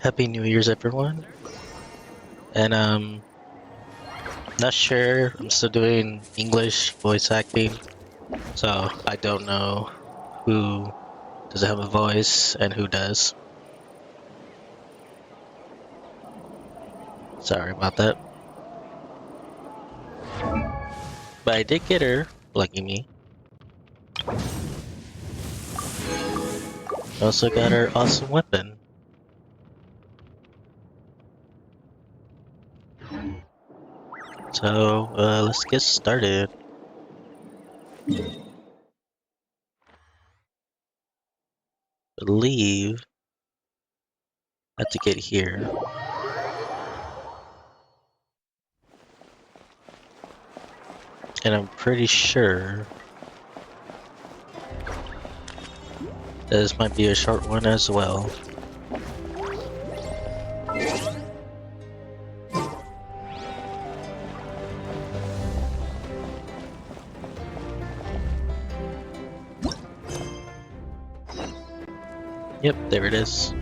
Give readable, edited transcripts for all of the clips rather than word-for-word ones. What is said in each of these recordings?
Happy New Year's, everyone. And not sure. I'm still doing English voice acting, so I don't know who doesn't have a voice and who does. Sorry about that. But I did get her, lucky me. I also got her awesome weapon. So let's get started. Believe I have to get here. And I'm pretty sure that this might be a short one as well. Yep, there it is.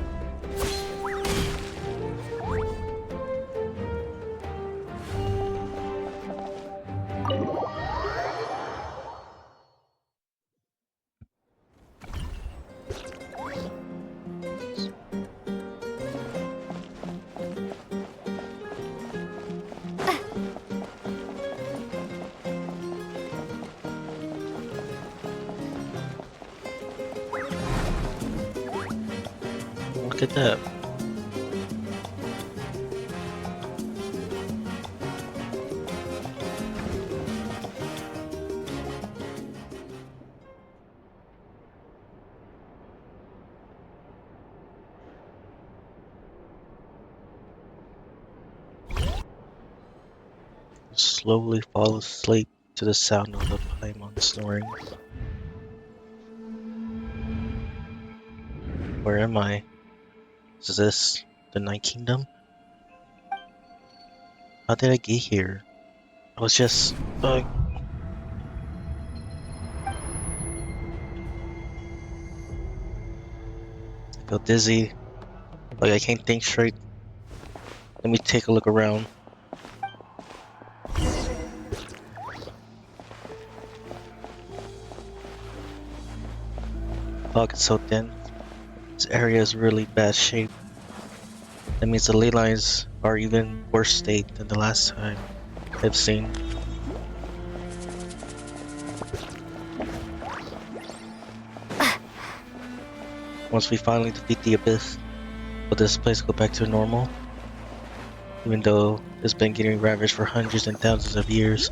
Look at that. Slowly fall asleep to the sound of the Paimon snoring. Where am I? Is this the Night Kingdom? How did I get here? I was just... I feel dizzy. Like I can't think straight. Let me take a look around. Fog is so dense. This area is really bad shape. That means the ley lines are even worse state than the last time I've seen. Once we finally defeat the Abyss, will this place go back to normal? Even though it's been getting ravaged for hundreds and thousands of years.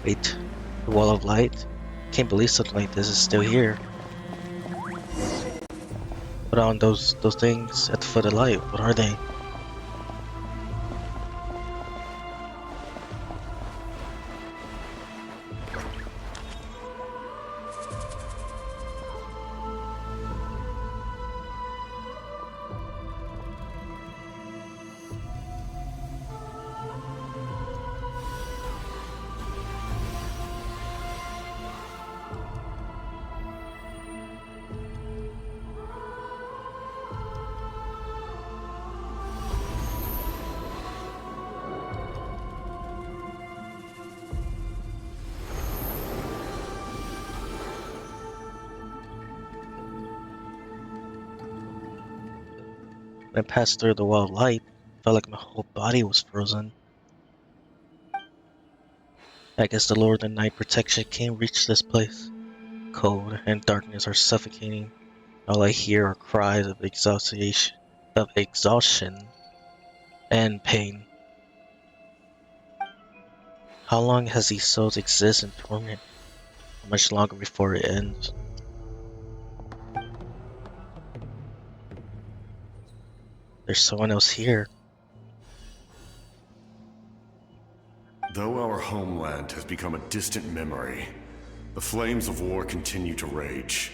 Wait, the wall of light? Can't believe something like this is still here. Put on those things at the foot of the light. What are they? When I passed through the wall of light, I felt like my whole body was frozen. I guess the Lord of the Night protection can't reach this place. Cold and darkness are suffocating. All I hear are cries of exhaustion and pain. How long has these souls exist in torment? How much longer before it ends? There's someone else here. Though our homeland has become a distant memory, the flames of war continue to rage.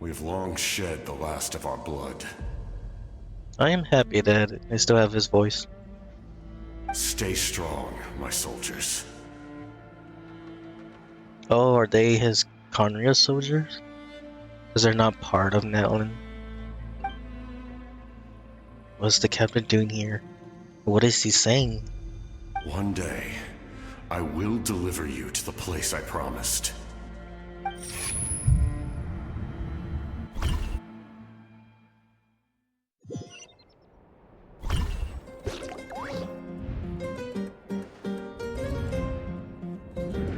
We have long shed the last of our blood. I am happy that I still have his voice. Stay strong, my soldiers. Oh, are they his Conria soldiers? Because they're not part of Natlan. What's the captain doing here? What is he saying? One day, I will deliver you to the place I promised.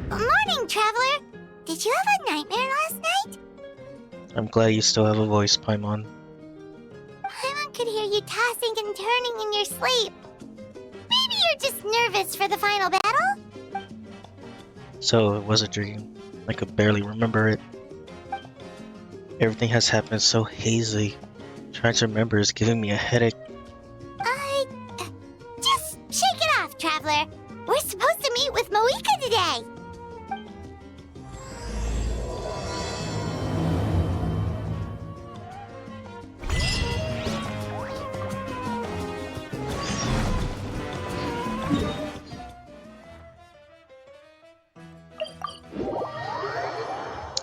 Morning, Traveler! Did you have a nightmare last night? I'm glad you still have a voice, Paimon. Paimon could hear you tossing and turning in your sleep. Maybe you're just nervous for the final battle? So it was a dream. I could barely remember it. Everything has happened so hazy. Trying to remember is giving me a headache. Just shake it off, Traveler. We're supposed to meet with Moika today.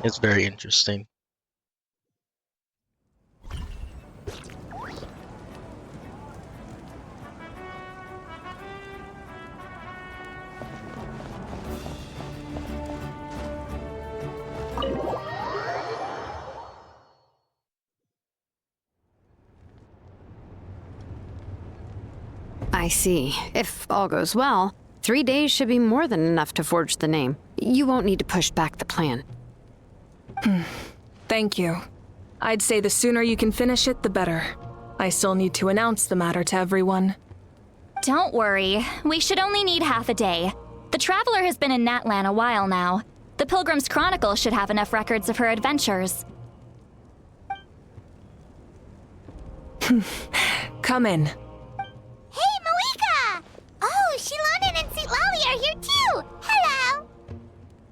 It's very interesting. I see. If all goes well, 3 days should be more than enough to forge the name. You won't need to push back the plan. Thank you. I'd say the sooner you can finish it, the better. I still need to announce the matter to everyone. Don't worry. We should only need half a day. The Traveler has been in Natlan a while now. The Pilgrim's Chronicle should have enough records of her adventures. Come in. Hey, Moika! Oh, Shilonen and Sitlali are here too! Hello!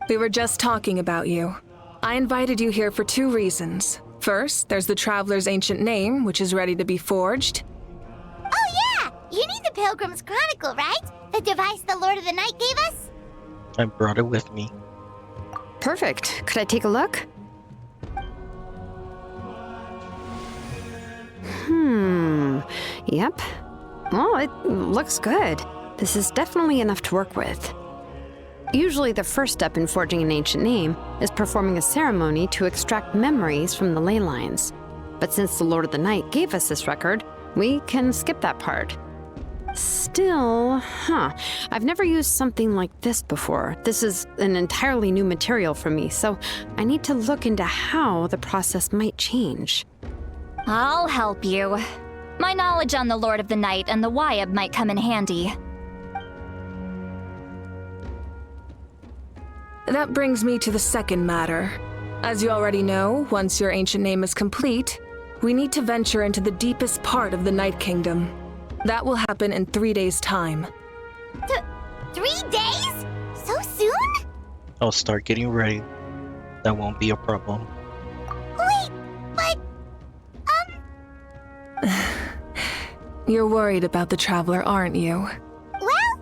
We were just talking about you. I invited you here for 2 reasons. First, there's the Traveler's ancient name, which is ready to be forged. Oh yeah! You need the Pilgrim's Chronicle, right? The device the Lord of the Night gave us? I brought it with me. Perfect. Could I take a look? Yep. Well, it looks good. This is definitely enough to work with. Usually the first step in forging an ancient name is performing a ceremony to extract memories from the ley lines. But since the Lord of the Night gave us this record, we can skip that part. Still, I've never used something like this before. This is an entirely new material for me, so I need to look into how the process might change. I'll help you. My knowledge on the Lord of the Night and the Wyab might come in handy. That brings me to the second matter. As you already know, once your ancient name is complete, we need to venture into the deepest part of the Night Kingdom. That will happen in 3 days' time. 3 days? So soon? I'll start getting ready. That won't be a problem. Wait, but... You're worried about the Traveler, aren't you? Well,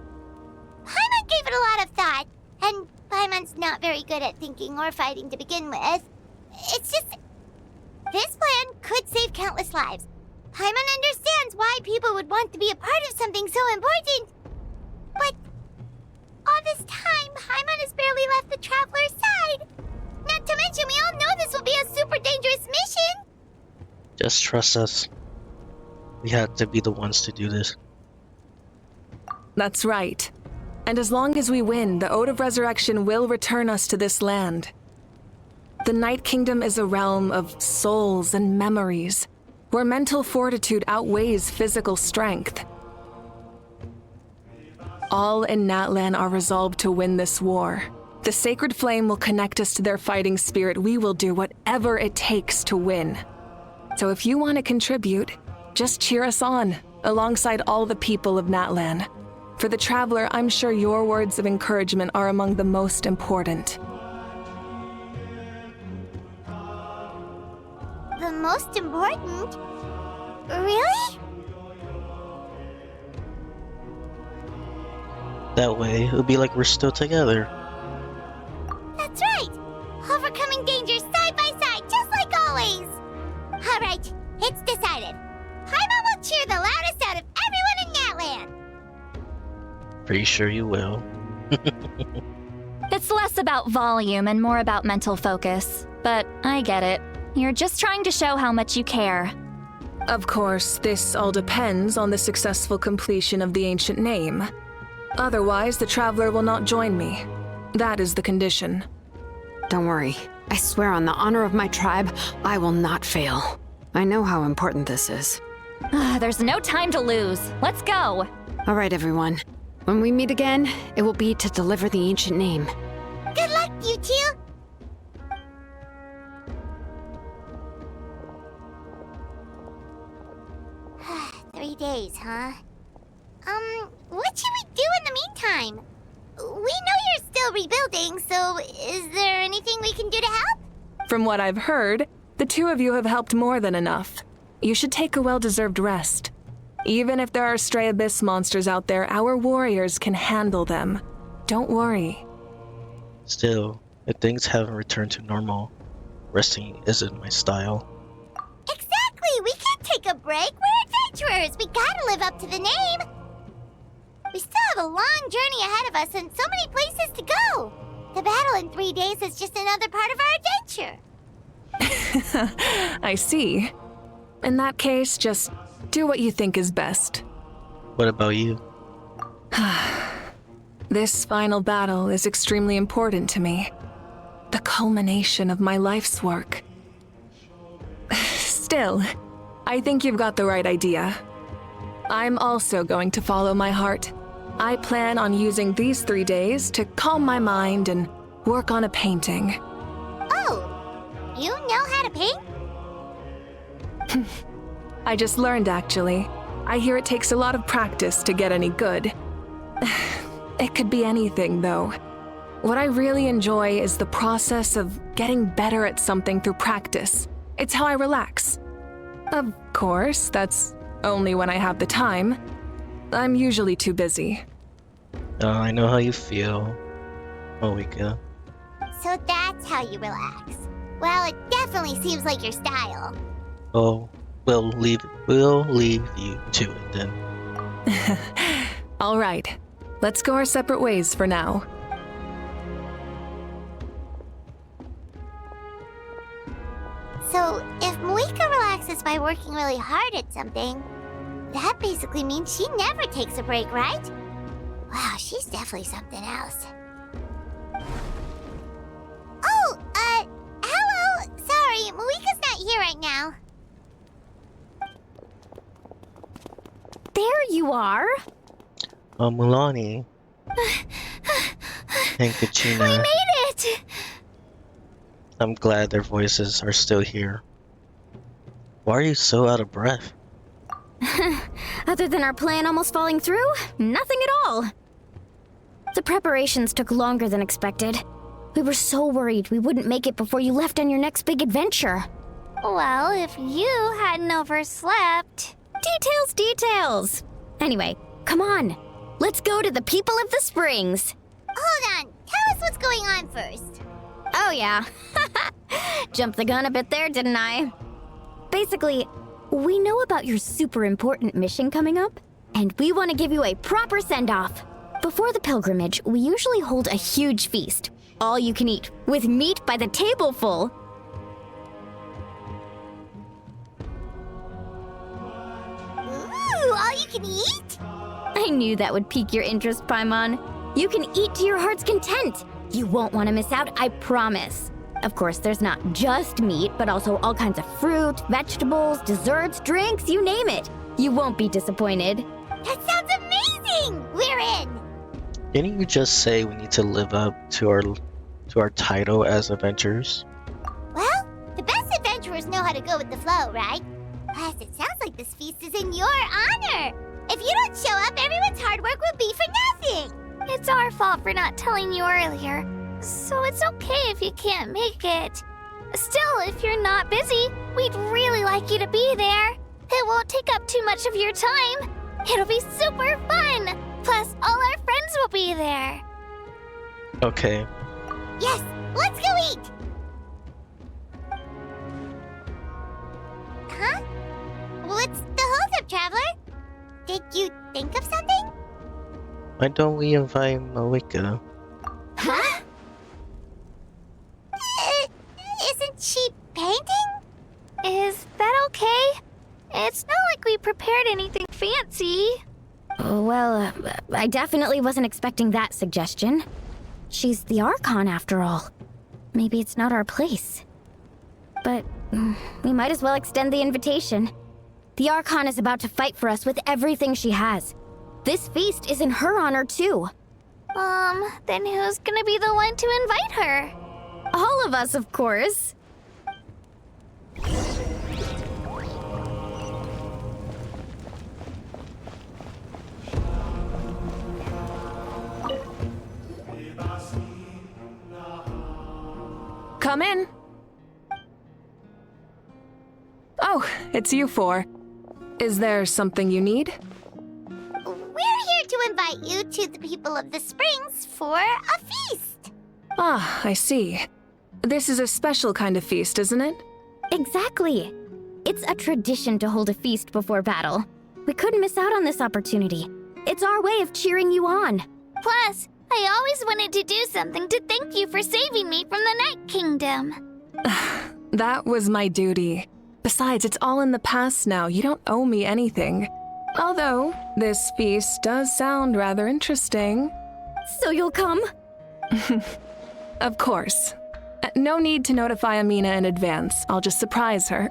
Paimon gave it a lot of thought, and Paimon's not very good at thinking or fighting to begin with. It's just... this plan could save countless lives. Paimon understands why people would want to be a part of something so important. But all this time, Paimon has barely left the Traveler's side. Not to mention, we all know this will be a super dangerous mission. Just trust us. We have to be the ones to do this. That's right. And as long as we win, the Ode of Resurrection will return us to this land. The Night Kingdom is a realm of souls and memories, where mental fortitude outweighs physical strength. All in Natlan are resolved to win this war. The sacred flame will connect us to their fighting spirit. We will do whatever it takes to win. So if you want to contribute, just cheer us on, alongside all the people of Natlan. For the Traveler, I'm sure your words of encouragement are among the most important. The most important? Really? That way, it'll be like we're still together. That's right! Overcoming dangers side by side, just like always! Alright, it's decided. Paimon will cheer the loudest out of everyone in Natland! Pretty sure you will. It's less about volume and more about mental focus. But I get it. You're just trying to show how much you care. Of course, this all depends on the successful completion of the ancient name. Otherwise, the Traveler will not join me. That is the condition. Don't worry. I swear on the honor of my tribe, I will not fail. I know how important this is. There's no time to lose. Let's go. All right, everyone. When we meet again, it will be to deliver the ancient name. Good luck, you two! Days, huh? What should we do in the meantime? We know you're still rebuilding, so is there anything we can do to help? From what I've heard, the two of you have helped more than enough. You should take a well-deserved rest. Even if there are stray abyss monsters out there, our warriors can handle them. Don't worry. Still, if things haven't returned to normal, resting isn't my style. Exactly! We can't take a break! We're adventurers! We gotta live up to the name! We still have a long journey ahead of us and so many places to go! The battle in 3 days is just another part of our adventure! I see. In that case, just do what you think is best. What about you? This final battle is extremely important to me. The culmination of my life's work. Still, I think you've got the right idea. I'm also going to follow my heart. I plan on using these 3 days to calm my mind and work on a painting. Oh, you know how to paint? I just learned, actually. I hear it takes a lot of practice to get any good. It could be anything, though. What I really enjoy is the process of getting better at something through practice. It's how I relax. Of course, that's only when I have the time. I'm usually too busy. Oh, I know how you feel, Moika. So that's how you relax. Well, it definitely seems like your style. Oh, we'll leave you to it then. All right, let's go our separate ways for now. So, if Moika relaxes by working really hard at something, that basically means she never takes a break, right? Wow, she's definitely something else. Oh, hello! Sorry, Moika's not here right now. There you are. Oh, Mulani. And Kachina. We made it! I'm glad their voices are still here. Why are you so out of breath? Other than our plan almost falling through, nothing at all. The preparations took longer than expected. We were so worried we wouldn't make it before you left on your next big adventure. Well, if you hadn't overslept... Details! Anyway, come on. Let's go to the People of the Springs. Hold on, tell us what's going on first. Oh yeah. Jumped the gun a bit there, didn't I? Basically, we know about your super important mission coming up, and we want to give you a proper send-off. Before the pilgrimage, we usually hold a huge feast. All you can eat, with meat by the tableful. Ooh, all you can eat? I knew that would pique your interest, Paimon. You can eat to your heart's content. You won't want to miss out, I promise. Of course, there's not just meat, but also all kinds of fruit, vegetables, desserts, drinks, you name it. You won't be disappointed. That sounds amazing! We're in! Didn't you just say we need to live up to our title as adventurers? Well, the best adventurers know how to go with the flow, right? Plus, it sounds like this feast is in your honor. If you don't show up, everyone's hard work will be for nothing. It's our fault for not telling you earlier, so it's okay if you can't make it. Still, if you're not busy, we'd really like you to be there. It won't take up too much of your time. It'll be super fun. Plus, all our friends will be there. Okay. Yes, let's go eat! Huh? What's the holdup, Traveler? Did you think of something? Why don't we invite Malika? Huh? Isn't she painting? Is that okay? It's not like we prepared anything fancy. Well, I definitely wasn't expecting that suggestion. She's the Archon after all. Maybe it's not our place. But we might as well extend the invitation. The Archon is about to fight for us with everything she has. This feast is in her honor too. Then who's gonna be the one to invite her? All of us, of course. Come in. Oh, it's you four. Is there something you need? We're here to invite you to the people of the Springs for a feast. Ah, I see. This is a special kind of feast, isn't it? Exactly. It's a tradition to hold a feast before battle. We couldn't miss out on this opportunity. It's our way of cheering you on. Plus, I always wanted to do something to thank you for saving me from the Night Kingdom. That was my duty. Besides, it's all in the past now. You don't owe me anything. Although, this feast does sound rather interesting. So you'll come? Of course. No need to notify Amina in advance. I'll just surprise her.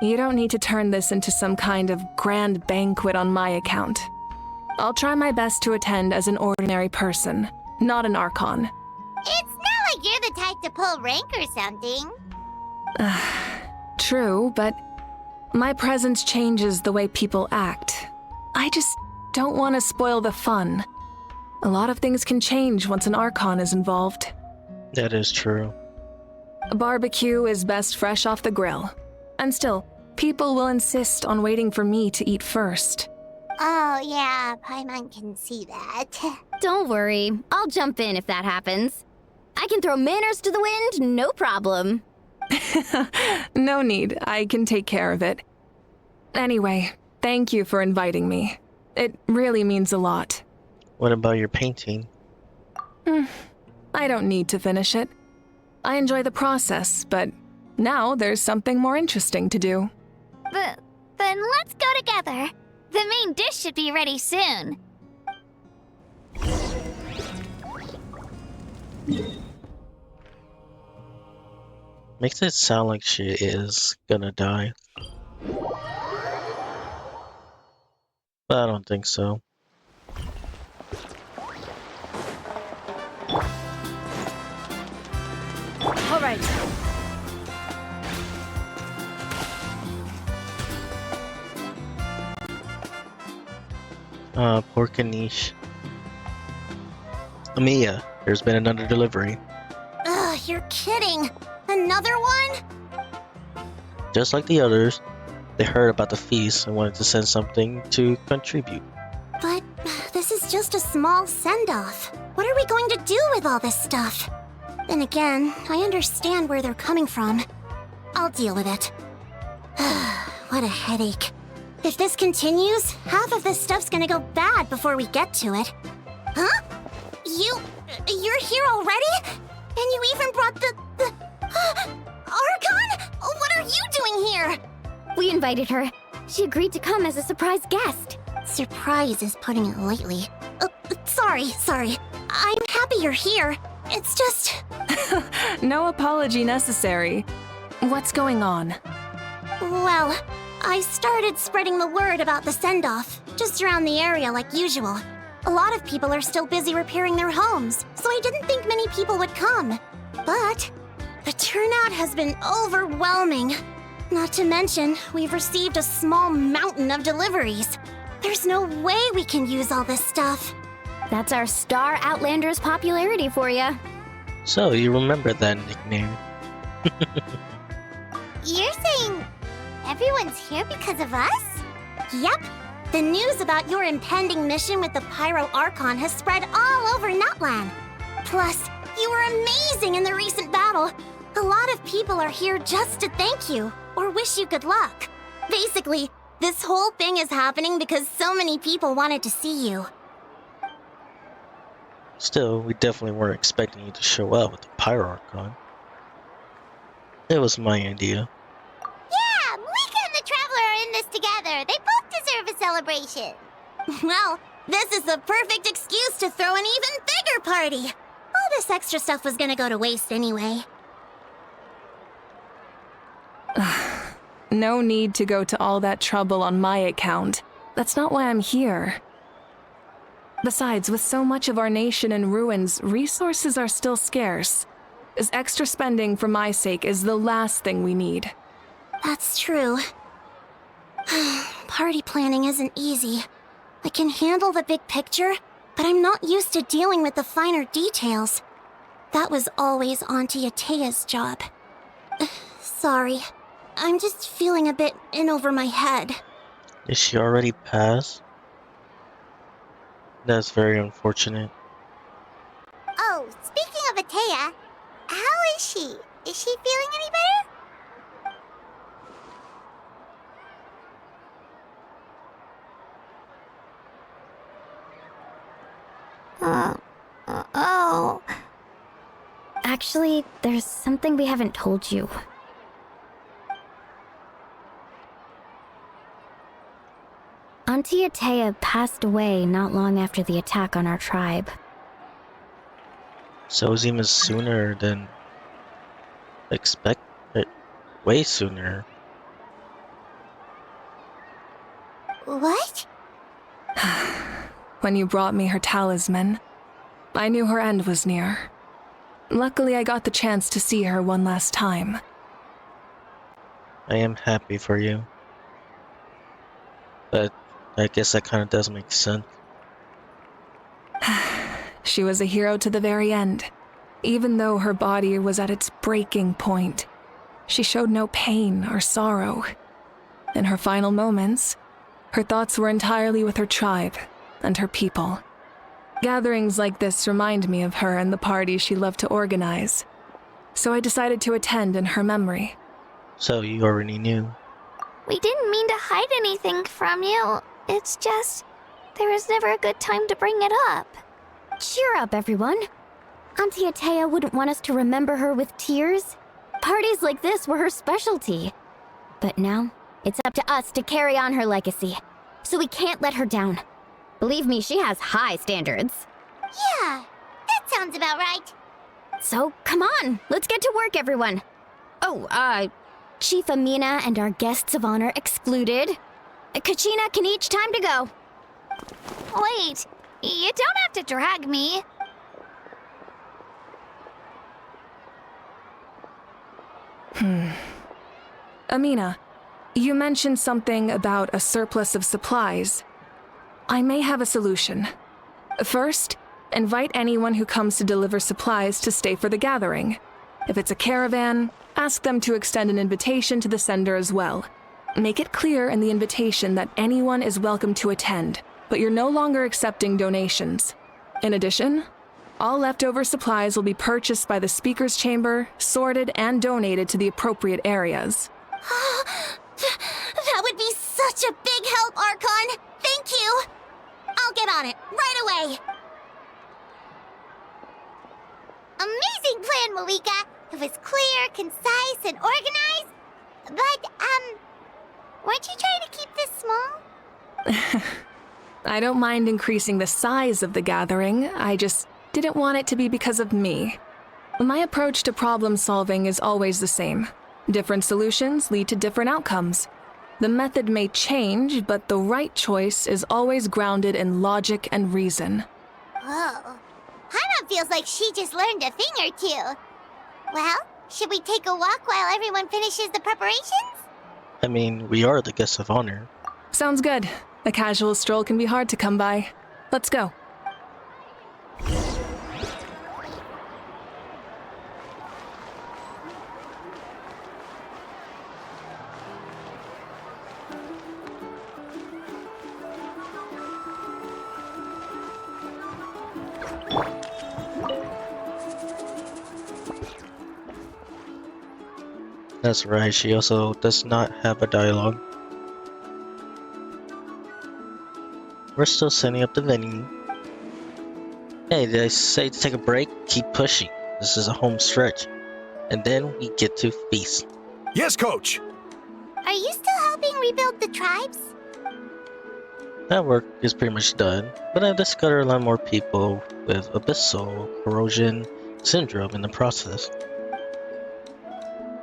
You don't need to turn this into some kind of grand banquet on my account. I'll try my best to attend as an ordinary person, not an Archon. It's not like you're the type to pull rank or something. True, but my presence changes the way people act. I just don't want to spoil the fun. A lot of things can change once an Archon is involved. That is true. A barbecue is best fresh off the grill. And still, people will insist on waiting for me to eat first. Oh, yeah, Paimon can see that. Don't worry. I'll jump in if that happens. I can throw manners to the wind, no problem. No need. I can take care of it. Anyway, thank you for inviting me. It really means a lot. What about your painting? I don't need to finish it. I enjoy the process, but now there's something more interesting to do. Then let's go together. The main dish should be ready soon. Makes it sound like she is gonna die. But I don't think so. All right. Poor Kanish. Amiya, there's been another delivery. Ugh, you're kidding. Another one? Just like the others, they heard about the feast and wanted to send something to contribute. But this is just a small send-off. What are we going to do with all this stuff? Then again, I understand where they're coming from. I'll deal with it. What a headache. If this continues, half of this stuff's gonna go bad before we get to it. Huh? You're here already? And you even brought the Archon? What are you doing here? We invited her. She agreed to come as a surprise guest. Surprise is putting it lightly. Sorry. I'm happy you're here. It's just... No apology necessary. What's going on? Well, I started spreading the word about the send-off, just around the area like usual. A lot of people are still busy repairing their homes, so I didn't think many people would come. But the turnout has been overwhelming. Not to mention, we've received a small mountain of deliveries. There's no way we can use all this stuff. That's our Star Outlander's popularity for you. So, you remember that nickname. You're saying everyone's here because of us? Yep. The news about your impending mission with the Pyro Archon has spread all over Nutland. Plus, you were amazing in the recent battle. A lot of people are here just to thank you, or wish you good luck. Basically, this whole thing is happening because so many people wanted to see you. Still, we definitely weren't expecting you to show up with the Pyroarchon. It was my idea. Yeah, Malika and the Traveler are in this together. They both deserve a celebration. Well, this is the perfect excuse to throw an even bigger party. All this extra stuff was gonna go to waste anyway. No need to go to all that trouble on my account. That's not why I'm here. Besides, with so much of our nation in ruins, resources are still scarce. This extra spending for my sake is the last thing we need. That's true. Party planning isn't easy. I can handle the big picture, but I'm not used to dealing with the finer details. That was always Auntie Atea's job. Sorry. I'm just feeling a bit in over my head. Is she already passed? That's very unfortunate. Oh, speaking of Atea, how is she? Is she feeling any better? Oh. Actually, there's something we haven't told you. Auntie Atea passed away not long after the attack on our tribe. So it was even sooner than expected. Way sooner. What? When you brought me her talisman, I knew her end was near. Luckily, I got the chance to see her one last time. I am happy for you. But I guess that kind of does make sense. She was a hero to the very end. Even though her body was at its breaking point, she showed no pain or sorrow. In her final moments, her thoughts were entirely with her tribe and her people. Gatherings like this remind me of her and the parties she loved to organize. So I decided to attend in her memory. So you already knew. We didn't mean to hide anything from you. It's just, there was never a good time to bring it up. Cheer up, everyone. Auntie Atea wouldn't want us to remember her with tears. Parties like this were her specialty. But now, it's up to us to carry on her legacy. So we can't let her down. Believe me, she has high standards. Yeah, that sounds about right. So, come on, let's get to work, everyone. Oh, Chief Amina and our guests of honor excluded. Kachina can each time to go. Wait, you don't have to drag me. Amina, you mentioned something about a surplus of supplies. I may have a solution. First, invite anyone who comes to deliver supplies to stay for the gathering. If it's a caravan, ask them to extend an invitation to the sender as well. Make it clear in the invitation that anyone is welcome to attend, but you're no longer accepting donations. In addition, all leftover supplies will be purchased by the speaker's chamber, sorted, and donated to the appropriate areas. That would be such a big help, Archon. Thank you. I'll get on it right away. Amazing plan, Malika. It was clear, concise, and organized. But, weren't you trying to keep this small? I don't mind increasing the size of the gathering, I just didn't want it to be because of me. My approach to problem solving is always the same. Different solutions lead to different outcomes. The method may change, but the right choice is always grounded in logic and reason. Whoa. Hana feels like she just learned a thing or two. Well, should we take a walk while everyone finishes the preparations? I mean, we are the guests of honor. Sounds good. A casual stroll can be hard to come by. Let's go. That's right, she also does not have a dialogue. We're still setting up the venue. Hey, did I say to take a break? Keep pushing. This is a home stretch. And then we get to feast. Yes, Coach! Are you still helping rebuild the tribes? That work is pretty much done, but I've discovered a lot more people with abyssal corrosion syndrome in the process.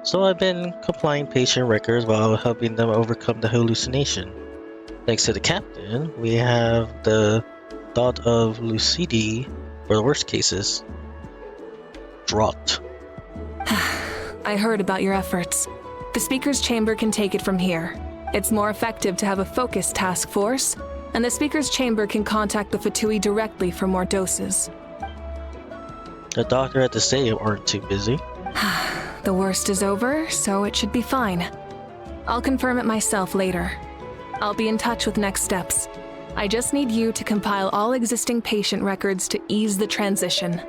So I've been compiling patient records while helping them overcome the hallucination. Thanks to the captain, we have the thought of lucidity for the worst cases dropped. I heard about your efforts. The Speaker's Chamber can take it from here. It's more effective to have a focused task force, and the Speaker's Chamber can contact the Fatui directly for more doses. The doctor at the stadium aren't too busy. The worst is over, so it should be fine. I'll confirm it myself later. I'll be in touch with next steps. I just need you to compile all existing patient records to ease the transition.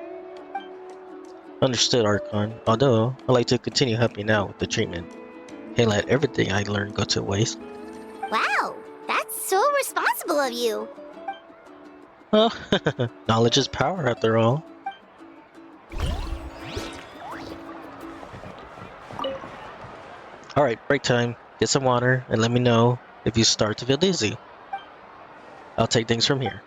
Understood, Archon. Although, I'd like to continue helping out with the treatment. Can't let everything I learned go to waste. Wow, that's so responsible of you. Well, knowledge is power after all. Alright, break time. Get some water and let me know if you start to feel dizzy. I'll take things from here.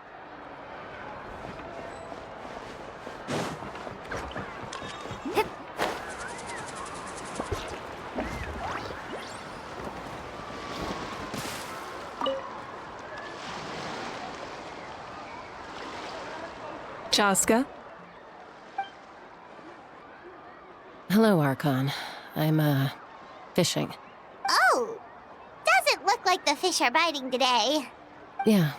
Chaska? Hello, Archon. I'm, fishing. Oh, doesn't look like the fish are biting today. Yeah,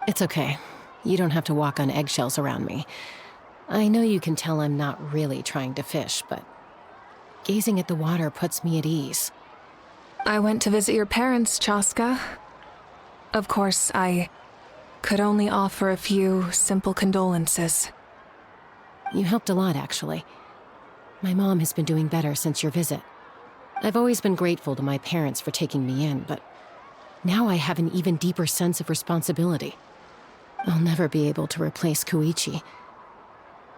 it's okay. You don't have to walk on eggshells around me. I know you can tell I'm not really trying to fish, but gazing at the water puts me at ease. I went to visit your parents, Chaska. Of course, I could only offer a few simple condolences. You helped a lot, actually. My mom has been doing better since your visit. I've always been grateful to my parents for taking me in, but now I have an even deeper sense of responsibility. I'll never be able to replace Koichi,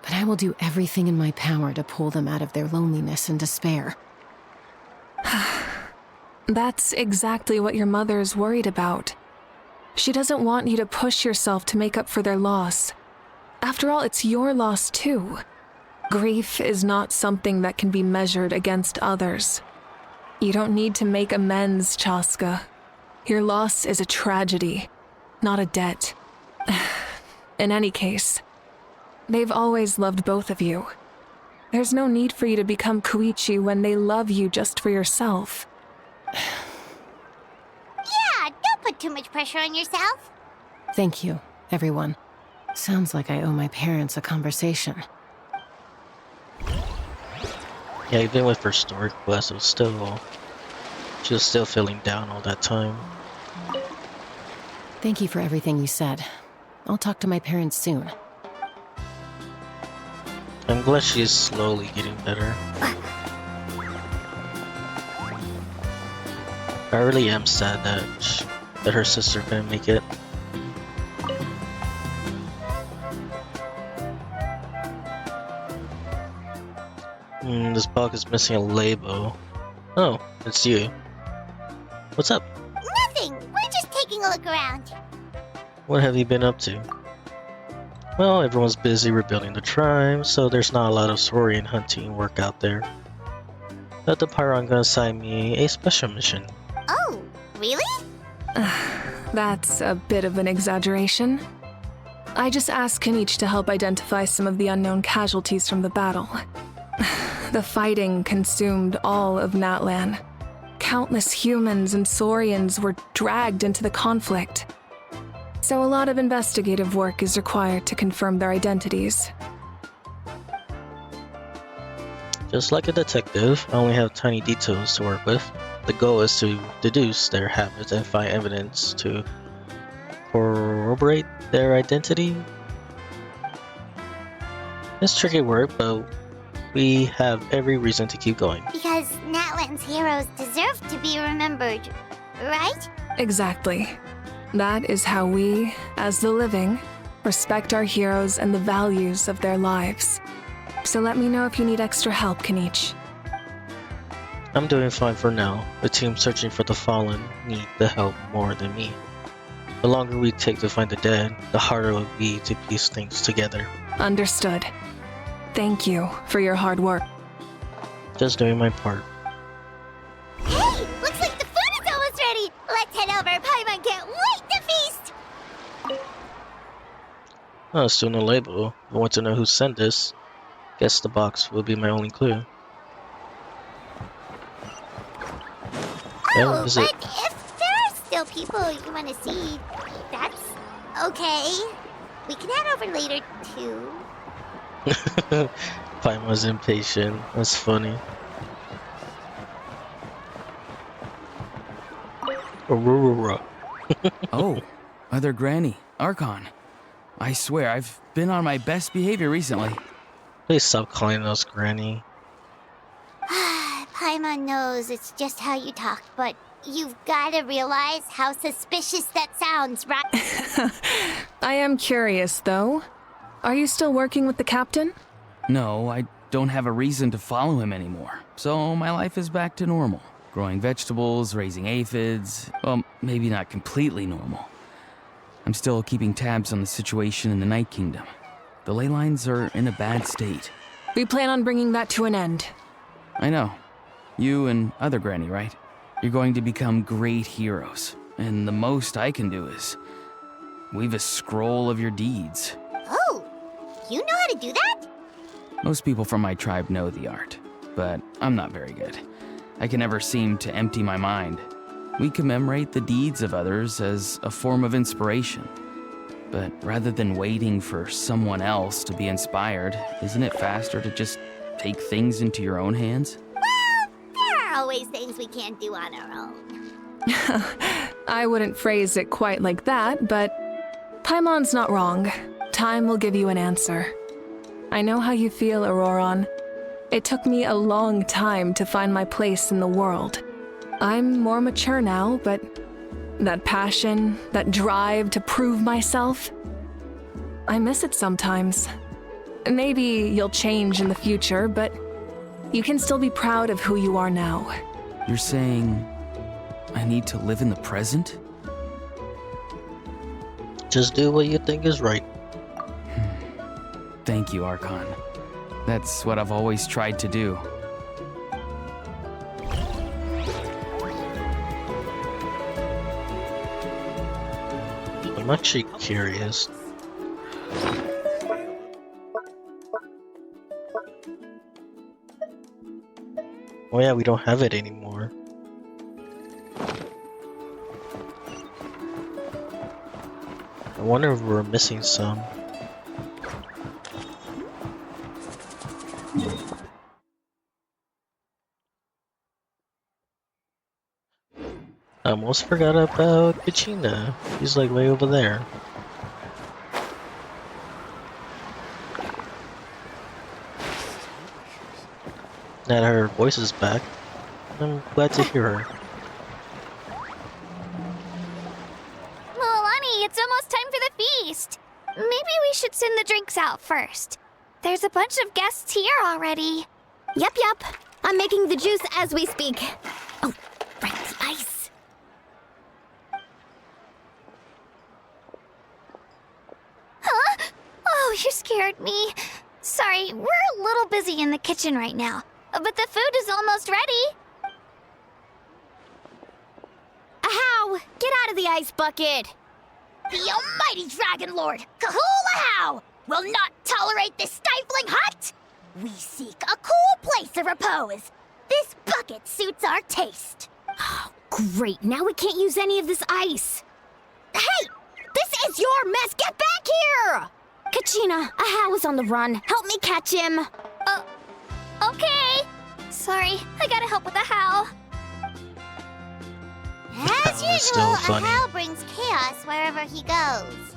but I will do everything in my power to pull them out of their loneliness and despair. That's exactly what your mother is worried about. She doesn't want you to push yourself to make up for their loss. After all, it's your loss too. Grief is not something that can be measured against others. You don't need to make amends, Chaska. Your loss is a tragedy, not a debt. In any case, they've always loved both of you. There's no need for you to become Koichi when they love you just for yourself. Yeah, don't put too much pressure on yourself. Thank you, everyone. Sounds like I owe my parents a conversation. Yeah, even with her story quest, she was still feeling down all that time. Thank you for everything you said. I'll talk to my parents soon. I'm glad she's slowly getting better. I really am sad that her sister couldn't make it. This bug is missing a label. Oh, it's you. What's up? Nothing. We're just taking a look around. What have you been up to? Well, everyone's busy rebuilding the tribe, so there's not a lot of saurian hunting work out there. But the Pyron gonna assign me a special mission. Oh, really? That's a bit of an exaggeration. I just asked Kenichi to help identify some of the unknown casualties from the battle. The fighting consumed all of Natlan. Countless humans and saurians were dragged into the conflict. So a lot of investigative work is required to confirm their identities. Just like a detective, I only have tiny details to work with. The goal is to deduce their habits and find evidence to corroborate their identity. It's tricky work, but we have every reason to keep going. Because Natlan's heroes deserve to be remembered, right? Exactly. That is how we, as the living, respect our heroes and the values of their lives. So let me know if you need extra help, Kenichi. I'm doing fine for now. The team searching for the fallen need the help more than me. The longer we take to find the dead, the harder it will be to piece things together. Understood. Thank you for your hard work. Just doing my part. Hey, looks like the food is almost ready. Let's head over. Paimon can't wait to feast. Oh, still no label. I want to know who sent this. Guess the box will be my only clue. Oh, is but it? if there are still people you want to see, that's okay. We can head over later too. Paimon's impatient. That's funny. Aurora. Oh, other Granny, Archon. I swear, I've been on my best behavior recently. Please stop calling us Granny. Paimon knows it's just how you talk, but you've got to realize how suspicious that sounds, right? I am curious, though. Are you still working with the captain? No, I don't have a reason to follow him anymore, so my life is back to normal. Growing vegetables, raising aphids, well, maybe not completely normal. I'm still keeping tabs on the situation in the Night Kingdom. The ley lines are in a bad state. We plan on bringing that to an end. I know. You and other Granny, right? You're going to become great heroes, and the most I can do is weave a scroll of your deeds. Oh, you know how to do that? Most people from my tribe know the art, but I'm not very good. I can never seem to empty my mind. We commemorate the deeds of others as a form of inspiration. But rather than waiting for someone else to be inspired, isn't it faster to just take things into your own hands? Well, there are always things we can't do on our own. I wouldn't phrase it quite like that, but Paimon's not wrong. Time will give you an answer. I know how you feel, Auroron. It took me a long time to find my place in the world. I'm more mature now, but that passion, that drive to prove myself, I miss it sometimes. Maybe you'll change in the future, but you can still be proud of who you are now. You're saying I need to live in the present? Just do what you think is right. Thank you, Archon. That's what I've always tried to do. I'm actually curious. Oh yeah, we don't have it anymore. I wonder if we're missing some. I almost forgot about Kachina. He's like way over there. Now that her voice is back, I'm glad to hear her. Milani, it's almost time for the feast. Maybe we should send the drinks out first. There's a bunch of guests here already. Yep. I'm making the juice as we speak. Oh, right, the ice. Huh? Oh, you scared me. Sorry, we're a little busy in the kitchen right now, but the food is almost ready. Ahow! Get out of the ice bucket! The almighty Dragon Lord, Kahula will not tolerate this stifling hut. We seek a cool place of repose. This bucket suits our taste. Oh, great. Now we can't use any of this ice. Hey! This is your mess! Get back here! Kachina, Ahow is on the run. Help me catch him. Okay. Sorry, I gotta help with the how. As That was still usual, funny. Ahau brings chaos wherever he goes.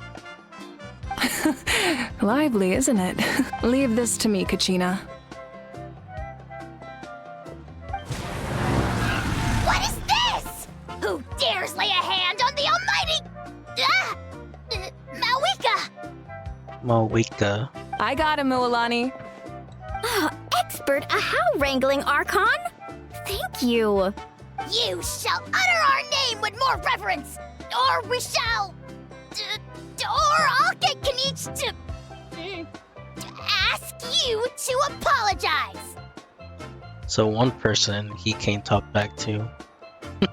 Lively, isn't it? Leave this to me, Kachina. What is this? Who dares lay a hand on the almighty... Malwika? Mawika. I got him, Mualani. Expert Ahau wrangling, Archon? Thank you. You shall utter our name with more reverence, or we shall... or I'll get Kanich to ask you to apologize. So one person he can't talk back to.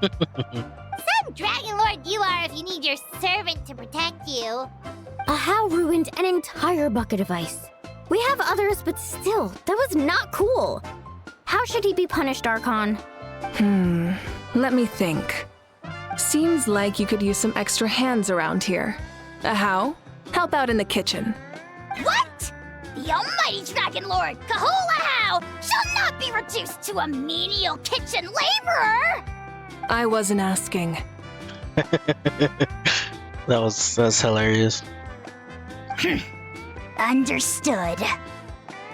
Some Dragon Lord you are if you need your servant to protect you. Ahau ruined an entire bucket of ice. We have others, but still, that was not cool. How should he be punished, Archon? Let me think. Seems like you could use some extra hands around here. Ahau, help out in the kitchen. What? The almighty Dragon Lord, Kahulahau, shall not be reduced to a menial kitchen laborer! I wasn't asking. That's hilarious. Understood.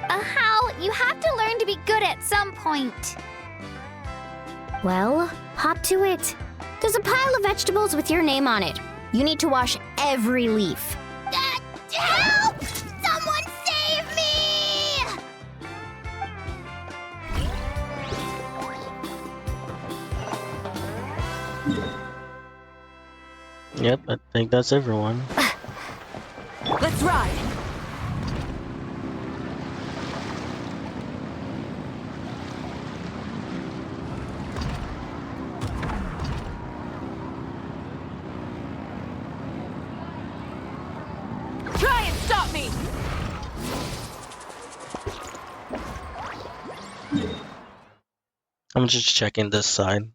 Ahau, you have to learn to be good at some point. Well, hop to it. There's a pile of vegetables with your name on it. You need to wash every leaf. Help! Someone save me! Yep, I think that's everyone. Let's ride! Try and stop me! I'm just checking this side.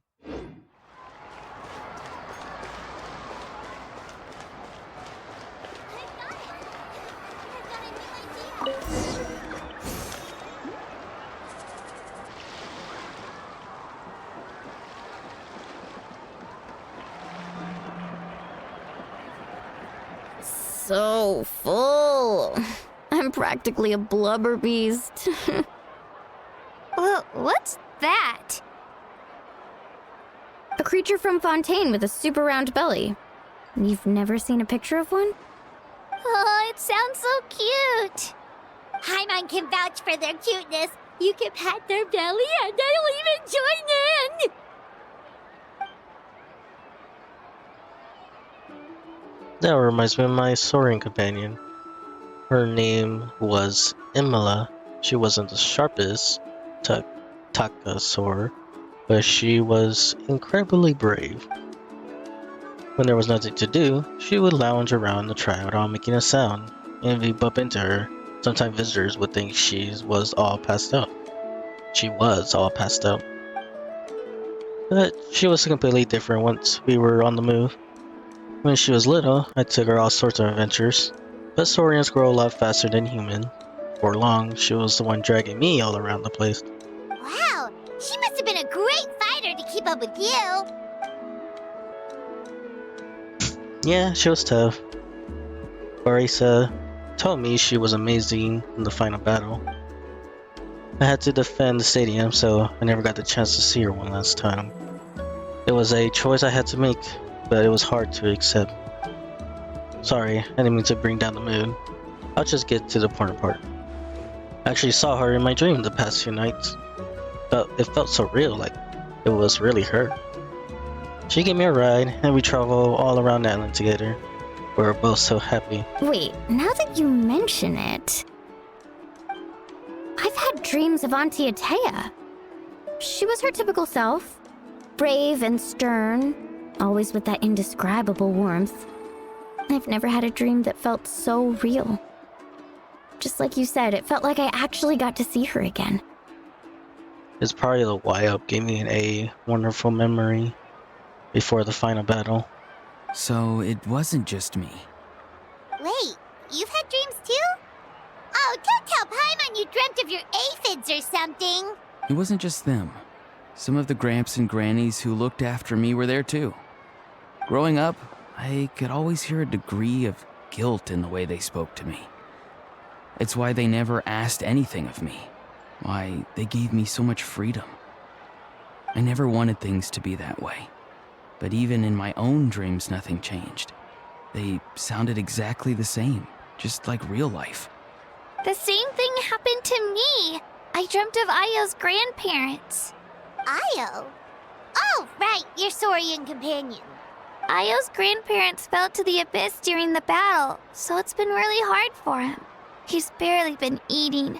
So full. I'm practically a blubber beast. Well, what's that? A creature from Fontaine with a super round belly. You've never seen a picture of one? Oh, it sounds so cute. Haimon can vouch for their cuteness. You can pat their belly and they'll even join in. That reminds me of my soaring companion. Her name was Imala. She wasn't the sharpest Takasaur, but she was incredibly brave. When there was nothing to do, she would lounge around the tribe without making a sound, and if you bump into her, sometimes visitors would think she was all passed out. She was all passed out. But she was completely different once we were on the move. When she was little, I took her all sorts of adventures, but saurians grow a lot faster than humans. For long, she was the one dragging me all around the place. Wow, she must have been a great fighter to keep up with you. Yeah, she was tough. Barisa told me she was amazing in the final battle. I had to defend the stadium, so I never got the chance to see her one last time. It was a choice I had to make, but it was hard to accept. Sorry, I didn't mean to bring down the mood. I'll just get to the important part. I actually saw her in my dream the past few nights. But it felt so real, like it was really her. She gave me a ride, and we traveled all around the island together. We were both so happy. Wait, now that you mention it, I've had dreams of Auntie Atea. She was her typical self, brave and stern, always with that indescribable warmth. I've never had a dream that felt so real. Just like you said, it felt like I actually got to see her again. It's probably the Y-Up gave me a wonderful memory before the final battle. So it wasn't just me. Wait, you've had dreams too? Oh, don't tell Paimon you dreamt of your aphids or something. It wasn't just them. Some of the Gramps and Grannies who looked after me were there too. Growing up, I could always hear a degree of guilt in the way they spoke to me. It's why they never asked anything of me. Why they gave me so much freedom. I never wanted things to be that way. But even in my own dreams, nothing changed. They sounded exactly the same, just like real life. The same thing happened to me. I dreamt of Io's grandparents. Io? Oh, right, your Saurian companion. Io's grandparents fell to the abyss during the battle, so it's been really hard for him. He's barely been eating.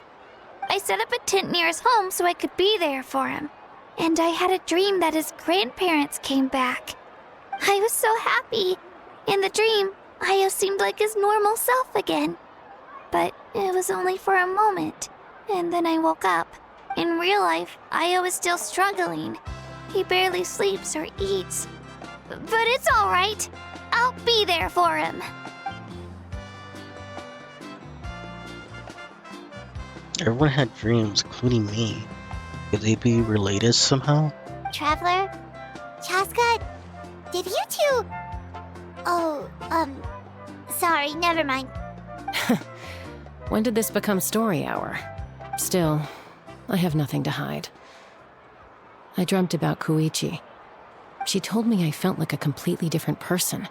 I set up a tent near his home so I could be there for him. And I had a dream that his grandparents came back. I was so happy. In the dream, Io seemed like his normal self again. But it was only for a moment. And then I woke up. In real life, Io is still struggling. He barely sleeps or eats. But it's all right. I'll be there for him. Everyone had dreams, including me. Could they be related somehow? Traveler? Chaska? Did you two... Oh, sorry, never mind. When did this become story hour? Still, I have nothing to hide. I dreamt about Koichi. She told me I felt like a completely different person.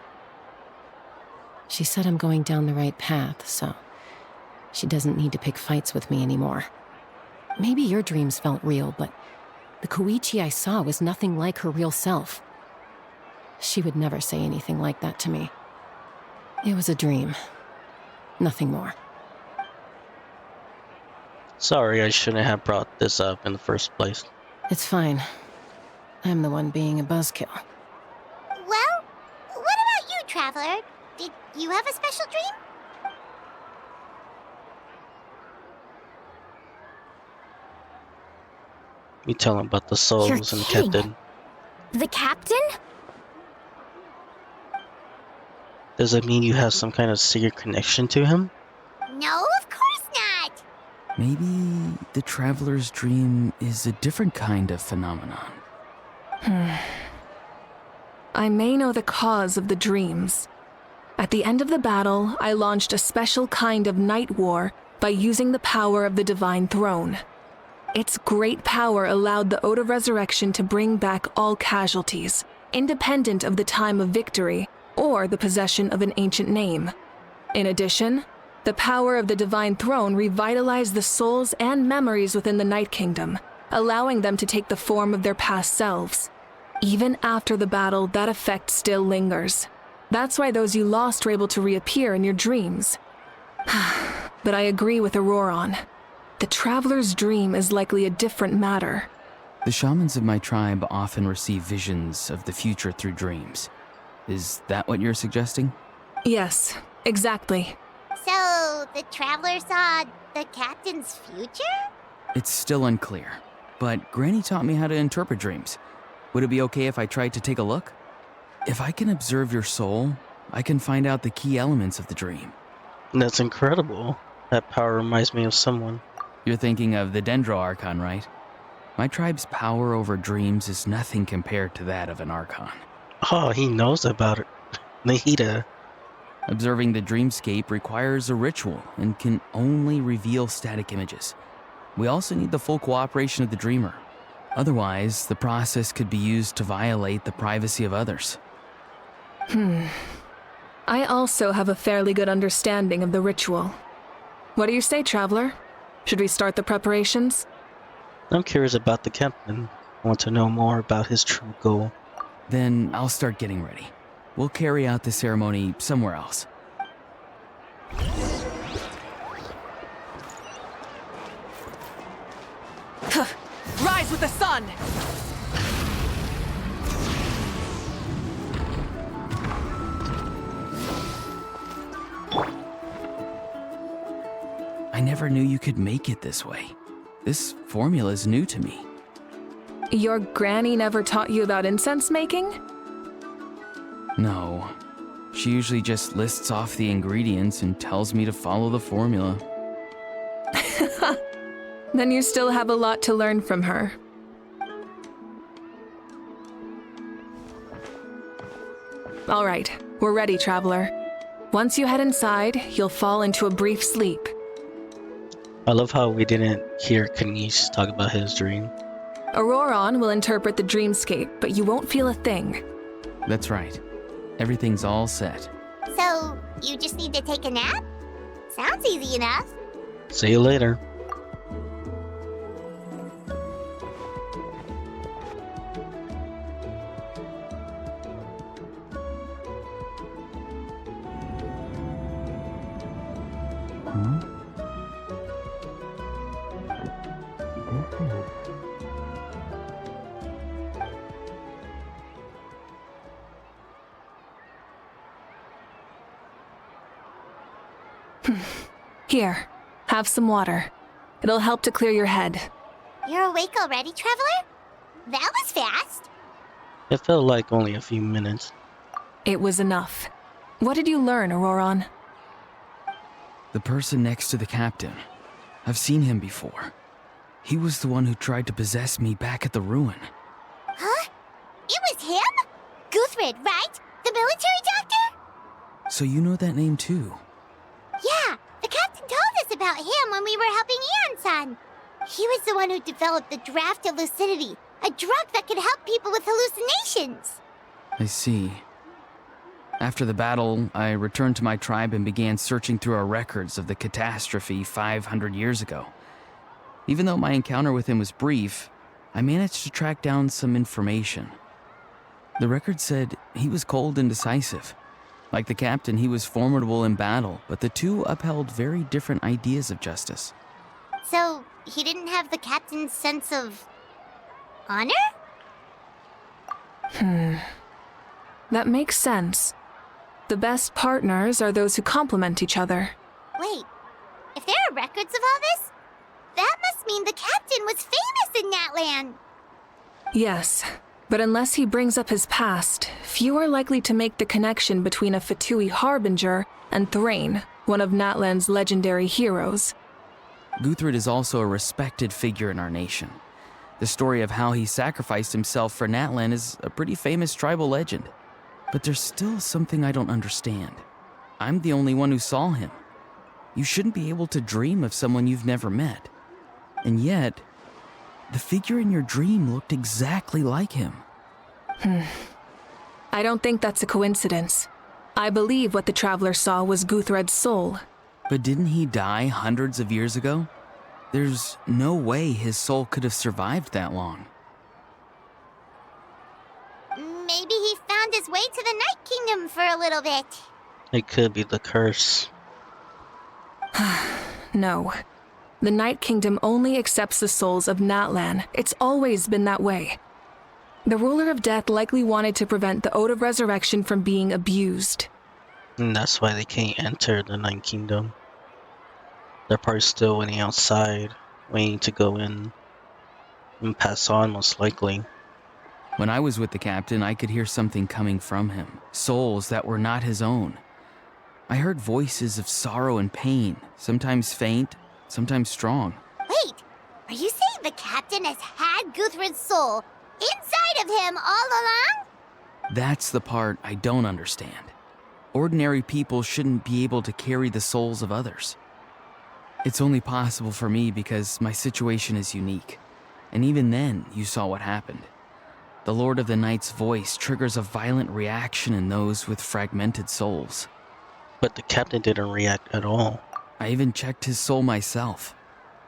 She said I'm going down the right path, so she doesn't need to pick fights with me anymore. Maybe your dreams felt real, but the Koichi I saw was nothing like her real self. She would never say anything like that to me. It was a dream. Nothing more. Sorry, I shouldn't have brought this up in the first place. It's fine. I'm the one being a buzzkill. Well, what about you, Traveler? Did you have a special dream? You tell him about the souls You're and the kidding. captain. The captain? Does it mean you have some kind of secret connection to him? No, of course not. Maybe the traveler's dream is a different kind of phenomenon. I may know the cause of the dreams. At the end of the battle, I launched a special kind of night war by using the power of the Divine Throne. Its great power allowed the Ode of Resurrection to bring back all casualties, independent of the time of victory or the possession of an ancient name. In addition, the power of the Divine Throne revitalized the souls and memories within the Night Kingdom, allowing them to take the form of their past selves. Even after the battle, that effect still lingers. That's why those you lost were able to reappear in your dreams. But I agree with Auroron. The traveler's dream is likely a different matter. The shamans of my tribe often receive visions of the future through dreams. Is that what you're suggesting? Yes, exactly. So, the Traveler saw the captain's future? It's still unclear, but Granny taught me how to interpret dreams. Would it be okay if I tried to take a look? If I can observe your soul, I can find out the key elements of the dream. That's incredible. That power reminds me of someone. You're thinking of the Dendro Archon, right? My tribe's power over dreams is nothing compared to that of an Archon. Oh, he knows about it. Nahida. Observing the dreamscape requires a ritual and can only reveal static images. We also need the full cooperation of the dreamer. Otherwise, the process could be used to violate the privacy of others. I also have a fairly good understanding of the ritual. What do you say, Traveler? Should we start the preparations? I'm curious about the captain. I want to know more about his true goal. Then I'll start getting ready. We'll carry out the ceremony somewhere else. Rise with the sun! I never knew you could make it this way. This formula is new to me. Your granny never taught you about incense making? No. She usually just lists off the ingredients and tells me to follow the formula. Then you still have a lot to learn from her. All right, we're ready, Traveler. Once you head inside, you'll fall into a brief sleep. I love how we didn't hear Kanish talk about his dream. Auroron will interpret the dreamscape, but you won't feel a thing. That's right. Everything's all set. So, you just need to take a nap? Sounds easy enough. See you later. Here, have some water. It'll help to clear your head. You're awake already, Traveler? That was fast. It felt like only a few minutes. It was enough. What did you learn, Auroron? The person next to the captain. I've seen him before. He was the one who tried to possess me back at the ruin. Huh? It was him? Guthrid, right? The military doctor? So you know that name too? Yeah, the captain told us about him when we were helping Eon-san. He was the one who developed the draft of lucidity, a drug that could help people with hallucinations. I see. After the battle, I returned to my tribe and began searching through our records of the catastrophe 500 years ago. Even though my encounter with him was brief, I managed to track down some information. The record said he was cold and decisive. Like the captain, he was formidable in battle, but the two upheld very different ideas of justice. So, he didn't have the captain's sense of honor? That makes sense. The best partners are those who complement each other. Wait, if there are records of all this, that must mean the captain was famous in Natlan. Yes, but unless he brings up his past, few are likely to make the connection between a Fatui harbinger and Thrain, one of Natlan's legendary heroes. Guthrid is also a respected figure in our nation. The story of how he sacrificed himself for Natlan is a pretty famous tribal legend. But there's still something I don't understand. I'm the only one who saw him. You shouldn't be able to dream of someone you've never met. And yet, the figure in your dream looked exactly like him. I don't think that's a coincidence. I believe what the traveler saw was Guthred's soul. But didn't he die hundreds of years ago? There's no way his soul could have survived that long. Maybe he found his way to the Night Kingdom for a little bit. It could be the curse. No. The Night Kingdom only accepts the souls of Natlan. It's always been that way. The ruler of death likely wanted to prevent the Ode of Resurrection from being abused. And that's why they can't enter the Night Kingdom. They're probably still waiting outside, waiting to go in and pass on, most likely. When I was with the captain, I could hear something coming from him, souls that were not his own. I heard voices of sorrow and pain, sometimes faint, sometimes strong. Wait, are you saying the captain has had Guthrid's soul inside of him all along? That's the part I don't understand. Ordinary people shouldn't be able to carry the souls of others. It's only possible for me because my situation is unique. And even then, you saw what happened. The Lord of the Night's voice triggers a violent reaction in those with fragmented souls. But the captain didn't react at all. I even checked his soul myself.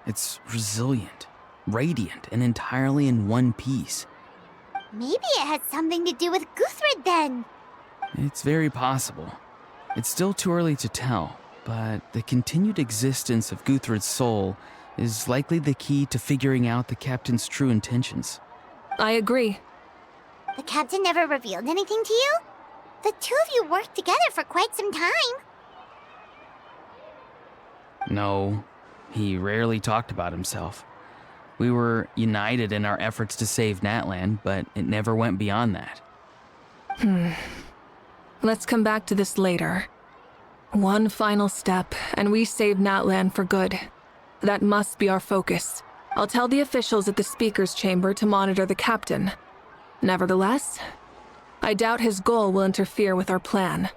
It's resilient, radiant, and entirely in one piece. Maybe it had something to do with Guthrid then. It's very possible. It's still too early to tell, but the continued existence of Guthrid's soul is likely the key to figuring out the captain's true intentions. I agree. The captain never revealed anything to you? The two of you worked together for quite some time. No, he rarely talked about himself. We were united in our efforts to save Natlan, but it never went beyond that. Let's come back to this later. One final step, and we save Natlan for good. That must be our focus. I'll tell the officials at the speaker's chamber to monitor the captain. Nevertheless, I doubt his goal will interfere with our plan.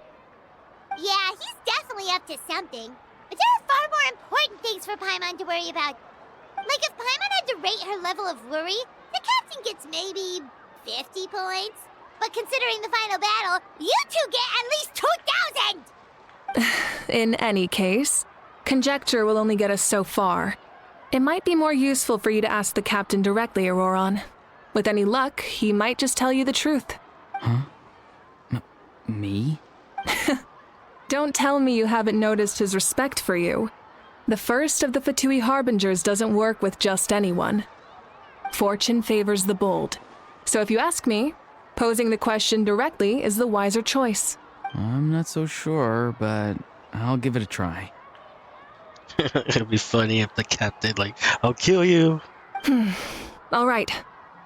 Yeah, he's definitely up to something. But there are far more important things for Paimon to worry about. Like if Paimon had to rate her level of worry, the captain gets maybe 50 points. But considering the final battle, you two get at least 2,000! In any case, conjecture will only get us so far. It might be more useful for you to ask the captain directly, Auroron. With any luck, he might just tell you the truth. Huh? Me? Don't tell me you haven't noticed his respect for you. The first of the Fatui Harbingers doesn't work with just anyone. Fortune favors the bold. So if you ask me, posing the question directly is the wiser choice. I'm not so sure, but I'll give it a try. It'd be funny if the captain, like, I'll kill you. All right,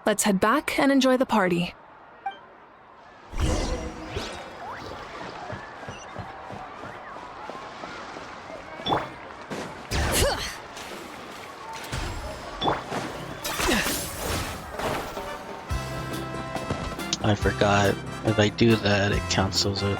let's head back and enjoy the party. I forgot. If I do that, it cancels it.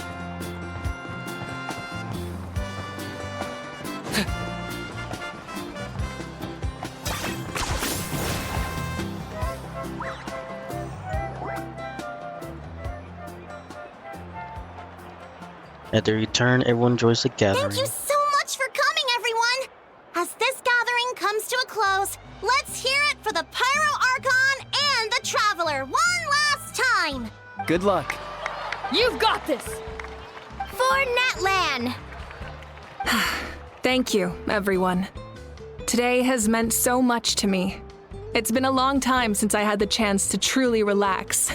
At the return, everyone joins the gathering. Thank you so much for coming, everyone! As this gathering comes to a close, let's hear it for the Pyro Archon and the Traveler one last time! Good luck. You've got this! For Netlan! Thank you, everyone. Today has meant so much to me. It's been a long time since I had the chance to truly relax.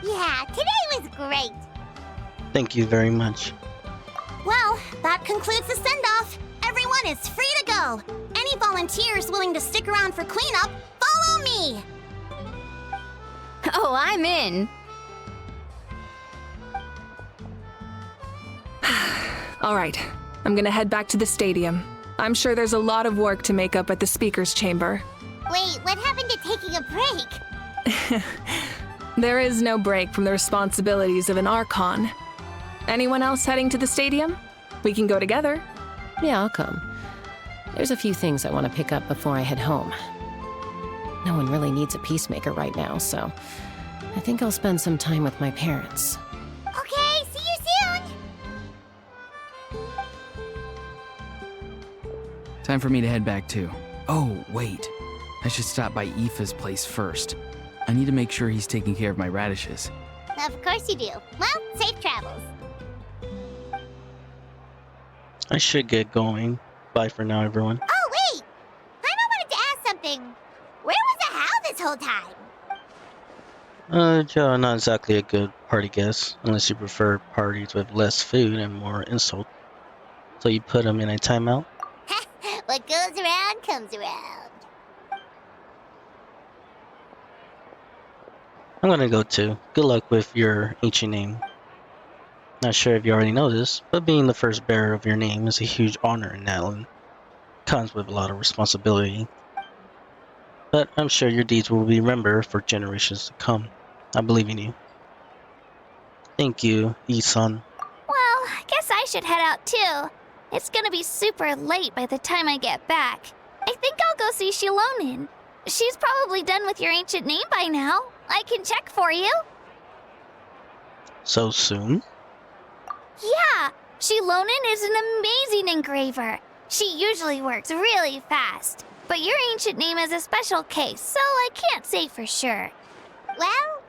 Yeah, today was great. Thank you very much. Well, that concludes the send-off. Everyone is free to go. Any volunteers willing to stick around for cleanup, follow me! Oh, I'm in. All right, I'm gonna head back to the stadium. I'm sure there's a lot of work to make up at the speaker's chamber. Wait, what happened to taking a break? There is no break from the responsibilities of an Archon. Anyone else heading to the stadium? We can go together. Yeah, I'll come. There's a few things I want to pick up before I head home. No one really needs a peacemaker right now, so I think I'll spend some time with my parents. Okay, see you soon! Time for me to head back too. Oh, wait. I should stop by Aoife's place first. I need to make sure he's taking care of my radishes. Of course you do. Well, safe travels. I should get going. Bye for now, everyone. Oh, wait! I wanted to ask something. Where was the Hal this whole time? Joe, not exactly a good party guest, unless you prefer parties with less food and more insult. So you put him in a timeout? What goes around comes around. I'm gonna go too. Good luck with your ancient name. Not sure if you already know this, but being the first bearer of your name is a huge honor in Natlan. Comes with a lot of responsibility. But I'm sure your deeds will be remembered for generations to come. I believe in you. Thank you, Isan. Well, I guess I should head out too. It's gonna be super late by the time I get back. I think I'll go see Shilonin. She's probably done with your ancient name by now. I can check for you. So soon? Yeah, Shilonin is an amazing engraver. She usually works really fast. But your ancient name is a special case, so I can't say for sure. Well,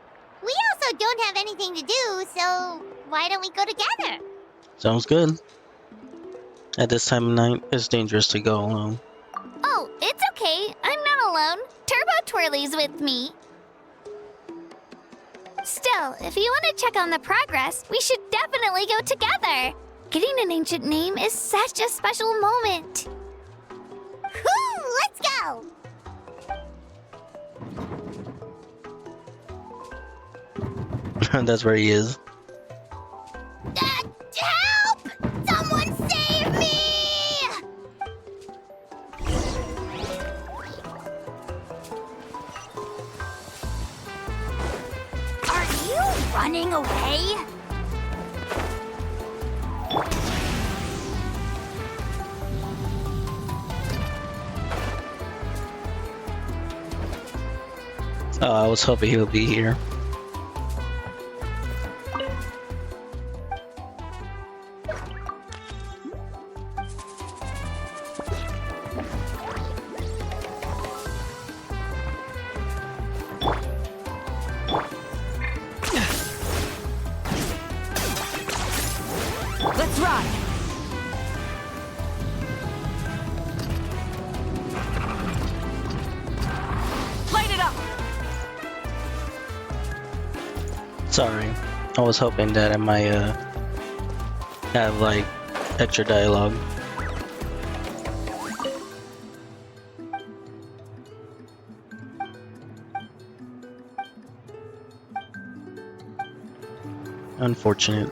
we also don't have anything to do, so why don't we go together? Sounds good. At this time of night, it's dangerous to go alone. Oh, it's okay. I'm not alone. Turbo Twirly's with me. Still, if you want to check on the progress, we should definitely go together. Getting an ancient name is such a special moment. Woo! Let's go! That's where he is. Help! Someone save me! Are you running away? Oh, I was hoping he'll be here. Let's ride! Light it up! Sorry, I was hoping that I might have like extra dialogue. Unfortunate.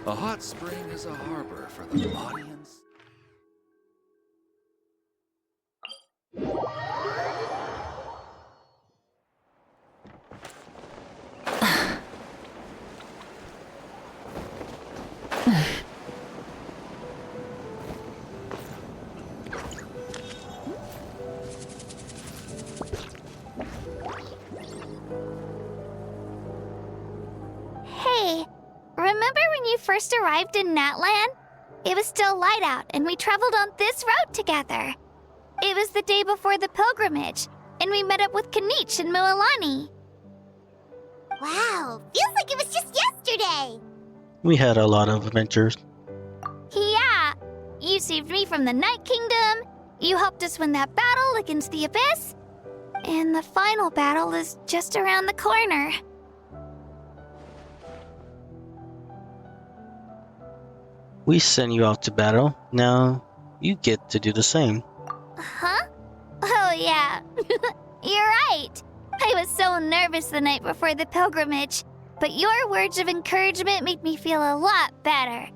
A hot spring is a harbor for the audience. Hey, remember when you first arrived in Natlan? It was still light out, and we traveled on this road together. It was the day before the pilgrimage, and we met up with Kanich and Mualani. Wow, feels like it was just yesterday. We had a lot of adventures. Yeah, you saved me from the Night Kingdom, you helped us win that battle against the Abyss, and the final battle is just around the corner. We sent you off to battle. Now you get to do the same. Huh? Oh, yeah. You're right. I was so nervous the night before the pilgrimage, but your words of encouragement made me feel a lot better.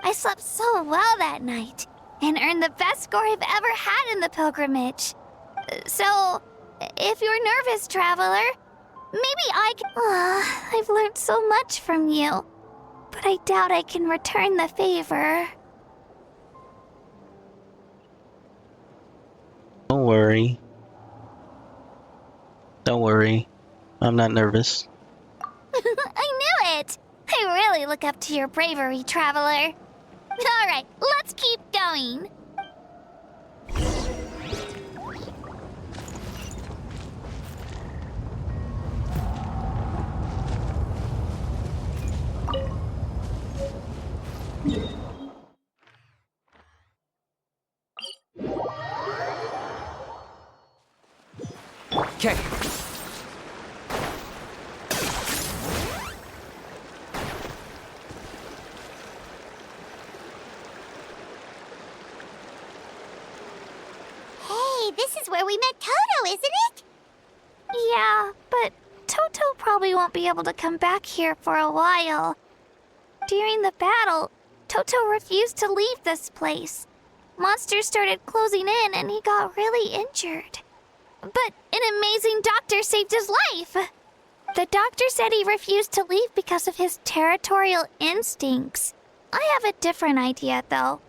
I slept so well that night and earned the best score I've ever had in the pilgrimage. So, if you're nervous, traveler, maybe I can... I've learned so much from you, but I doubt I can return the favor. Don't worry. Don't worry. I'm not nervous. I knew it! I really look up to your bravery, traveler. Alright, let's keep going. Okay. Hey, this is where we met Toto, isn't it? Yeah, but Toto probably won't be able to come back here for a while. During the battle, Toto refused to leave this place. Monsters started closing in and he got really injured. But an amazing doctor saved his life. The doctor said he refused to leave because of his territorial instincts. I have a different idea, though.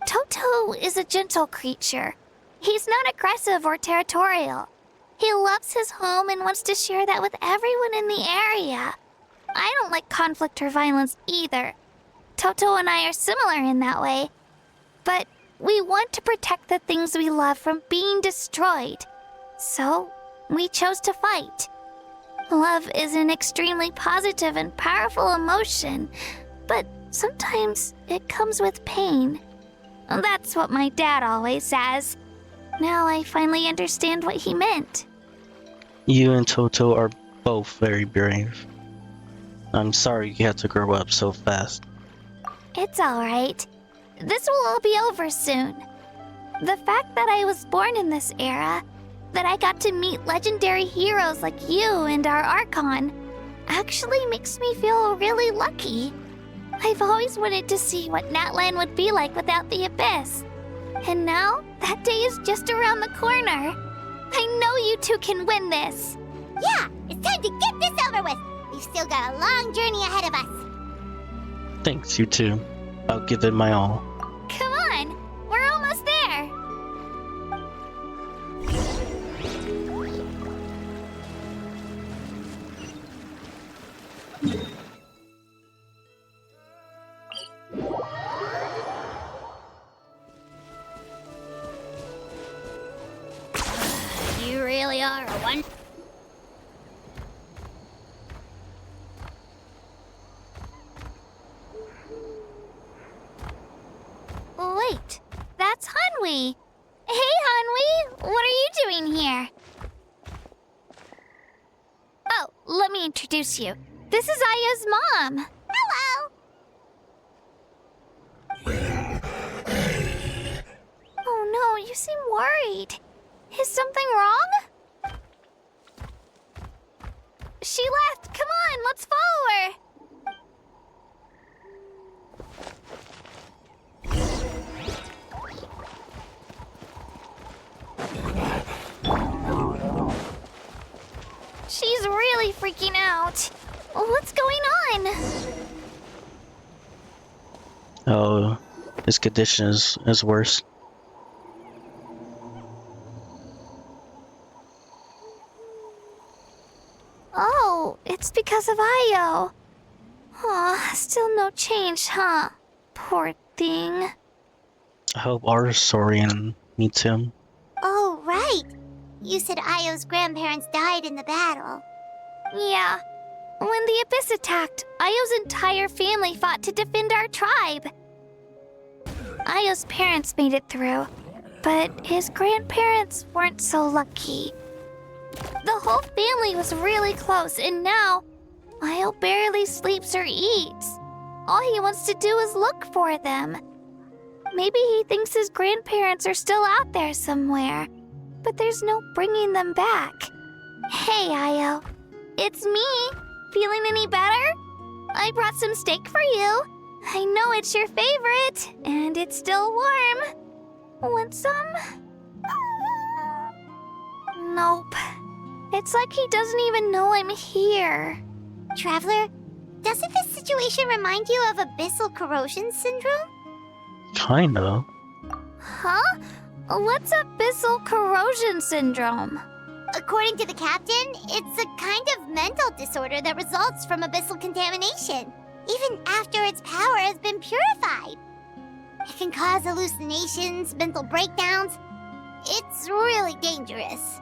Toto is a gentle creature. He's not aggressive or territorial. He loves his home and wants to share that with everyone in the area. I don't like conflict or violence either. Toto and I are similar in that way. But we want to protect the things we love from being destroyed. So, we chose to fight. Love is an extremely positive and powerful emotion, but sometimes it comes with pain. That's what my dad always says. Now I finally understand what he meant. You and Toto are both very brave. I'm sorry you had to grow up so fast. It's alright. This will all be over soon. The fact that I was born in this era, that I got to meet legendary heroes like you and our Archon, actually makes me feel really lucky. I've always wanted to see what Natlan would be like without the Abyss. And now, that day is just around the corner. I know you two can win this. Yeah, it's time to get this over with. We've still got a long journey ahead of us. Thanks, you too. I'll give it my all. Come on, we're almost there. really are a one. Wait, that's Hanwi. Hey, Hanwi, what are you doing here? Oh, let me introduce you. This is Aya's mom. Hello! Oh no, you seem worried. Is something wrong? She left. Come on, let's follow her. She's really freaking out. What's going on? Oh, his condition is worse. Oh, it's because of Io. Aw, still no change, huh? Poor thing. I hope our Saurian meets him. Oh, right. You said Io's grandparents died in the battle. Yeah. When the Abyss attacked, Io's entire family fought to defend our tribe. Io's parents made it through, but his grandparents weren't so lucky. The whole family was really close, and now Io barely sleeps or eats. All he wants to do is look for them. Maybe he thinks his grandparents are still out there somewhere, but there's no bringing them back. Hey, Io. It's me. Feeling any better? I brought some steak for you. I know it's your favorite, and it's still warm. Want some? Nope. It's like he doesn't even know I'm here. Traveler, doesn't this situation remind you of abyssal corrosion syndrome? Kinda. Huh? What's abyssal corrosion syndrome? According to the captain, it's a kind of mental disorder that results from abyssal contamination, even after its power has been purified. It can cause hallucinations, mental breakdowns. It's really dangerous.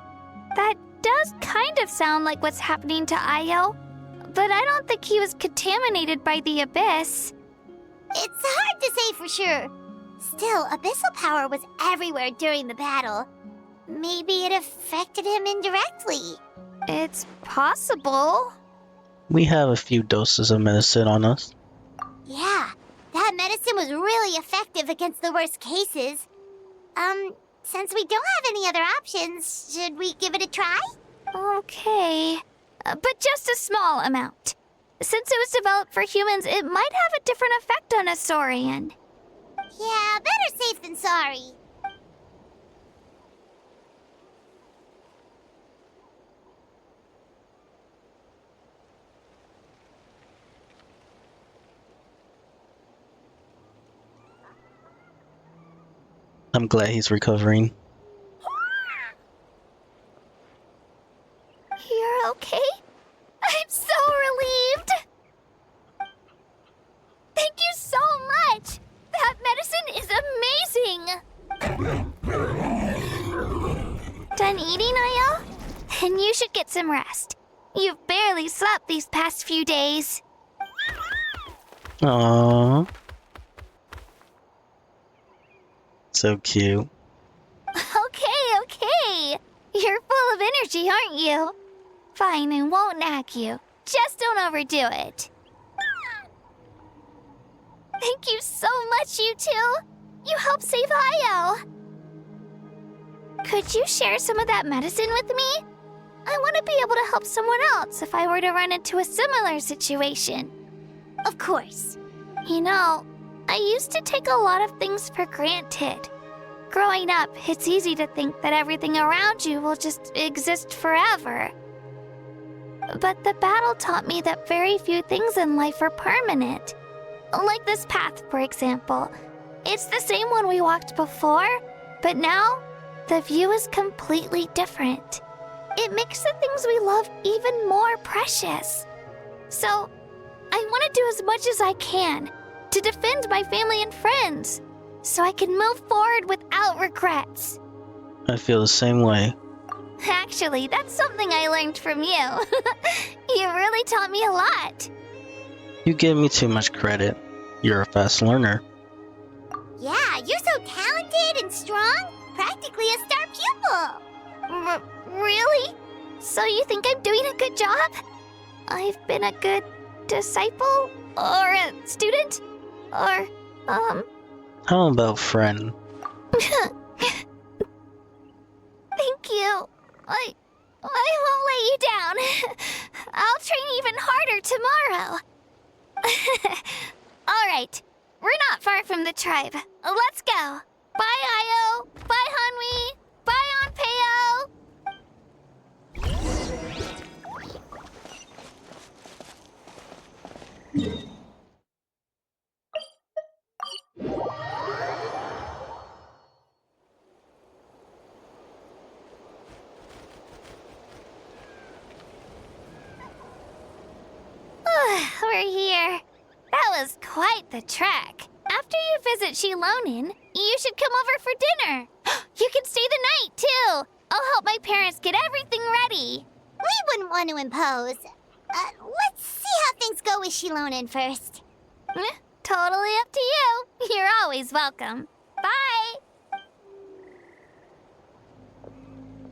That does kind of sound like what's happening to Io, but I don't think he was contaminated by the Abyss. It's hard to say for sure. Still, abyssal power was everywhere during the battle. Maybe it affected him indirectly. It's possible. We have a few doses of medicine on us. Yeah, that medicine was really effective against the worst cases. Since we don't have any other options, should we give it a try? Okay. But just a small amount. Since it was developed for humans, it might have a different effect on a Saurian. Yeah, better safe than sorry. I'm glad he's recovering. You're okay? I'm so relieved! Thank you so much! That medicine is amazing! Done eating, Io? Then you should get some rest. You've barely slept these past few days. Aww. So cute. Okay. You're full of energy, aren't you? Fine, I won't nag you. Just don't overdo it. Thank you so much, you two. You helped save Io. Could you share some of that medicine with me? I want to be able to help someone else if I were to run into a similar situation. Of course. You know, I used to take a lot of things for granted. Growing up, it's easy to think that everything around you will just exist forever. But the battle taught me that very few things in life are permanent. Like this path, for example. It's the same one we walked before, but now the view is completely different. It makes the things we love even more precious. So, I want to do as much as I can to defend my family and friends, so I can move forward without regrets. I feel the same way. Actually, that's something I learned from you. You really taught me a lot. You give me too much credit. You're a fast learner. Yeah, you're so talented and strong. Practically a star pupil. Really? So you think I'm doing a good job? I've been a good disciple? Or a student? Or, How about friend? Thank you. I won't let you down. I'll train even harder tomorrow. All right. We're not far from the tribe. Let's go. Bye, Io. Bye, Hanwi. Bye, Onpeo. We're here. That was quite the trek. After you visit Shilonin, you should come over for dinner. You can stay the night, too. I'll help my parents get everything ready. We wouldn't want to impose. Let's see how things go with Shilonin first. Totally up to you. You're always welcome. Bye.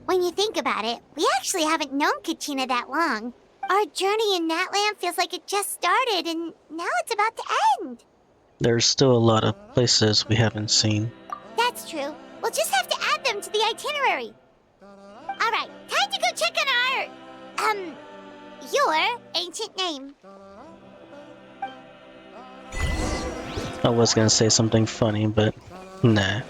When you think about it, we actually haven't known Kachina that long. Our journey in Natland feels like it just started, and now it's about to end. There's still a lot of places we haven't seen. That's true. We'll just have to add them to the itinerary. All right, time to go check on your ancient name. I was gonna say something funny, but nah.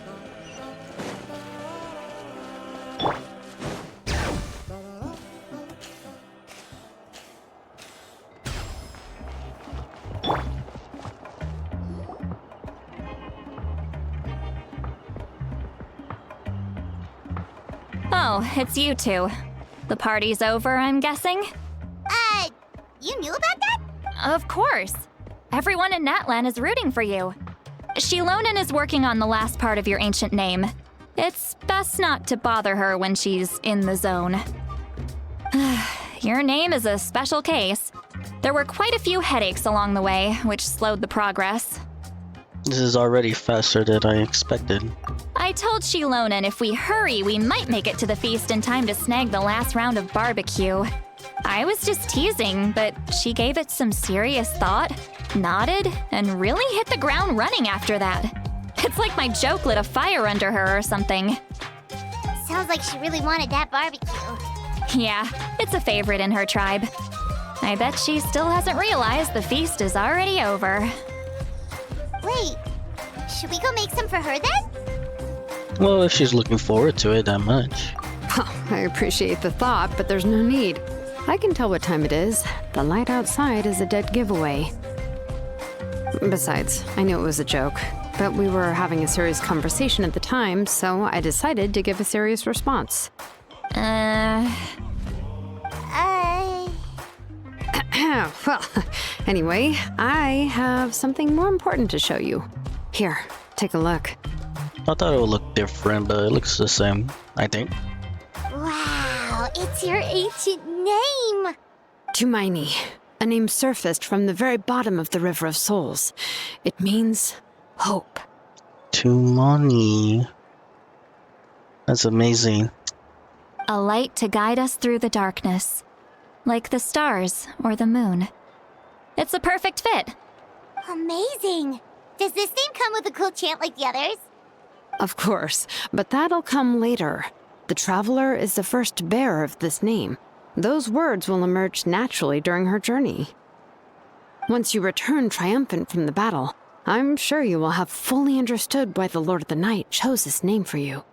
Oh, it's you two. The party's over, I'm guessing? You knew about that? Of course. Everyone in Natlan is rooting for you. Shilonin is working on the last part of your ancient name. It's best not to bother her when she's in the zone. Your name is a special case. There were quite a few headaches along the way, which slowed the progress. This is already faster than I expected. I told Shilonin if we hurry, we might make it to the feast in time to snag the last round of barbecue. I was just teasing, but she gave it some serious thought, nodded, and really hit the ground running after that. It's like my joke lit a fire under her or something. Sounds like she really wanted that barbecue. Yeah, it's a favorite in her tribe. I bet she still hasn't realized the feast is already over. Wait, should we go make some for her then? Well, if she's looking forward to it that much. I appreciate the thought, but there's no need. I can tell what time it is. The light outside is a dead giveaway. Besides, I knew it was a joke, but we were having a serious conversation at the time, so I decided to give a serious response. Well, anyway, I have something more important to show you. Here, take a look. I thought it would look different, but it looks the same, I think. Wow, it's your ancient name! Tumaini, a name surfaced from the very bottom of the River of Souls. It means hope. Tumani. That's amazing. A light to guide us through the darkness, like the stars or the moon. It's a perfect fit. Amazing! Does this name come with a cool chant like the others? Of course, but that'll come later. The Traveler is the first bearer of this name. Those words will emerge naturally during her journey. Once you return triumphant from the battle, I'm sure you will have fully understood why the Lord of the Night chose this name for you.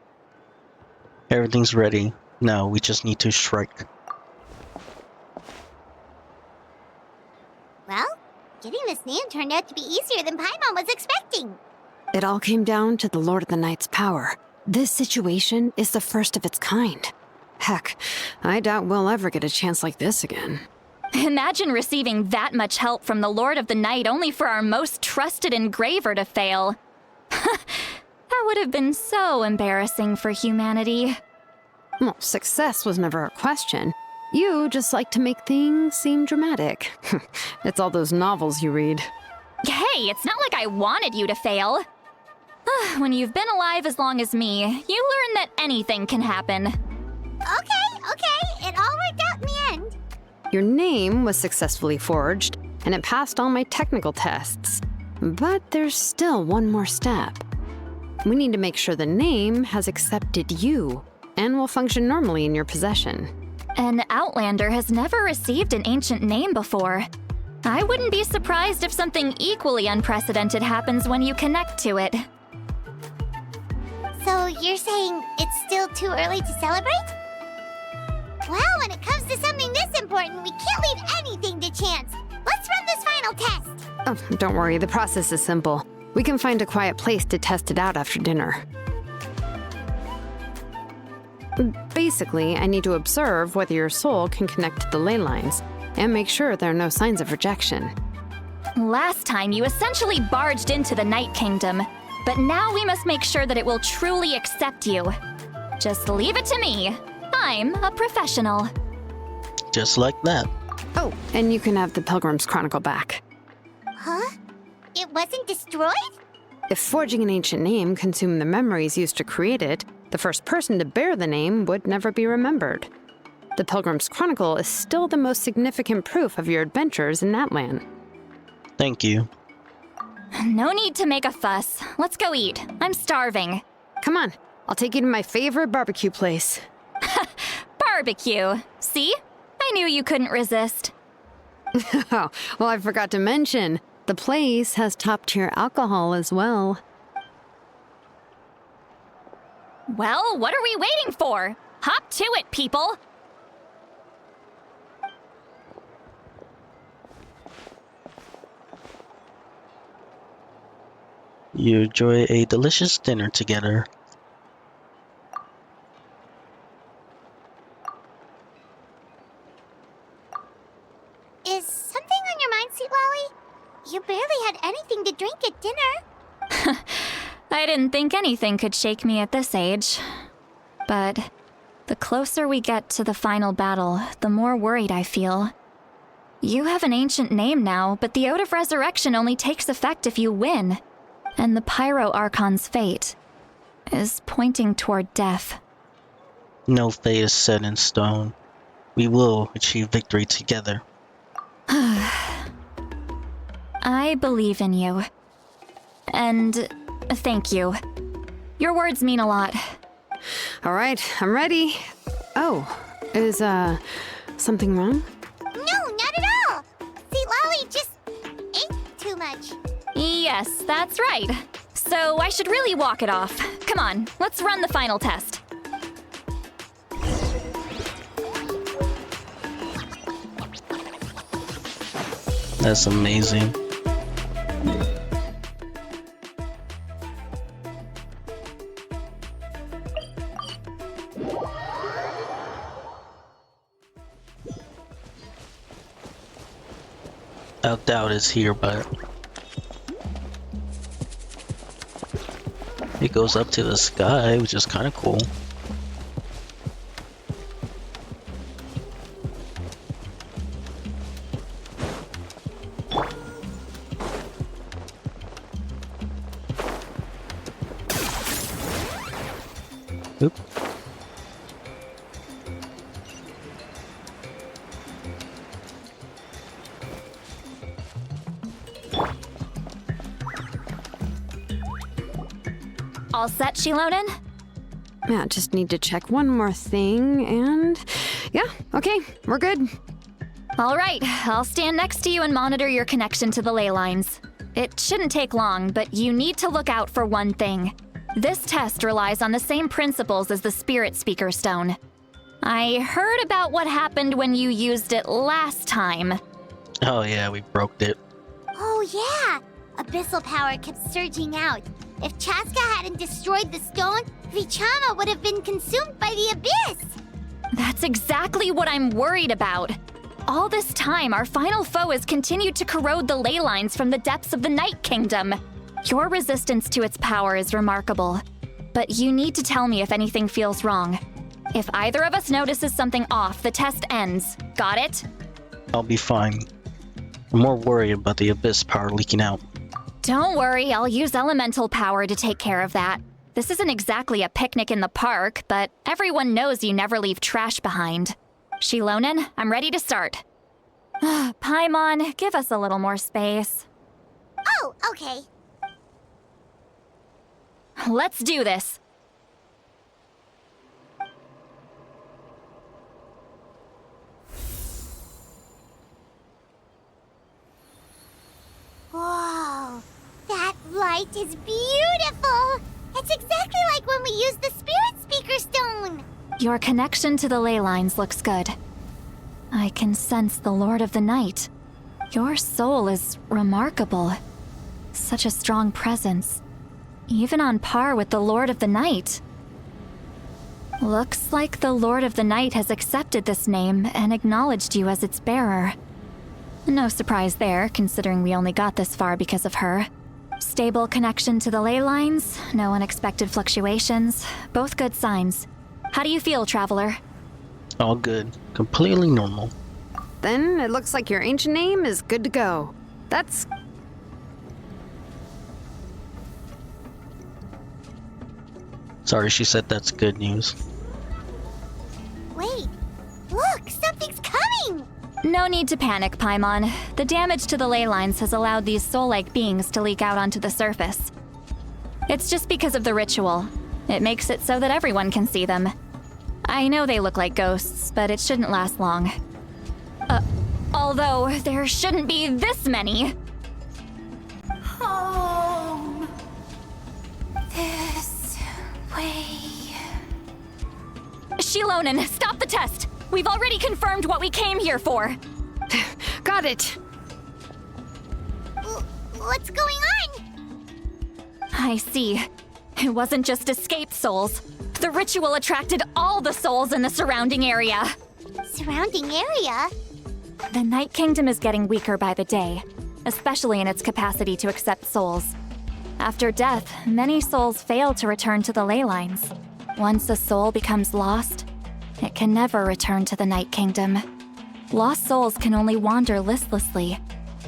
Everything's ready. Now we just need to strike. Well, getting this name turned out to be easier than Paimon was expecting. It all came down to the Lord of the Night's power. This situation is the first of its kind. Heck, I doubt we'll ever get a chance like this again. Imagine receiving that much help from the Lord of the Night only for our most trusted engraver to fail. That would have been so embarrassing for humanity. Well, success was never a question. You just like to make things seem dramatic. It's all those novels you read. Hey, it's not like I wanted you to fail. When you've been alive as long as me, you learn that anything can happen. Okay. It all worked out in the end. Your name was successfully forged, and it passed all my technical tests. But there's still one more step. We need to make sure the name has accepted you and will function normally in your possession. An Outlander has never received an ancient name before. I wouldn't be surprised if something equally unprecedented happens when you connect to it. So you're saying it's still too early to celebrate? Well, when it comes to something this important, we can't leave anything to chance. Let's run this final test. Oh, don't worry, the process is simple. We can find a quiet place to test it out after dinner. Basically, I need to observe whether your soul can connect to the ley lines and make sure there are no signs of rejection. Last time, you essentially barged into the Night Kingdom, but now we must make sure that it will truly accept you. Just leave it to me. I'm a professional. Just like that. Oh, and you can have the Pilgrim's Chronicle back. Huh? It wasn't destroyed? If forging an ancient name consumed the memories used to create it, the first person to bear the name would never be remembered. The Pilgrim's Chronicle is still the most significant proof of your adventures in that land. Thank you. No need to make a fuss. Let's go eat. I'm starving. Come on, I'll take you to my favorite barbecue place. Barbecue. See? I knew you couldn't resist. Oh, well, I forgot to mention, the place has top-tier alcohol as well. Well, what are we waiting for? Hop to it, people! You enjoy a delicious dinner together. Is something on your mind, Sweet Lolly? You barely had anything to drink at dinner. I didn't think anything could shake me at this age. But the closer we get to the final battle, the more worried I feel. You have an ancient name now, but the Oath of Resurrection only takes effect if you win. And the Pyro Archon's fate is pointing toward death. No fate is set in stone. We will achieve victory together. I believe in you. And thank you. Your words mean a lot. All right, I'm ready. Oh, is, something wrong? No, not at all. Sweet Lolly just ate too much. Yes, that's right. So I should really walk it off. Come on, let's run the final test. That's amazing. I doubt it's here, but it goes up to the sky, which is kind of cool. Oop. All set, Shilonen? Yeah, just need to check one more thing, and yeah, okay, we're good. All right, I'll stand next to you and monitor your connection to the ley lines. It shouldn't take long, but you need to look out for one thing. This test relies on the same principles as the Spirit Speaker Stone. I heard about what happened when you used it last time. Oh yeah, we broke it. Oh yeah! Abyssal power kept surging out. If Chaska hadn't destroyed the stone, Vichama would have been consumed by the abyss! That's exactly what I'm worried about. All this time, our final foe has continued to corrode the ley lines from the depths of the Night Kingdom. Your resistance to its power is remarkable, but you need to tell me if anything feels wrong. If either of us notices something off, the test ends. Got it? I'll be fine. I'm more worried about the abyss power leaking out. Don't worry, I'll use elemental power to take care of that. This isn't exactly a picnic in the park, but everyone knows you never leave trash behind. Shilonen, I'm ready to start. Paimon, give us a little more space. Oh, okay. Let's do this. Whoa, that light is beautiful! It's exactly like when we used the Spirit Speaker Stone! Your connection to the ley lines looks good. I can sense the Lord of the Night. Your soul is remarkable. Such a strong presence. Even on par with the Lord of the Night. Looks like the Lord of the Night has accepted this name and acknowledged you as its bearer. No surprise there, considering we only got this far because of her. Stable connection to the ley lines, no unexpected fluctuations, both good signs. How do you feel, Traveler? All good. Completely normal. Then it looks like your ancient name is good to go. That's... Sorry, she said that's good news. Wait, look, something's coming! No need to panic, Paimon. The damage to the ley lines has allowed these soul-like beings to leak out onto the surface. It's just because of the ritual. It makes it so that everyone can see them. I know they look like ghosts, but it shouldn't last long. Although there shouldn't be this many. Home. This way. Shilonen, stop the test! We've already confirmed what we came here for. Got it! What's going on? I see. It wasn't just escaped souls. The ritual attracted all the souls in the surrounding area. Surrounding area? The Night Kingdom is getting weaker by the day, especially in its capacity to accept souls. After death, many souls fail to return to the ley lines. Once a soul becomes lost, it can never return to the Night Kingdom. Lost souls can only wander listlessly,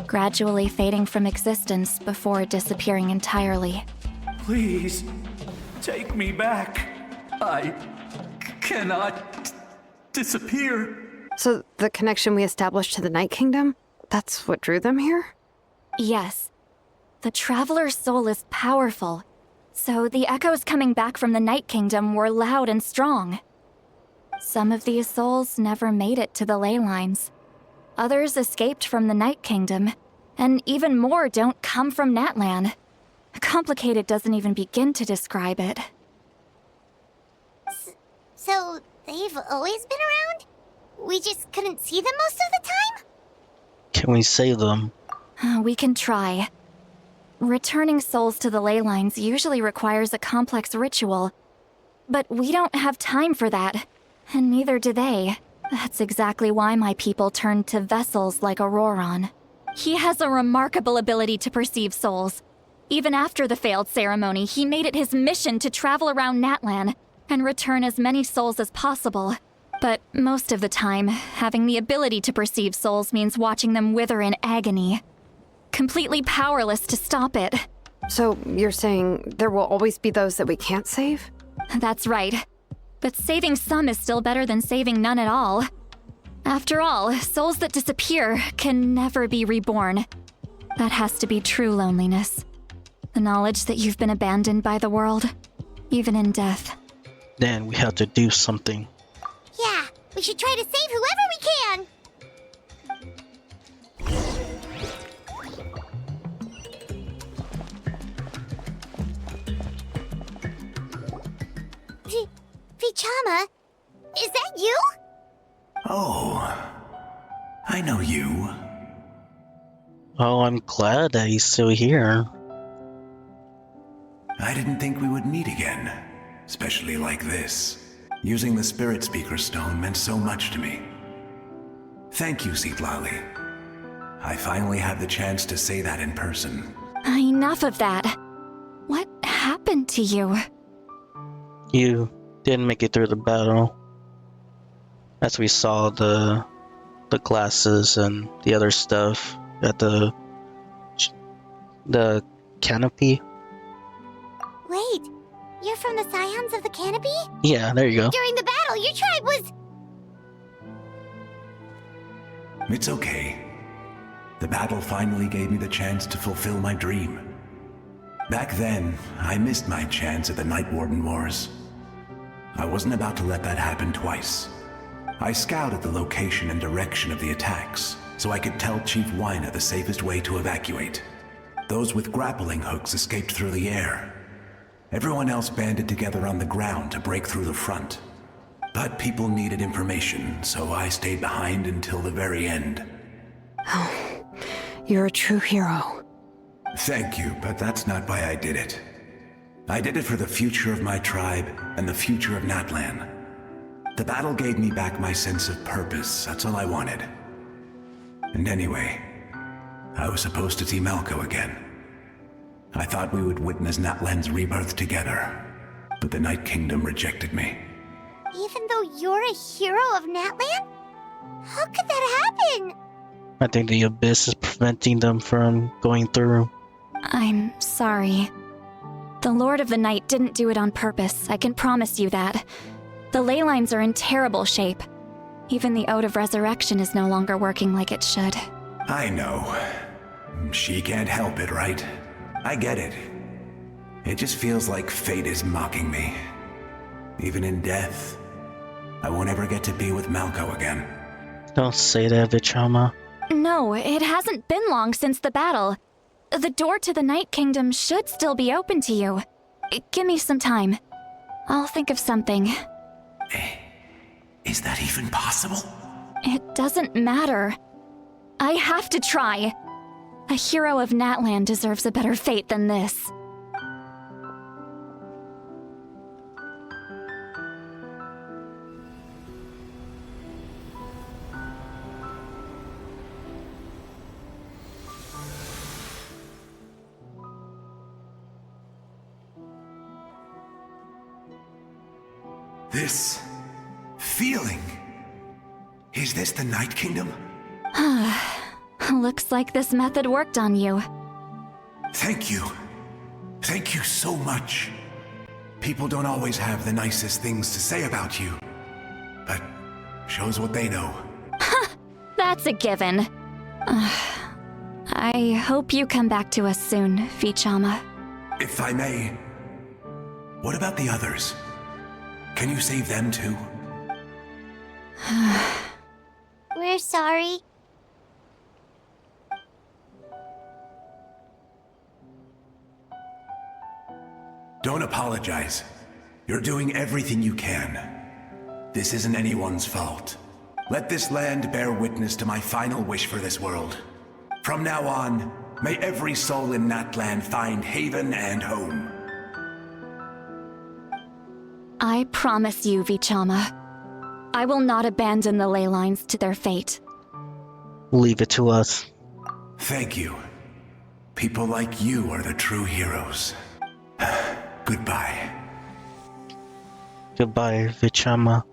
gradually fading from existence before disappearing entirely. Please, take me back. I cannot disappear. So the connection we established to the Night Kingdom, that's what drew them here? Yes. The Traveler's soul is powerful, so the echoes coming back from the Night Kingdom were loud and strong. Some of these souls never made it to the ley lines. Others escaped from the Night Kingdom, and even more don't come from Natlan. Complicated doesn't even begin to describe it. So they've always been around? We just couldn't see them most of the time? Can we save them? We can try. Returning souls to the ley lines usually requires a complex ritual, but we don't have time for that, and neither do they. That's exactly why my people turned to vessels like Auroron. He has a remarkable ability to perceive souls. Even after the failed ceremony, he made it his mission to travel around Natlan and return as many souls as possible. But most of the time, having the ability to perceive souls means watching them wither in agony. Completely powerless to stop it. So you're saying there will always be those that we can't save? That's right. But saving some is still better than saving none at all. After all, souls that disappear can never be reborn. That has to be true loneliness. The knowledge that you've been abandoned by the world, even in death. Then we have to do something. Yeah, we should try to save whoever we can! Vichama, is that you? Oh, I know you. Oh, I'm glad that he's still here. I didn't think we would meet again, especially like this. Using the Spirit Speaker Stone meant so much to me. Thank you, Zitlali. I finally had the chance to say that in person. Enough of that. What happened to you? You didn't make it through the battle. As we saw the glasses and the other stuff at the canopy. Wait, you're from the Scions of the Canopy? Yeah, there you go. During the battle, your tribe was... It's okay. The battle finally gave me the chance to fulfill my dream. Back then, I missed my chance at the Night Warden Wars. I wasn't about to let that happen twice. I scouted the location and direction of the attacks, so I could tell Chief Wyna the safest way to evacuate. Those with grappling hooks escaped through the air. Everyone else banded together on the ground to break through the front. But people needed information, so I stayed behind until the very end. Oh, you're a true hero. Thank you, but that's not why I did it. I did it for the future of my tribe and the future of Natlan. The battle gave me back my sense of purpose, that's all I wanted. And anyway, I was supposed to see Malco again. I thought we would witness Natlan's rebirth together, but the Night Kingdom rejected me. Even though you're a hero of Natlan? How could that happen? I think the Abyss is preventing them from going through. I'm sorry. The Lord of the Night didn't do it on purpose, I can promise you that. The ley lines are in terrible shape. Even the Ode of Resurrection is no longer working like it should. I know. She can't help it, right? I get it. It just feels like fate is mocking me. Even in death, I won't ever get to be with Malco again. Don't say that, Vichama. No, it hasn't been long since the battle. The door to the Night Kingdom should still be open to you. Give me some time. I'll think of something. Is that even possible? It doesn't matter. I have to try. A hero of Natlan deserves a better fate than this. This feeling. Is this the Night Kingdom? Looks like this method worked on you. Thank you. Thank you so much. People don't always have the nicest things to say about you, but shows what they know. That's a given. I hope you come back to us soon, Vichama. If I may, what about the others? Can you save them too? We're sorry. Don't apologize. You're doing everything you can. This isn't anyone's fault. Let this land bear witness to my final wish for this world. From now on, may every soul in Natlan find haven and home. I promise you, Vichama. I will not abandon the ley lines to their fate. Leave it to us. Thank you. People like you are the true heroes. Goodbye. Goodbye, Vichama.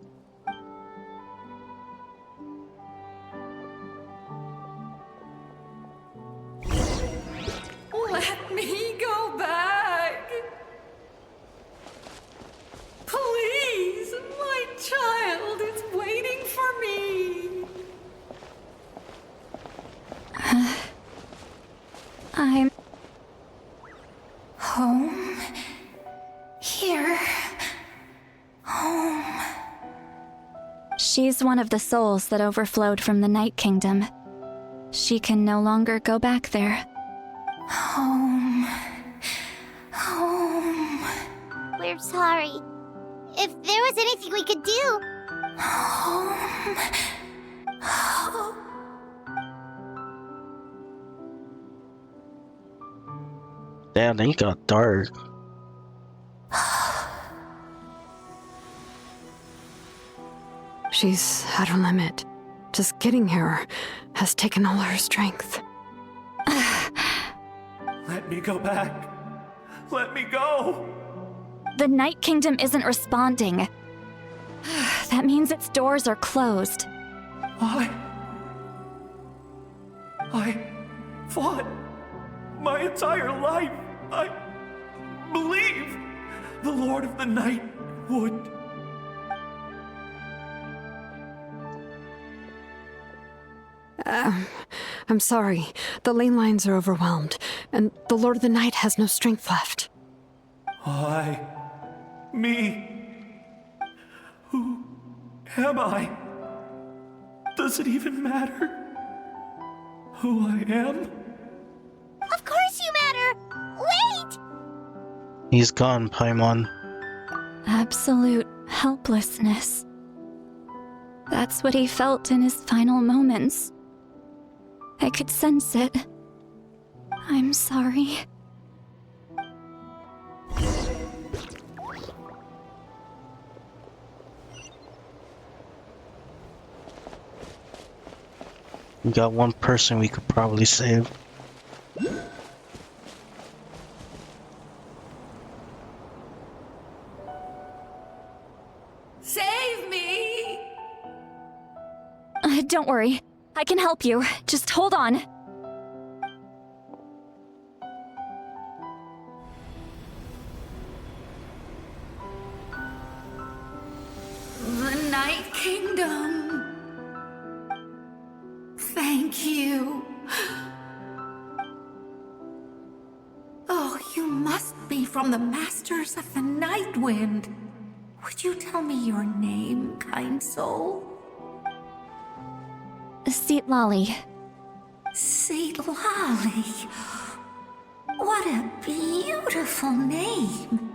Let me go back. Please, my child is waiting for me. I'm home. Here. Home. She's one of the souls that overflowed from the Night Kingdom. She can no longer go back there. Home. Home. We're sorry. If there was anything we could do... Home. Home. Damn, they got dark. She's at her limit. Just getting here has taken all her strength. Let me go back. Let me go. The Night Kingdom isn't responding. That means its doors are closed. I fought my entire life. I believe the Lord of the Night would. I'm sorry. The lane lines are overwhelmed, and the Lord of the Night has no strength left. Me. Who am I? Does it even matter who I am? Of course you matter! Wait! He's gone, Paimon. Absolute helplessness. That's what he felt in his final moments. I could sense it. I'm sorry. We got one person we could probably save. Save me! Don't worry. I can help you. Just hold on. The Night Kingdom. Thank you. Oh, you must be from the Masters of the Night Wind. Would you tell me your name, kind soul? Seat Lolly. Seat Lolly. What a beautiful name.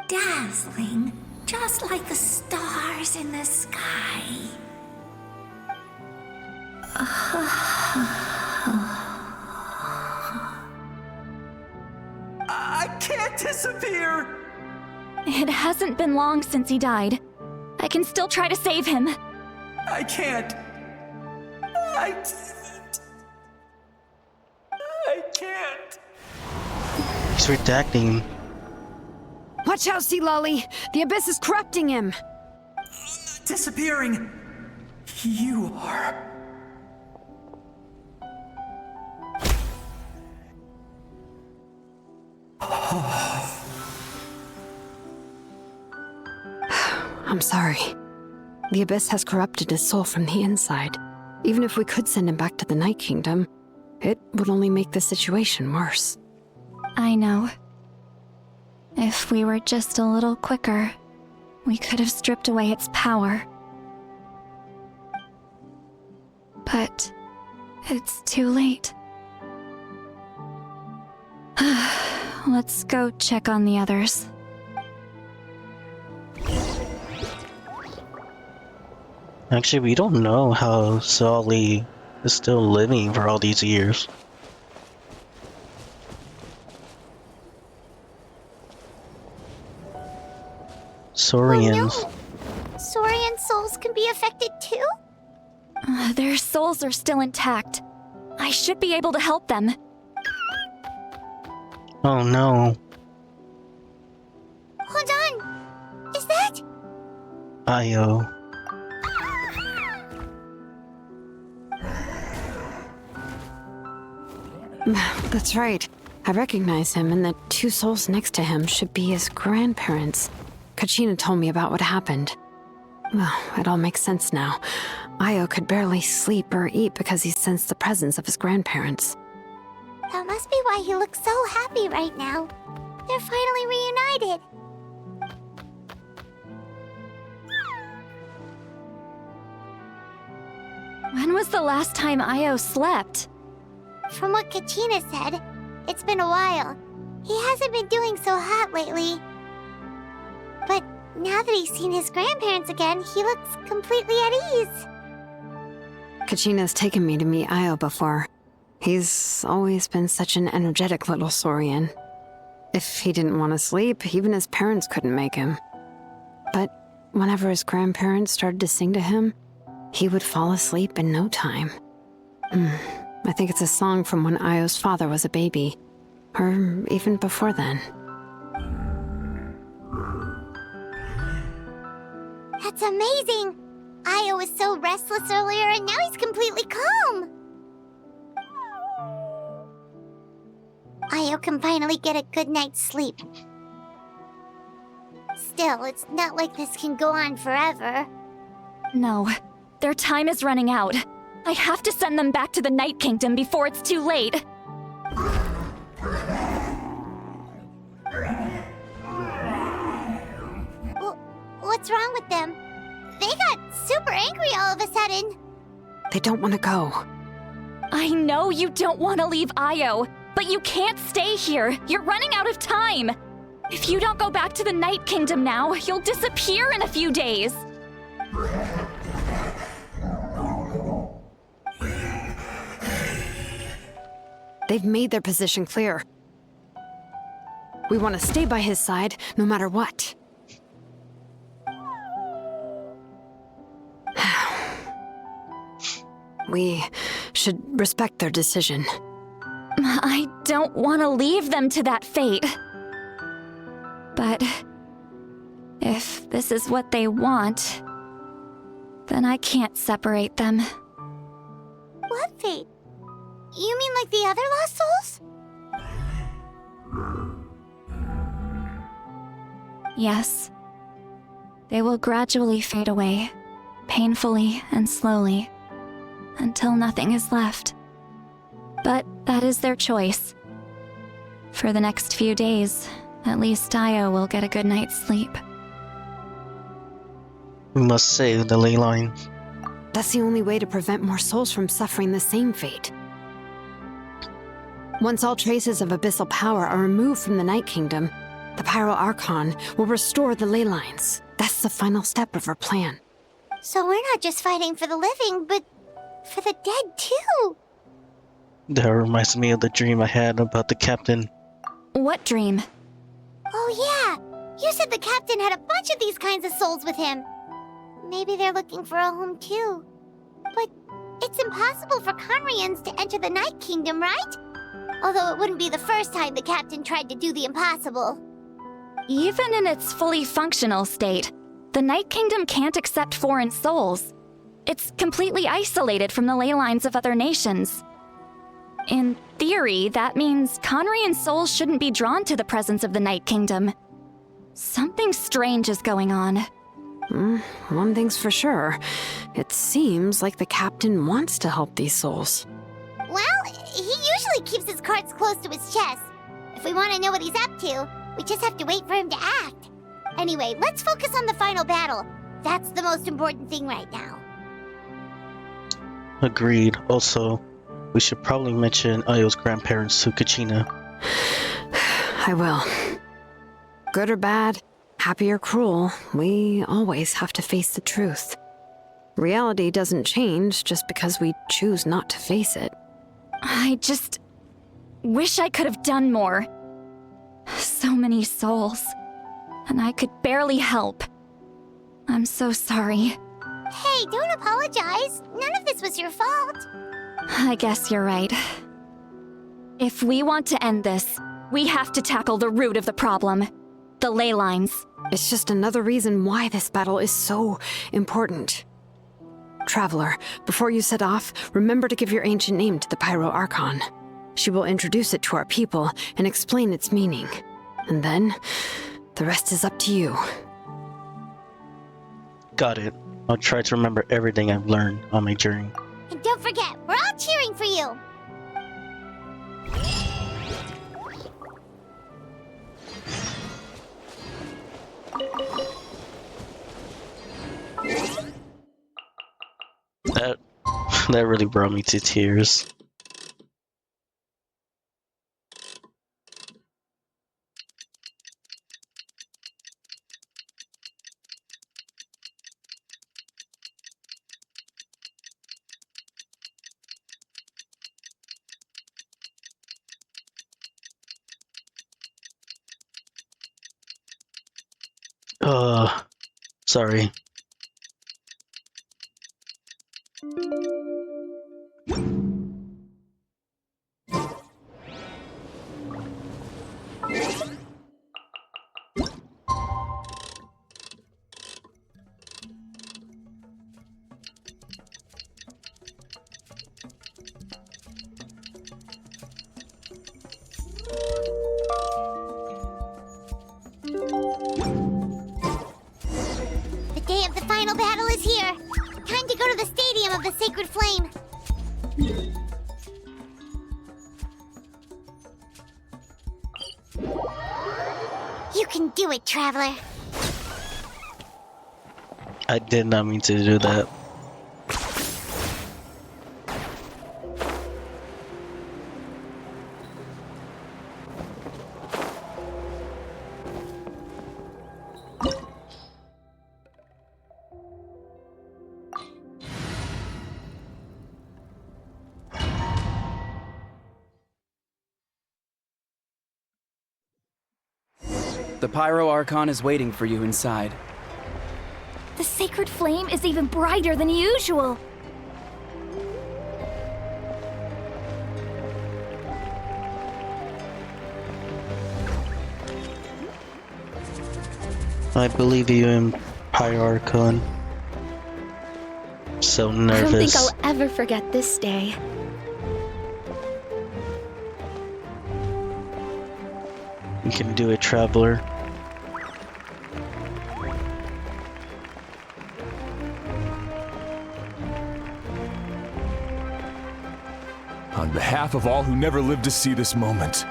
Dazzling, just like the stars in the sky. I can't disappear! It hasn't been long since he died. I can still try to save him. I can't. I can't. He's redacting. Watch out, Sea Lolly! The Abyss is corrupting him! Disappearing. You are. I'm sorry. The Abyss has corrupted his soul from the inside. Even if we could send him back to the Night Kingdom, it would only make the situation worse. I know. If we were just a little quicker, we could have stripped away its power. But it's too late. Let's go check on the others. Actually, we don't know how Sully is still living for all these years. Saurians. Oh no! Saurian souls can be affected too? Their souls are still intact. I should be able to help them. Oh no. Hold on! Is that? Io. That's right. I recognize him, and the two souls next to him should be his grandparents. Kachina told me about what happened. Well, it all makes sense now. Io could barely sleep or eat because he sensed the presence of his grandparents. That must be why he looks so happy right now. They're finally reunited. When was the last time Io slept? From what Kachina said, it's been a while. He hasn't been doing so hot lately. But now that he's seen his grandparents again, he looks completely at ease. Kachina's taken me to meet Io before. He's always been such an energetic little Saurian. If he didn't want to sleep, even his parents couldn't make him. But whenever his grandparents started to sing to him, he would fall asleep in no time. I think it's a song from when Io's father was a baby, or even before then. That It's amazing! Io was so restless earlier, and now he's completely calm! Io can finally get a good night's sleep. Still, it's not like this can go on forever. No, their time is running out. I have to send them back to the Night Kingdom before it's too late. What's wrong with them? They got super angry all of a sudden. They don't want to go. I know you don't want to leave Io, but you can't stay here. You're running out of time. If you don't go back to the Night Kingdom now, you'll disappear in a few days. They've made their position clear. We want to stay by his side, no matter what. We should respect their decision. I don't want to leave them to that fate. But if this is what they want, then I can't separate them. What fate? You mean like the other lost souls? Yes. They will gradually fade away, painfully and slowly, until nothing is left. But that is their choice. For the next few days, at least Io will get a good night's sleep. We must save the ley line. That's the only way to prevent more souls from suffering the same fate. Once all traces of abyssal power are removed from the Night Kingdom, the Pyro Archon will restore the ley lines. That's the final step of our plan. So we're not just fighting for the living, but for the dead too. That reminds me of the dream I had about the captain. What dream? Oh yeah, you said the captain had a bunch of these kinds of souls with him. Maybe they're looking for a home too. But it's impossible for Conrians to enter the Night Kingdom, right? Although it wouldn't be the first time the captain tried to do the impossible. Even in its fully functional state, the Night Kingdom can't accept foreign souls. It's completely isolated from the ley lines of other nations. In theory, that means Conrian souls shouldn't be drawn to the presence of the Night Kingdom. Something strange is going on. One thing's for sure. It seems like the captain wants to help these souls. Well, he usually keeps his cards close to his chest. If we want to know what he's up to, we just have to wait for him to act. Anyway, let's focus on the final battle. That's the most important thing right now. Agreed. Also, we should probably mention Io's grandparents to Kachina. I will. Good or bad, happy or cruel, we always have to face the truth. Reality doesn't change just because we choose not to face it. I just wish I could have done more. So many souls, and I could barely help. I'm so sorry. Hey, don't apologize. None of this was your fault. I guess you're right. If we want to end this, we have to tackle the root of the problem. The ley lines. It's just another reason why this battle is so important. Traveler, before you set off, remember to give your ancient name to the Pyro Archon. She will introduce it to our people and explain its meaning. And then, the rest is up to you. Got it. I'll try to remember everything I've learned on my journey. And don't forget, we're all cheering for you. That really brought me to tears. Sorry. the sacred flame. You can do it, Traveler. I did not mean to do that. The Pyro Archon is waiting for you inside. The sacred flame is even brighter than usual. I believe you in Pyarchon. So I don't nervous. think I'll ever forget this day. You can do it, Traveler. On behalf of all who never lived to see this moment.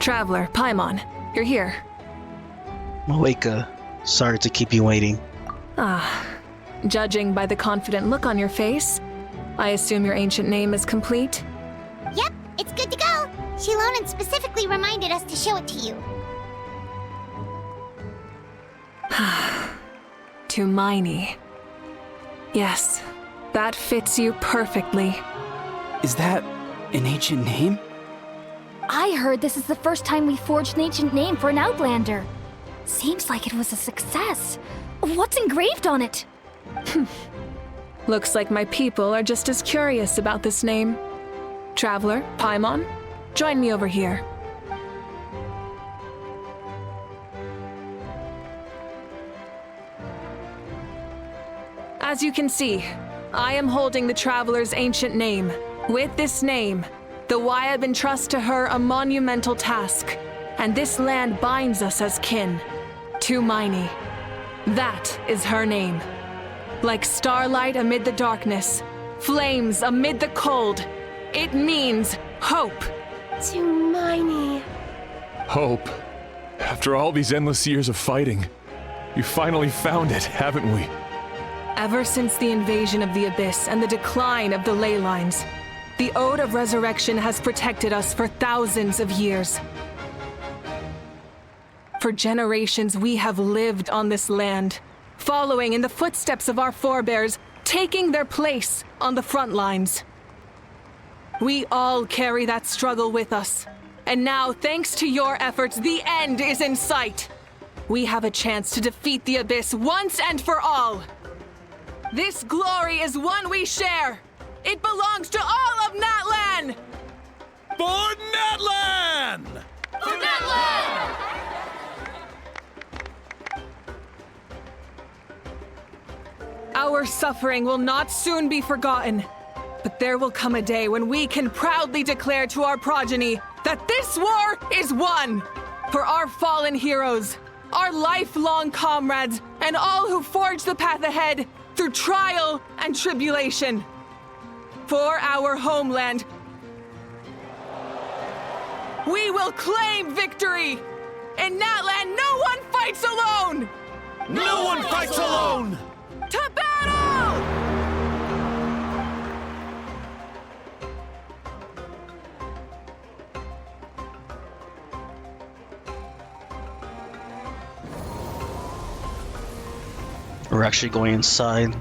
Traveler, Paimon, you're here. Moeka, sorry to keep you waiting. Judging by the confident look on your face, I assume your ancient name is complete? Yep, it's good to go. Shilonen specifically reminded us to show it to you. Tumaini. Yes, that fits you perfectly. Is that an ancient name? I heard this is the first time we forged an ancient name for an Outlander. Seems like it was a success. What's engraved on it? Looks like my people are just as curious about this name. Traveler, Paimon, join me over here. As you can see, I am holding the Traveler's ancient name. With this name, the Wyab entrusts to her a monumental task, and this land binds us as kin. Tumaini. That is her name. Like starlight amid the darkness, flames amid the cold, it means hope. Tumaini. Hope. After all these endless years of fighting, you finally found it, haven't we? Ever since the invasion of the Abyss and the decline of the ley lines, the Ode of Resurrection has protected us for thousands of years. For generations, we have lived on this land, following in the footsteps of our forebears, taking their place on the front lines. We all carry that struggle with us, and now, thanks to your efforts, the end is in sight. We have a chance to defeat the Abyss once and for all. This glory is one we share. It belongs to all of Natlan! For Natlan! For Natlan! Our suffering will not soon be forgotten, but there will come a day when we can proudly declare to our progeny that this war is won! For our fallen heroes, our lifelong comrades, and all who forge the path ahead through trial and tribulation. For our homeland, we will claim victory! In Natlan, no one fights alone! No one fights alone! To battle! We're actually going inside.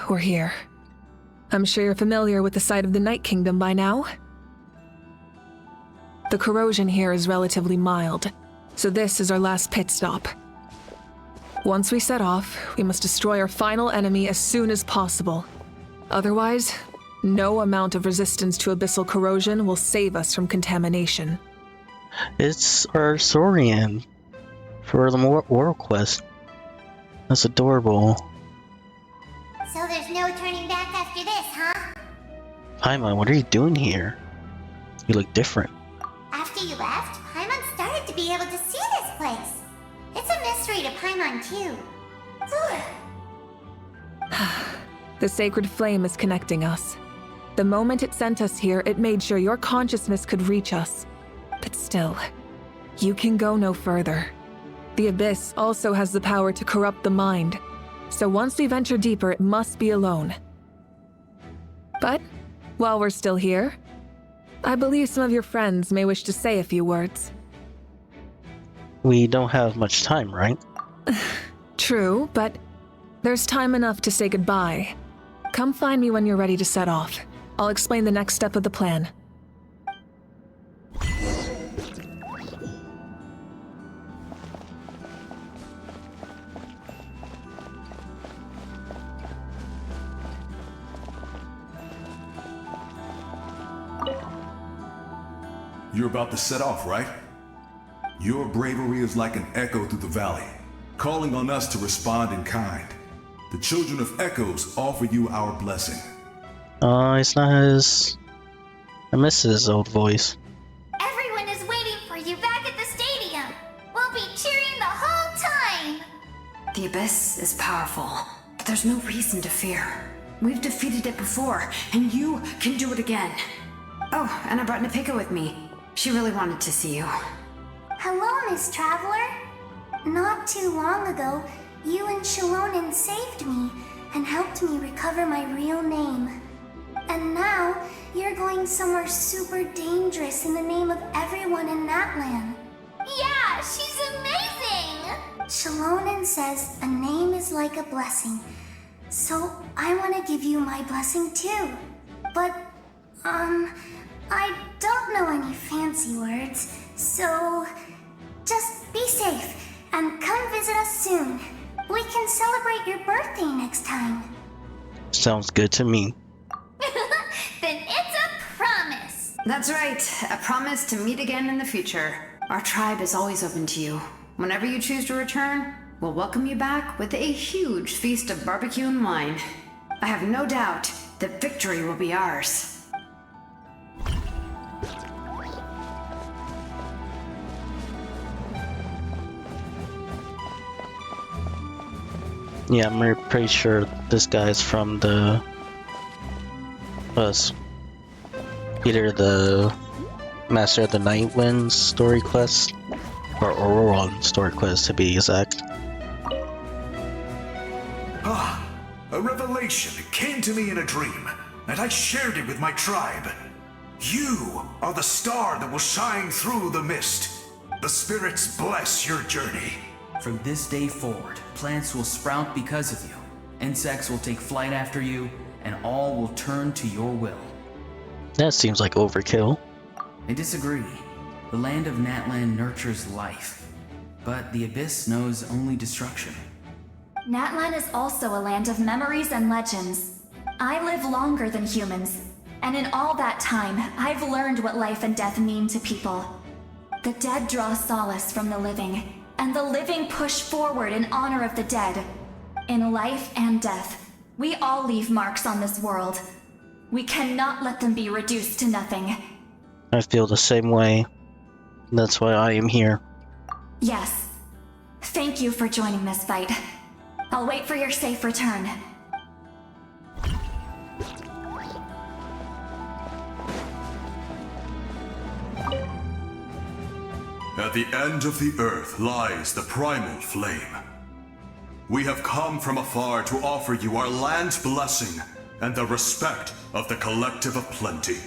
We're here. I'm sure you're familiar with the site of the Night Kingdom by now. The corrosion here is relatively mild, so this is our last pit stop. Once we set off, we must destroy our final enemy as soon as possible. Otherwise, no amount of resistance to abyssal corrosion will save us from contamination. It's our Saurian for the World Quest. That's adorable. So there's no turning back after this, huh? Paimon, what are you doing here? You look different. After you left, Paimon started to be able to see this place. It's a mystery to Paimon, too. The sacred flame is connecting us. The moment it sent us here, it made sure your consciousness could reach us. But still, you can go no further. The Abyss also has the power to corrupt the mind, so once we venture deeper, it must be alone. But, while we're still here, I believe some of your friends may wish to say a few words. We don't have much time, right? True, but there's time enough to say goodbye. Come find me when you're ready to set off. I'll explain the next step of the plan. You're about to set off, right? Your bravery is like an echo through the valley, calling on us to respond in kind. The children of Echoes offer you our blessing. It's not his... I miss his old voice. Everyone is waiting for you back at the stadium. We'll be cheering the whole time. The Abyss is powerful, but there's no reason to fear. We've defeated it before, and you can do it again. Oh, and I brought Nepika with me. She really wanted to see you. Hello, Miss Traveler. Not too long ago, you and Shalonen saved me and helped me recover my real name. And now, you're going somewhere super dangerous in the name of everyone in that land. Yeah, she's amazing! Shalonen says a name is like a blessing. So, I want to give you my blessing too. But, I don't know any fancy words, so just be safe and come visit us soon. We can celebrate your birthday next time. Sounds good to me. Then it's a promise. That's right, a promise to meet again in the future. Our tribe is always open to you. Whenever you choose to return, we'll welcome you back with a huge feast of barbecue and wine. I have no doubt that victory will be ours. Yeah, I'm pretty sure this guy's from the... either the Master of the Night Winds story quest, or Auroron story quest to be exact. Ah, a revelation came to me in a dream, and I shared it with my tribe. You are the star that will shine through the mist. The spirits bless your journey. From this day forward, plants will sprout because of you, insects will take flight after you, and all will turn to your will. That seems like overkill. I disagree. The land of Natlan nurtures life, but the Abyss knows only destruction. Natlan is also a land of memories and legends. I live longer than humans, and in all that time, I've learned what life and death mean to people. The dead draw solace from the living, and the living push forward in honor of the dead. In life and death, we all leave marks on this world. We cannot let them be reduced to nothing. I feel the same way. That's why I am here. Yes. Thank you for joining this fight. I'll wait for your safe return. At the end of the earth lies the primal flame. We have come from afar to offer you our land's blessing and the respect of the collective of plenty.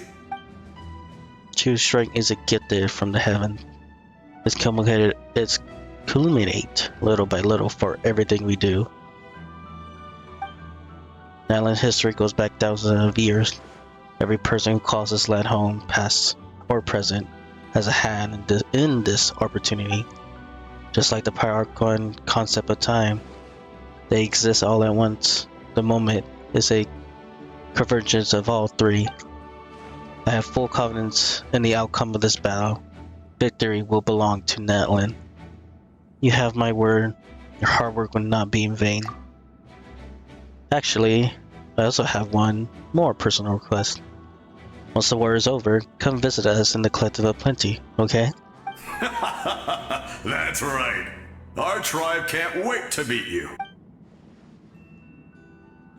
True strength is a gift from the heaven. It's culminate little by little for everything we do. Natlan's history goes back thousands of years. Every person who calls this land home, past or present, has a hand in this opportunity. Just like the Pyarchon concept of time, they exist all at once. The moment is a convergence of all three. I have full confidence in the outcome of this battle. Victory will belong to Natlan. You have my word. Your hard work will not be in vain. Actually, I also have one more personal request. Once the war is over, come visit us in the Collective of Plenty, okay? That's right. Our tribe can't wait to meet you.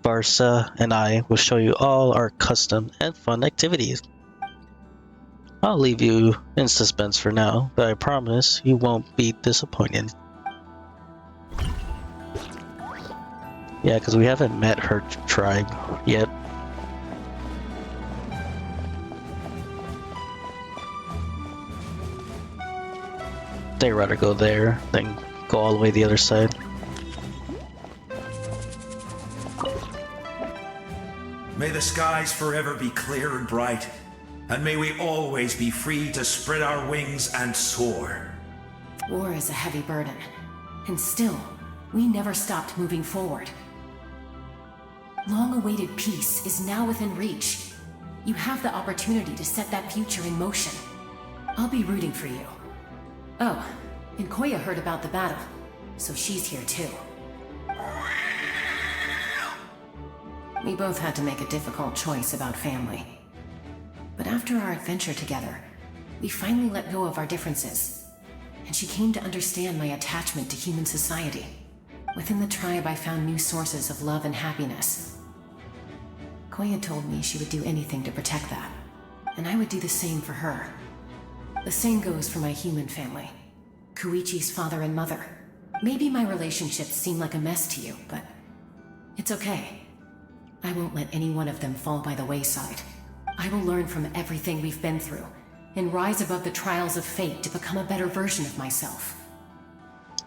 Barca and I will show you all our custom and fun activities. I'll leave you in suspense for now, but I promise you won't be disappointed. Yeah, because we haven't met her tribe yet. They'd rather go there than go all the way the other side. May the skies forever be clear and bright, and may we always be free to spread our wings and soar. War is a heavy burden, and still, we never stopped moving forward. Long-awaited peace is now within reach. You have the opportunity to set that future in motion. I'll be rooting for you. Oh, and Koya heard about the battle, so she's here too. We both had to make a difficult choice about family. But after our adventure together, we finally let go of our differences, and she came to understand my attachment to human society. Within the tribe, I found new sources of love and happiness. Koya told me she would do anything to protect that, and I would do the same for her. The same goes for my human family, Koichi's father and mother. Maybe my relationships seem like a mess to you, but it's okay. I won't let any one of them fall by the wayside. I will learn from everything we've been through, and rise above the trials of fate to become a better version of myself.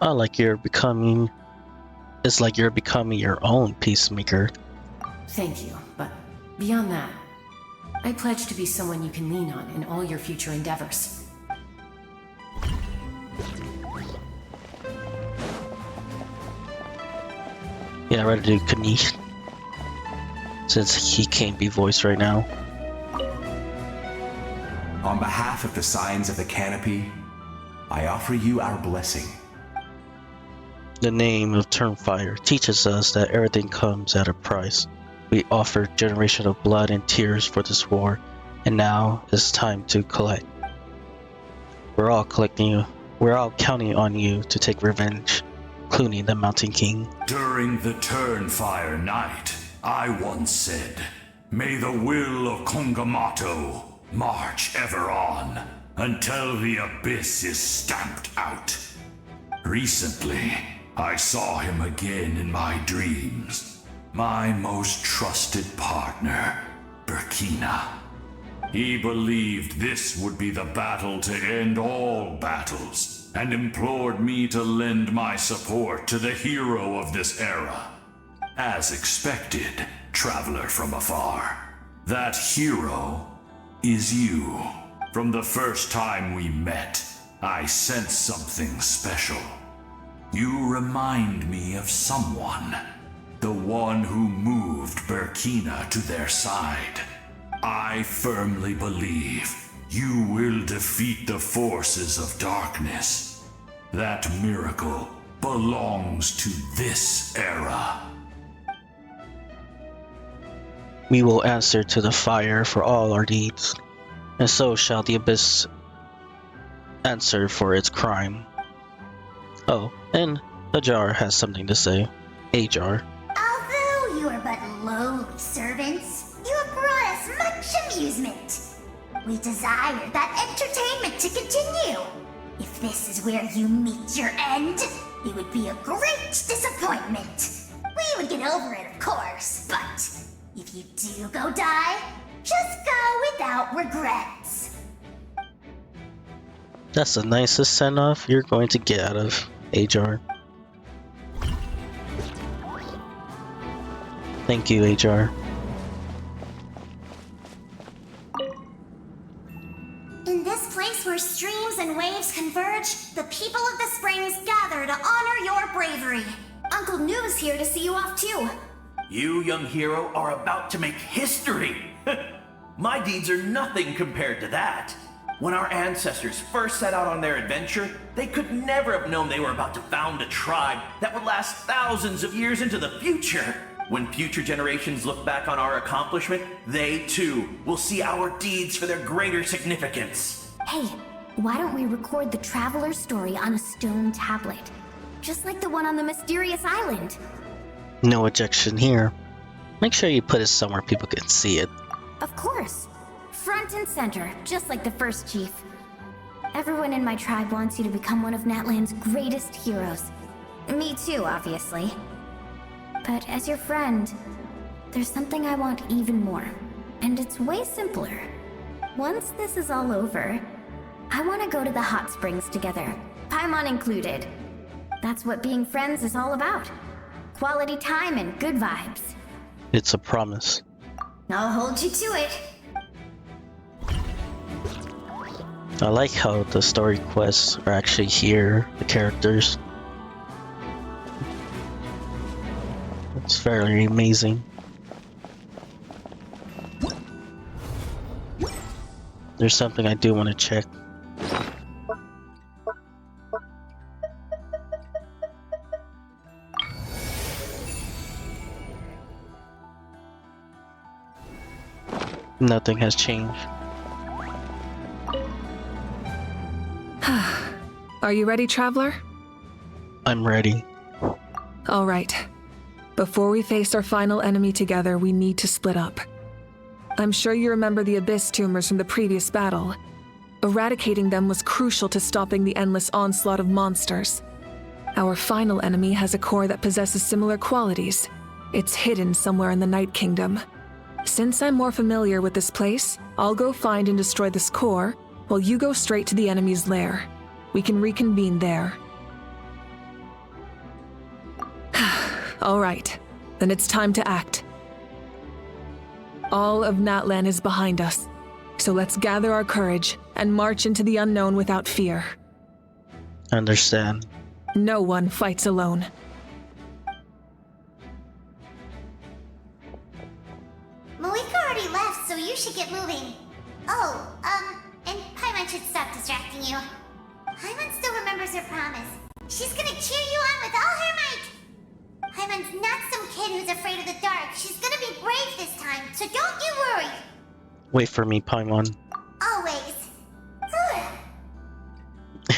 It's like you're becoming your own peacemaker. Thank you, but beyond that, I pledge to be someone you can lean on in all your future endeavors. Yeah, I'd rather do Kanish, since he can't be voiced right now. On behalf of the Signs of the Canopy, I offer you our blessing. The name of Turnfire teaches us that everything comes at a price. We offered generation of blood and tears for this war, and now it's time to collect. We're all counting on you to take revenge, including the Mountain King. During the Turnfire night, I once said, "May the will of Kongamato march ever on, until the abyss is stamped out." Recently, I saw him again in my dreams. My most trusted partner, Burkina. He believed this would be the battle to end all battles, and implored me to lend my support to the hero of this era. As expected, traveler from afar, that hero is you. From the first time we met, I sensed something special. You remind me of someone. The one who moved Burkina to their side. I firmly believe you will defeat the forces of darkness. That miracle belongs to this era. We will answer to the fire for all our deeds, and so shall the abyss answer for its crime. Oh, and Ajar has something to say. Ajar. Although you are but lowly servants, you have brought us much amusement. We desire that entertainment to continue. If this is where you meet your end, it would be a great disappointment. We would get over it, of course, but if you do go die, just go without regrets. That's the nicest send-off you're going to get out of Ajar. Thank you, Ajar. In this place where streams and waves converge, the people of the springs gather to honor your bravery. Uncle Noo's here to see you off too. You, young hero, are about to make history. My deeds are nothing compared to that. When our ancestors first set out on their adventure, they could never have known they were about to found a tribe that would last thousands of years into the future. When future generations look back on our accomplishment, they too will see our deeds for their greater significance. Hey, why don't we record the traveler's story on a stone tablet? Just like the one on the mysterious island. No objection here. Make sure you put it somewhere people can see it. Of course. Front and center, just like the first chief. Everyone in my tribe wants you to become one of Natlan's greatest heroes. Me too, obviously. But as your friend, there's something I want even more. And it's way simpler. Once this is all over, I want to go to the hot springs together, Paimon included. That's what being friends is all about. Quality time and good vibes. It's a promise. I'll hold you to it. I like how the story quests are actually here, the characters. It's very amazing. There's something I do want to check. Nothing has changed. Are you ready, traveler? I'm ready. All right. Before we face our final enemy together, we need to split up. I'm sure you remember the Abyss tumors from the previous battle. Eradicating them was crucial to stopping the endless onslaught of monsters. Our final enemy has a core that possesses similar qualities. It's hidden somewhere in the Night Kingdom. Since I'm more familiar with this place, I'll go find and destroy this core, while you go straight to the enemy's lair. We can reconvene there. All right, then it's time to act. All of Natlan is behind us, so let's gather our courage and march into the unknown without fear. Understand. No one fights alone. Malika already left, so you should get moving. Oh, and Paimon should stop distracting you. Paimon still remembers her promise. She's gonna cheer you on with all her might. Paimon's not some kid who's afraid of the dark. She's gonna be brave this time, so don't you worry. Wait for me, Paimon. Always.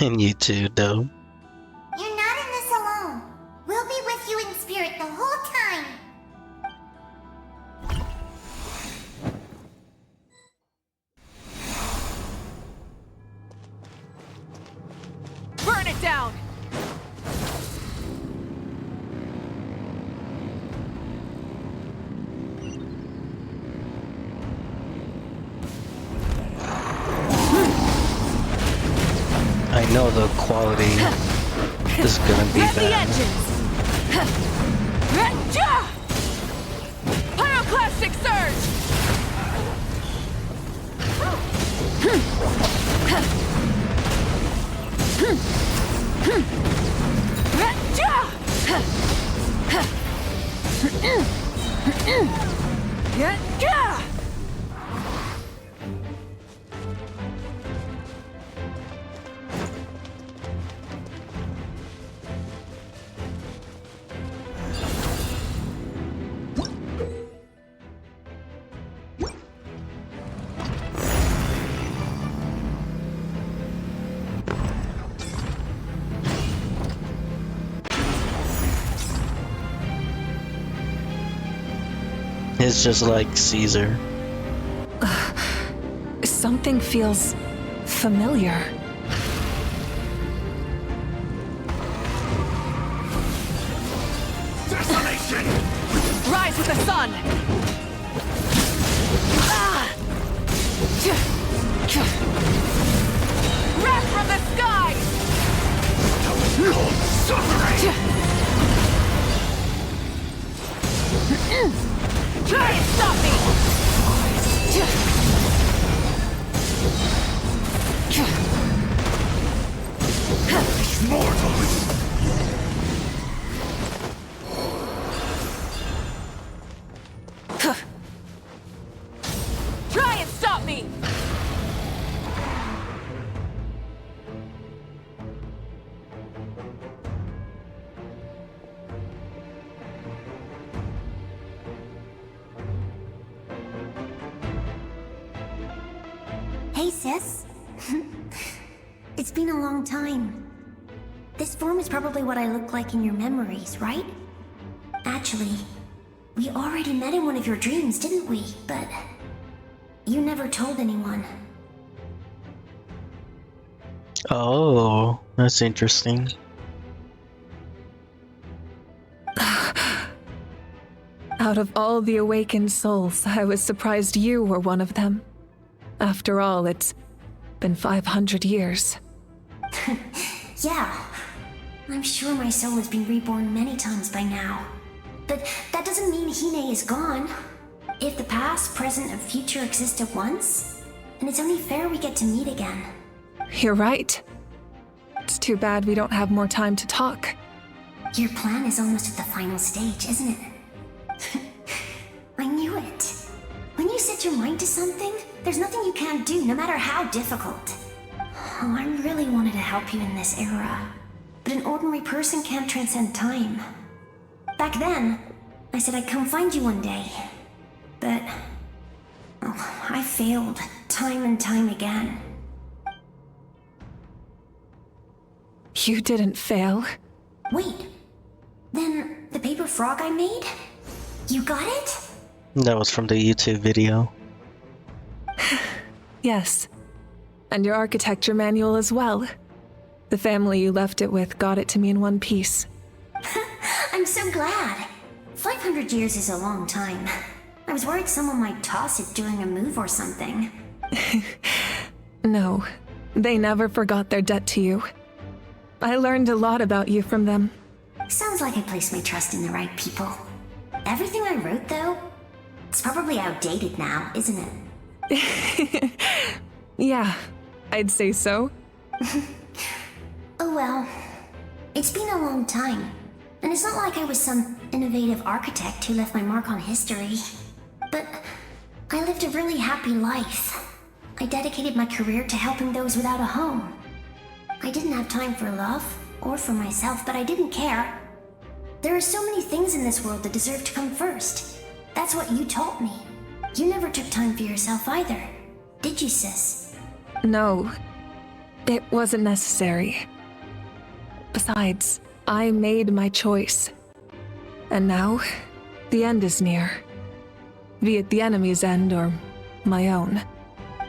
And you too, though. You're not in this alone. We'll be with you in spirit the whole time. Burn it down! I know the quality is gonna be Grab the bad. engines! Pyroclastic surge! It's just like Caesar. Something feels familiar. Desolation! Rise with the sun! Wrath from the sky! Cold suffering! Try and stop me! Hey, sis. It's been a long time. This form is probably what I look like in your memories, right? Actually, we already met in one of your dreams, didn't we? But you never told anyone. Oh, that's interesting. Out of all the awakened souls, I was surprised you were one of them. After all, it's been 500 years. Yeah. I'm sure my soul has been reborn many times by now. But that doesn't mean Hine is gone. If the past, present, and future exist at once, then it's only fair we get to meet again. You're right. It's too bad we don't have more time to talk. Your plan is almost at the final stage, isn't it? I knew it. When you set your mind to something, there's nothing you can't do, no matter how difficult. Oh, I really wanted to help you in this era. But an ordinary person can't transcend time. Back then, I said I'd come find you one day. But I failed time and time again. You didn't fail. Wait, then the paper frog I made? You got it? That was from the YouTube video. Yes. And your architecture manual as well. The family you left it with got it to me in one piece. I'm so glad. 500 years is a long time. I was worried someone might toss it during a move or something. No, they never forgot their debt to you. I learned a lot about you from them. Sounds like I placed my trust in the right people. Everything I wrote, though, it's probably outdated now, isn't it? Yeah, I'd say so. Oh well. It's been a long time. And it's not like I was some innovative architect who left my mark on history. But I lived a really happy life. I dedicated my career to helping those without a home. I didn't have time for love, or for myself, but I didn't care. There are so many things in this world that deserve to come first. That's what you taught me. You never took time for yourself either, did you, sis? No, it wasn't necessary. Besides, I made my choice. And now, the end is near. Be it the enemy's end or my own.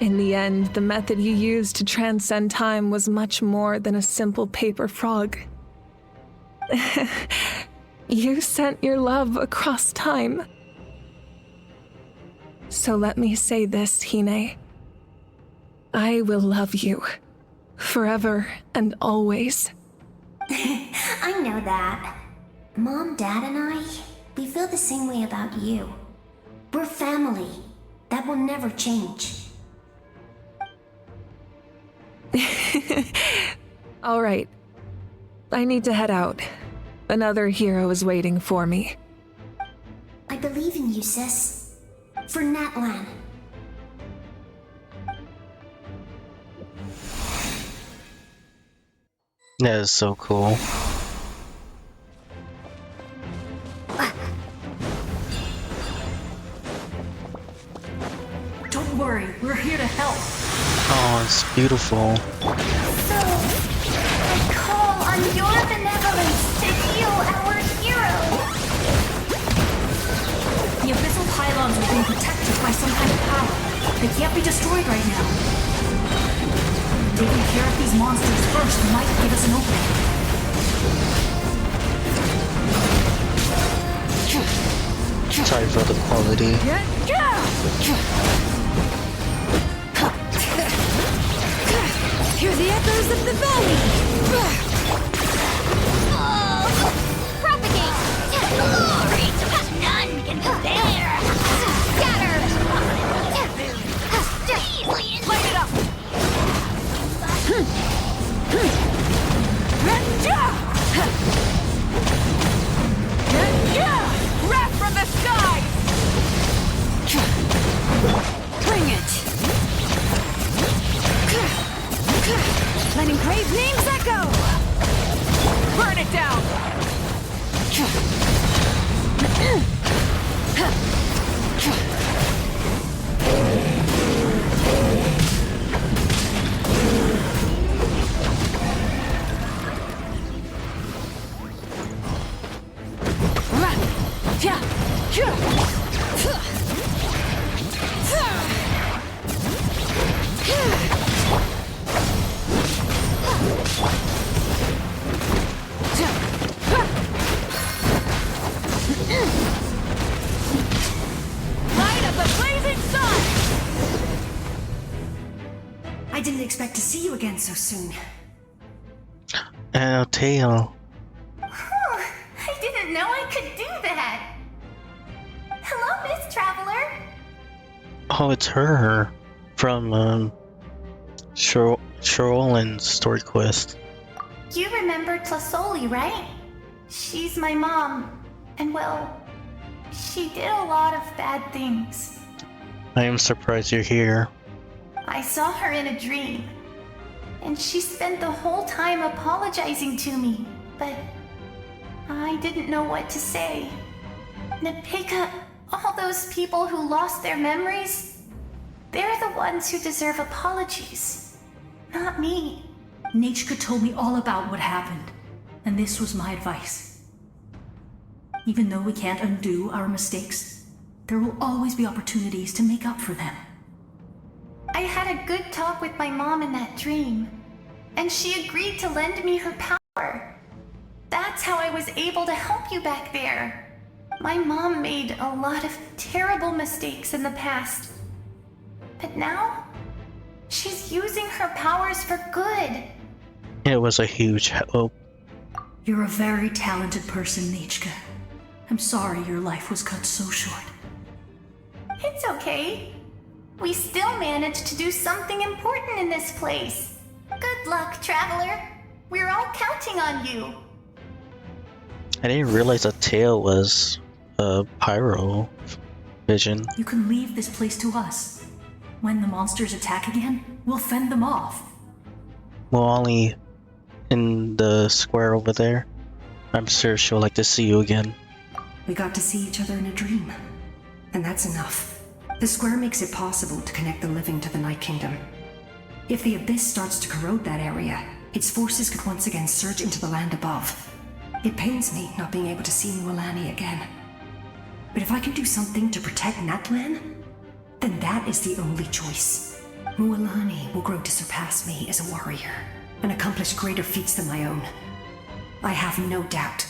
In the end, the method you used to transcend time was much more than a simple paper frog. You sent your love across time. So let me say this, Hine. I will love you. Forever and always. I know that. Mom, Dad, and I, we feel the same way about you. We're family. That will never change. All right. I need to head out. Another hero is waiting for me. I believe in you, sis. For Natlan. That is so cool. Don't worry, we're here to help. Oh, it's beautiful. So, I call on your benevolence to heal our hero. The abyssal pylons are being protected by some kind of power. They can't be destroyed right now. Taking care of these monsters first might give us an opening. Sorry for the quality. Hear the echoes of the valley! Propagate! Glory! None can compare! Scatter! Light it up! Wrath from the sky! Bring it! Letting grave names echo! Burn it down! I didn't expect to see you again so soon. And a tail. I didn't know I could do that. Hello, Miss Traveler. Oh, it's her from Sherolin's story quest. You remember Tlasoli, right? She's my mom, and well, she did a lot of bad things. I am surprised you're here. I saw her in a dream, and she spent the whole time apologizing to me, but I didn't know what to say. Nepika, all those people who lost their memories, they're the ones who deserve apologies, not me. Nachka told me all about what happened, and this was my advice. Even though we can't undo our mistakes, there will always be opportunities to make up for them. I had a good talk with my mom in that dream, and she agreed to lend me her power. That's how I was able to help you back there. My mom made a lot of terrible mistakes in the past, but now she's using her powers for good. It was a huge hope. You're a very talented person, Nachka. I'm sorry your life was cut so short. It's okay. We still managed to do something important in this place. Good luck, Traveler. We're all counting on you. I didn't realize a tail was a pyro vision. You can leave this place to us. When the monsters attack again, we'll fend them off. Well, only in the square over there. I'm sure she'll like to see you again. We got to see each other in a dream, and that's enough. The square makes it possible to connect the living to the Night Kingdom. If the Abyss starts to corrode that area, its forces could once again surge into the land above. It pains me not being able to see Mualani again. But if I can do something to protect Natlan, then that is the only choice. Mualani will grow to surpass me as a warrior and accomplish greater feats than my own. I have no doubt.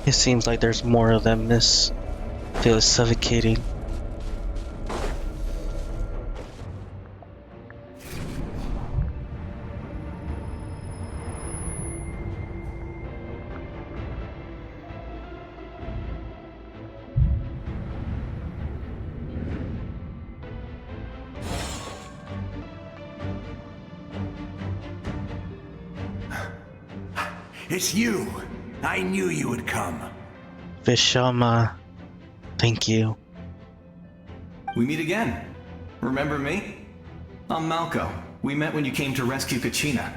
It seems like there's more of them. This feels suffocating. It's you! I knew you would come. Vishama, thank you. We meet again. Remember me? I'm Malco. We met when you came to rescue Kachina.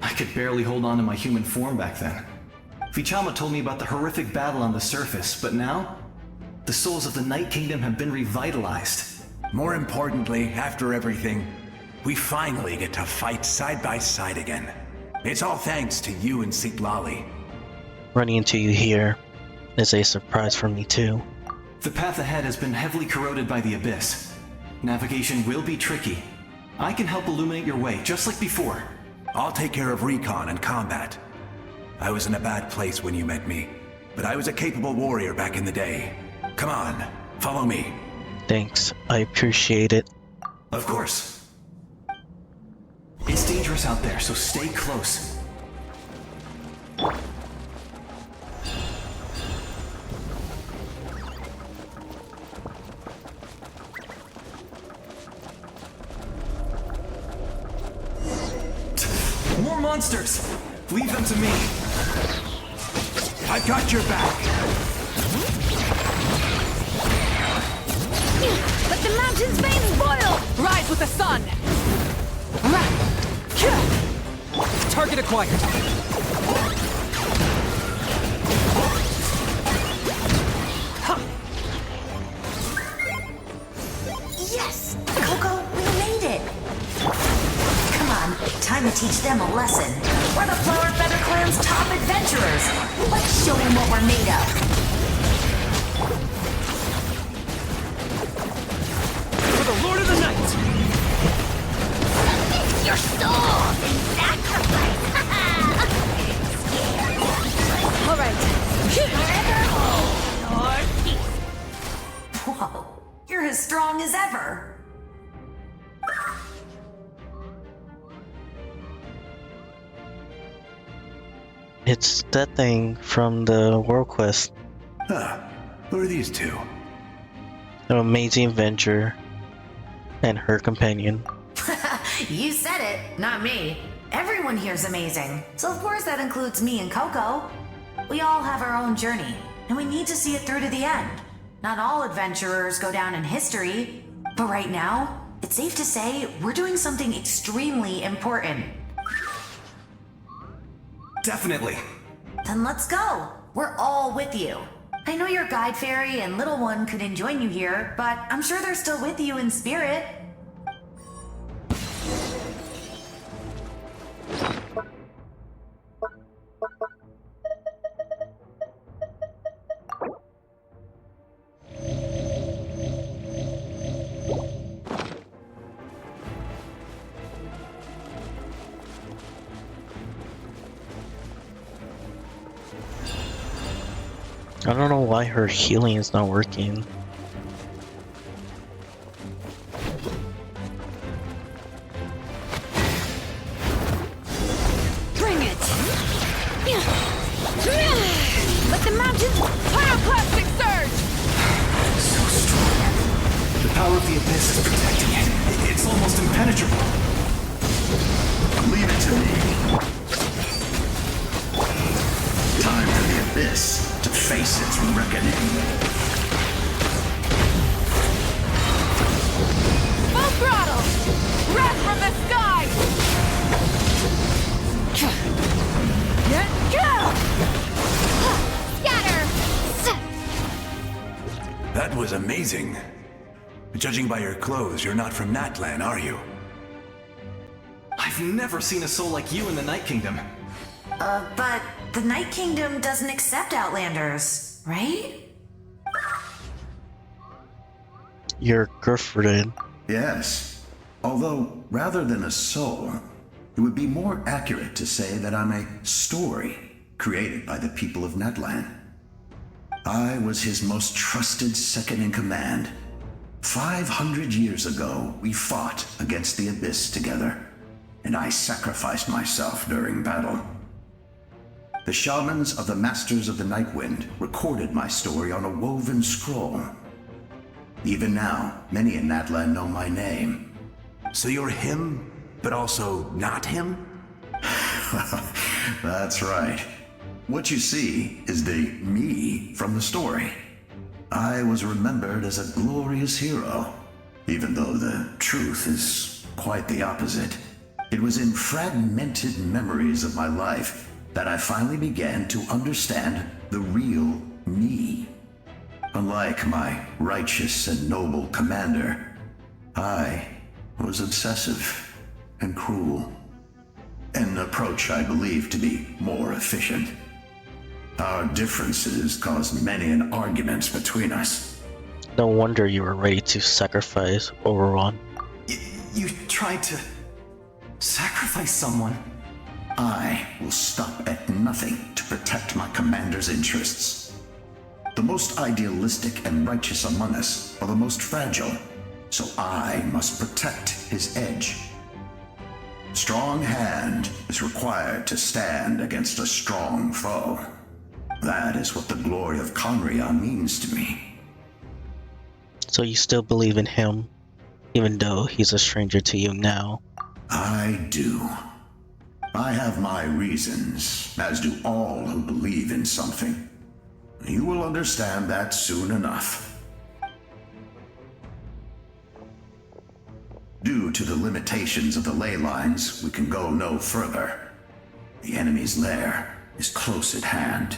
I could barely hold on to my human form back then. Vichama told me about the horrific battle on the surface, but now, the souls of the Night Kingdom have been revitalized. More importantly, after everything, we finally get to fight side by side again. It's all thanks to you and Sitlali. Running into you here is a surprise for me too. The path ahead has been heavily corroded by the Abyss. Navigation will be tricky. I can help illuminate your way, just like before. I'll take care of recon and combat. I was in a bad place when you met me, but I was a capable warrior back in the day. Come on, follow me. Thanks, I appreciate it. Of course. It's dangerous out there, so stay close. More monsters! Leave them to me. I've got your back. Let the mountain's veins boil! Rise with the sun! Target acquired. Yes! Coco, we made it! Come on, time to teach them a lesson. We're the Flower Feather Clan's top adventurers! Let's show them what we're made of! You're as strong as ever. It's that thing from the World Quest. Huh. Who are these two? An amazing adventure and her companion. You said it, not me. Everyone here's amazing. So of course that includes me and Coco. We all have our own journey, and we need to see it through to the end. Not all adventurers go down in history, but right now, it's safe to say we're doing something extremely important. Definitely. Then let's go. We're all with you. I know your guide fairy and little one couldn't join you here, but I'm sure they're still with you in spirit. I don't know why her healing is not working. Bring it! Let the mountains pyroclastic surge! So strong. The power of the abyss is protecting it. It's almost impenetrable. Leave it to me. Time for the abyss to face its reckoning. Full throttle! Wrath from the sky! Go! Scatter! That was amazing. Judging by your clothes, you're not from Natlan, are you? I've never seen a soul like you in the Night Kingdom. But the Night Kingdom doesn't accept Outlanders, right? Your girlfriend. Yes. Although, rather than a soul, it would be more accurate to say that I'm a story created by the people of Natlan. I was his most trusted second-in-command. 500 years ago, we fought against the Abyss together, and I sacrificed myself during battle. The shamans of the Masters of the Nightwind recorded my story on a woven scroll. Even now, many in Natlan know my name. So you're him, but also not him? That's right. What you see is the me from the story. I was remembered as a glorious hero, even though the truth is quite the opposite. It was in fragmented memories of my life that I finally began to understand the real me. Unlike my righteous and noble commander, I was obsessive and cruel. An approach I believe to be more efficient. Our differences caused many an arguments between us. No wonder you were ready to sacrifice Oberon. You tried to sacrifice someone? I will stop at nothing to protect my commander's interests. The most idealistic and righteous among us are the most fragile, so I must protect his edge. Strong hand is required to stand against a strong foe. That is what the glory of Conria means to me. So you still believe in him, even though he's a stranger to you now? I do. I have my reasons, as do all who believe in something. You will understand that soon enough. Due to the limitations of the ley lines, we can go no further. The enemy's lair is close at hand.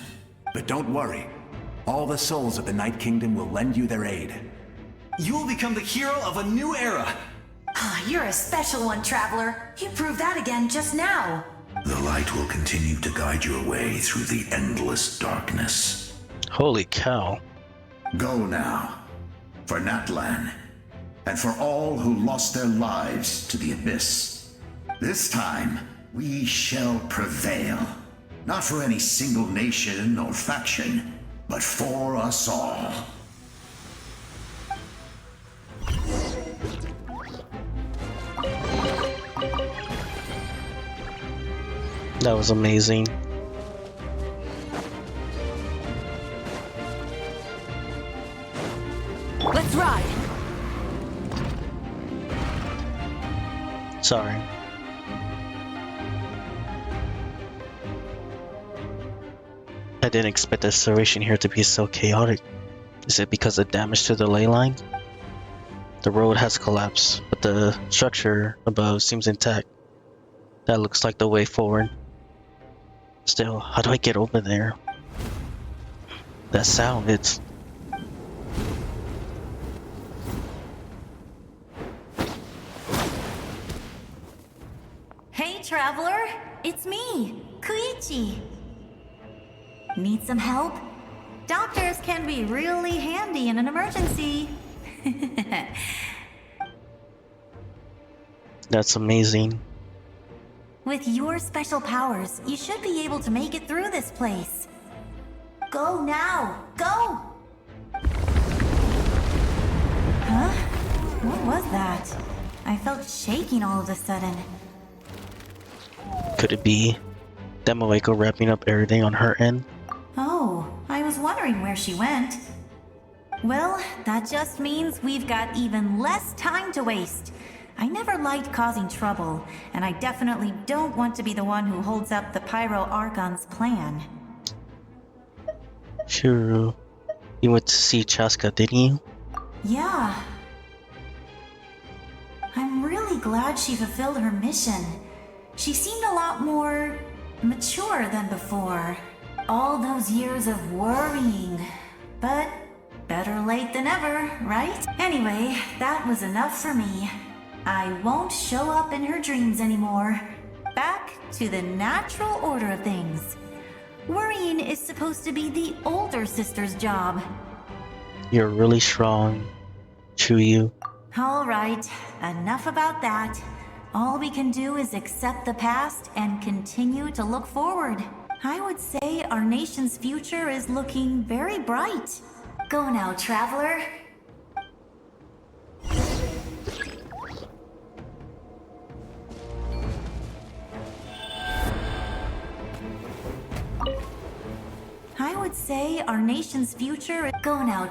But don't worry. All the souls of the Night Kingdom will lend you their aid. You will become the hero of a new era. You're a special one, Traveler. You proved that again just now. The light will continue to guide your way through the endless darkness. Holy cow. Go now, for Natlan, and for all who lost their lives to the Abyss. This time, we shall prevail. Not for any single nation or faction, but for us all. That was amazing. Let's ride! Sorry. I didn't expect the situation here to be so chaotic. Is it because of damage to the ley line? The road has collapsed, but the structure above seems intact. That looks like the way forward. Still, how do I get over there? That sound, it's... Hey, traveler! It's me, Koichi. Need some help? Doctors can be really handy in an emergency. That's amazing. With your special powers, you should be able to make it through this place. Go now! Go! Huh? What was that? I felt shaking all of a sudden. Could it be Demoeco wrapping up everything on her end? Oh, I was wondering where she went. Well, that just means we've got even less time to waste. I never liked causing trouble, and I definitely don't want to be the one who holds up the Pyro Archon's plan. Sure. You went to see Chaska, didn't you? Yeah. I'm really glad she fulfilled her mission. She seemed a lot more mature than before. All those years of worrying. But better late than ever, right? Anyway, that was enough for me. I won't show up in her dreams anymore. Back to the natural order of things. Worrying is supposed to be the older sister's job. You're really strong, Chuyu. All right, enough about that. All we can do is accept the past and continue to look forward. I would say our nation's future is looking very bright. Go now, traveler. I would say our nation's future. Go now,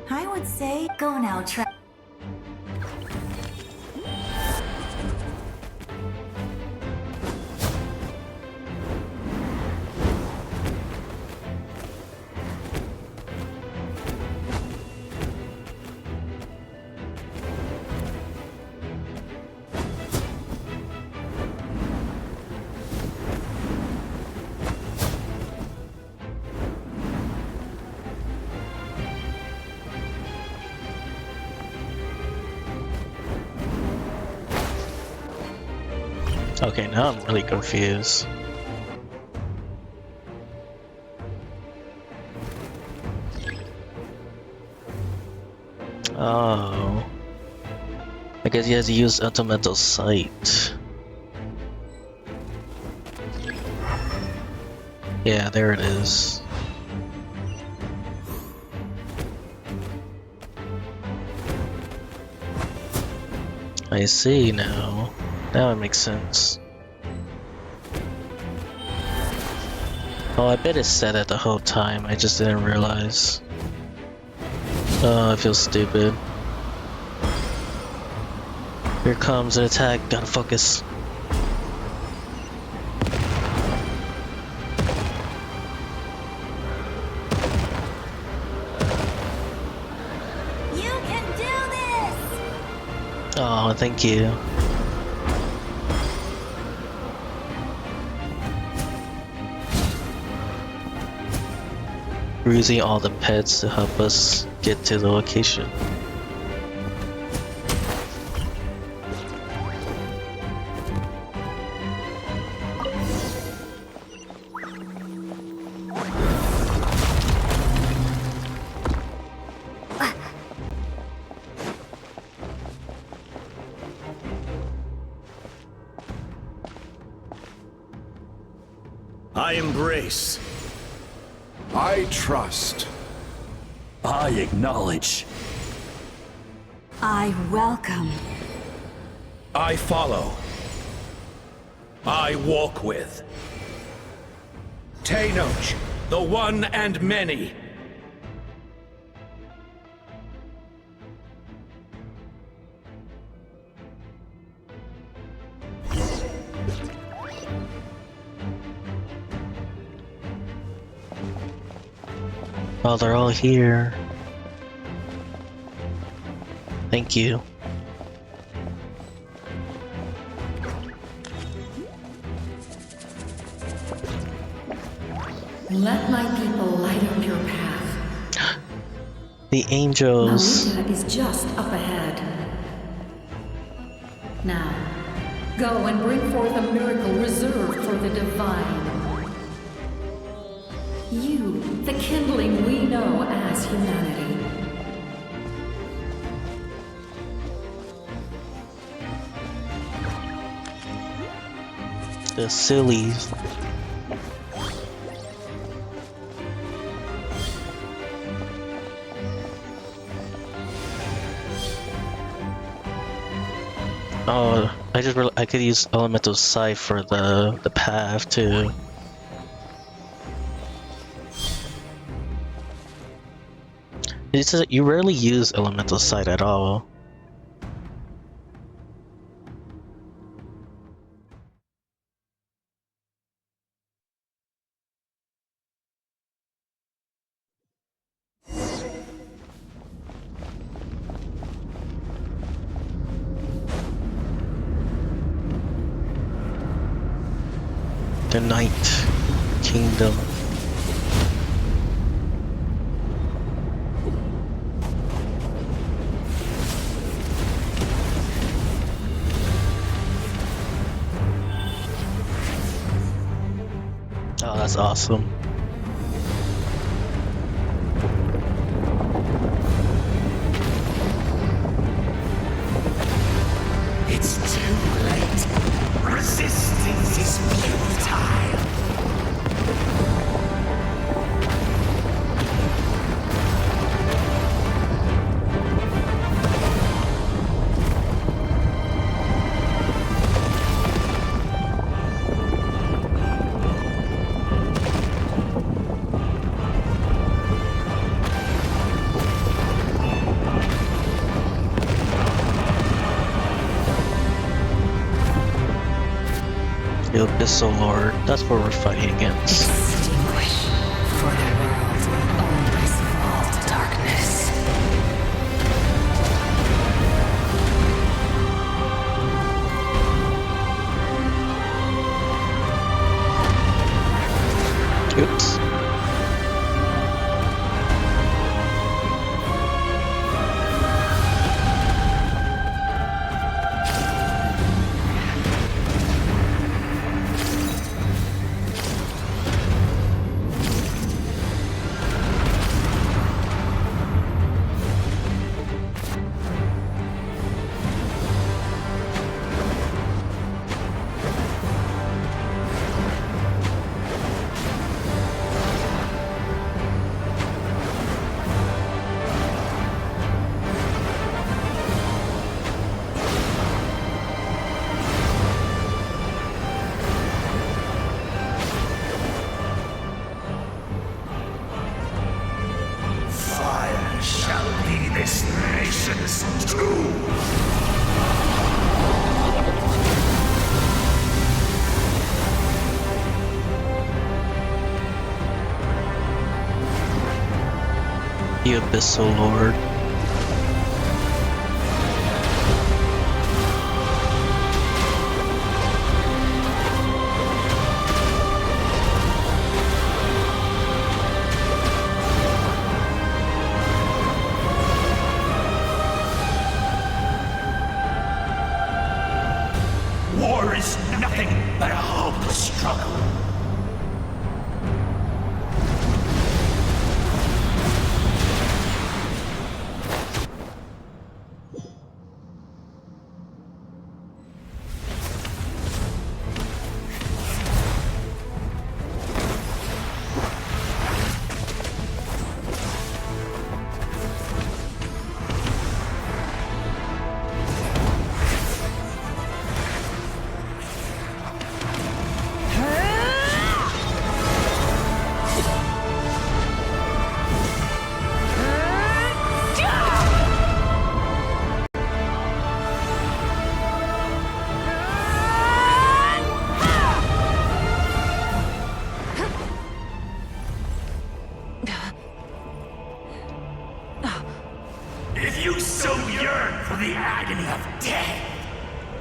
I would say go now, Okay, now I'm really confused. Oh. I guess he has to use Elemental Sight. Yeah, there it is. I see now. Now it makes sense. Oh, I bet it said that the whole time, I just didn't realize. Oh, I feel stupid. Here comes an attack, gotta focus. You can do this! Oh, thank you. We're using all the pets to help us get to the location. I I embrace. I trust. I acknowledge. I welcome. I follow. I walk with. Tenoch, the one and many. Well, they're all here. Thank you. Let my people light up your path. The angels. Marita is just up ahead. Now, go and bring forth a miracle reserved for the divine. You, the kindling we know as humanity. The sillies. Oh, I could use elemental sight for the path too. It says you rarely use elemental sight at all. The Night Kingdom. Oh, that's awesome. It's too late. Resistance is futile. The Abyssal Lord. That's what we're fighting against. Extinguish, for the world will always fall to darkness. Oops. Fire shall be this nation's tomb. The Abyssal Lord. War is nothing but a hopeless struggle. army of death,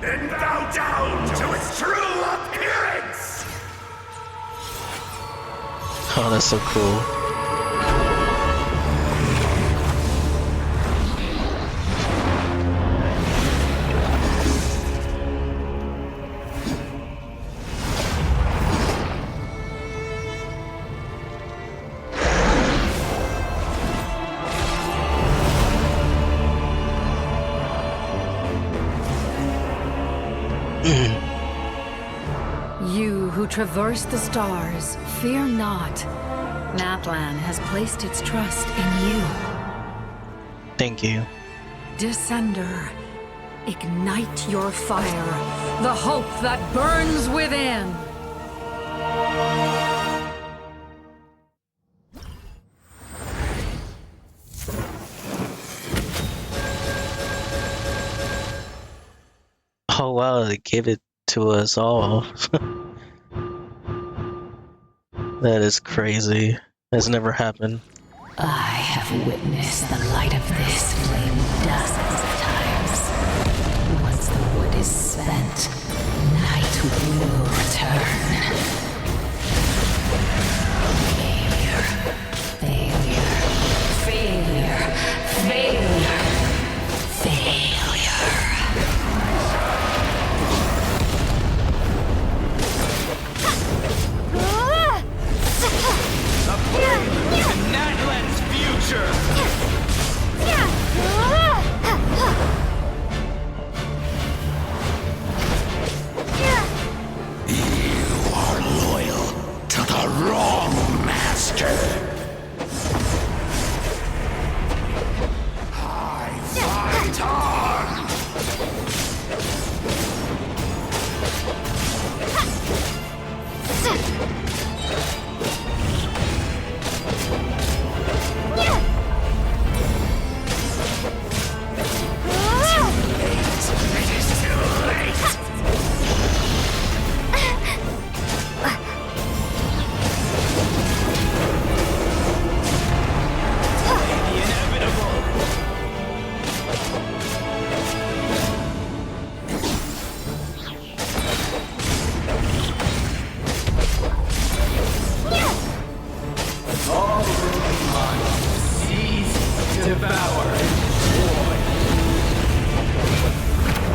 then bow down to its true appearance! Oh, that's so cool. You who traverse the stars, fear not. Maplan has placed its trust in you. Thank you. Descender, ignite your fire, the hope that burns within. Oh wow, they gave it to us all. That is crazy. That's never happened. I have witnessed the light of this flame dozens of times. Once the wood is spent, night will return. Failure. Failure. Failure. Failure. A prelude to Natlan's future! You are loyal to the wrong master. I fight on!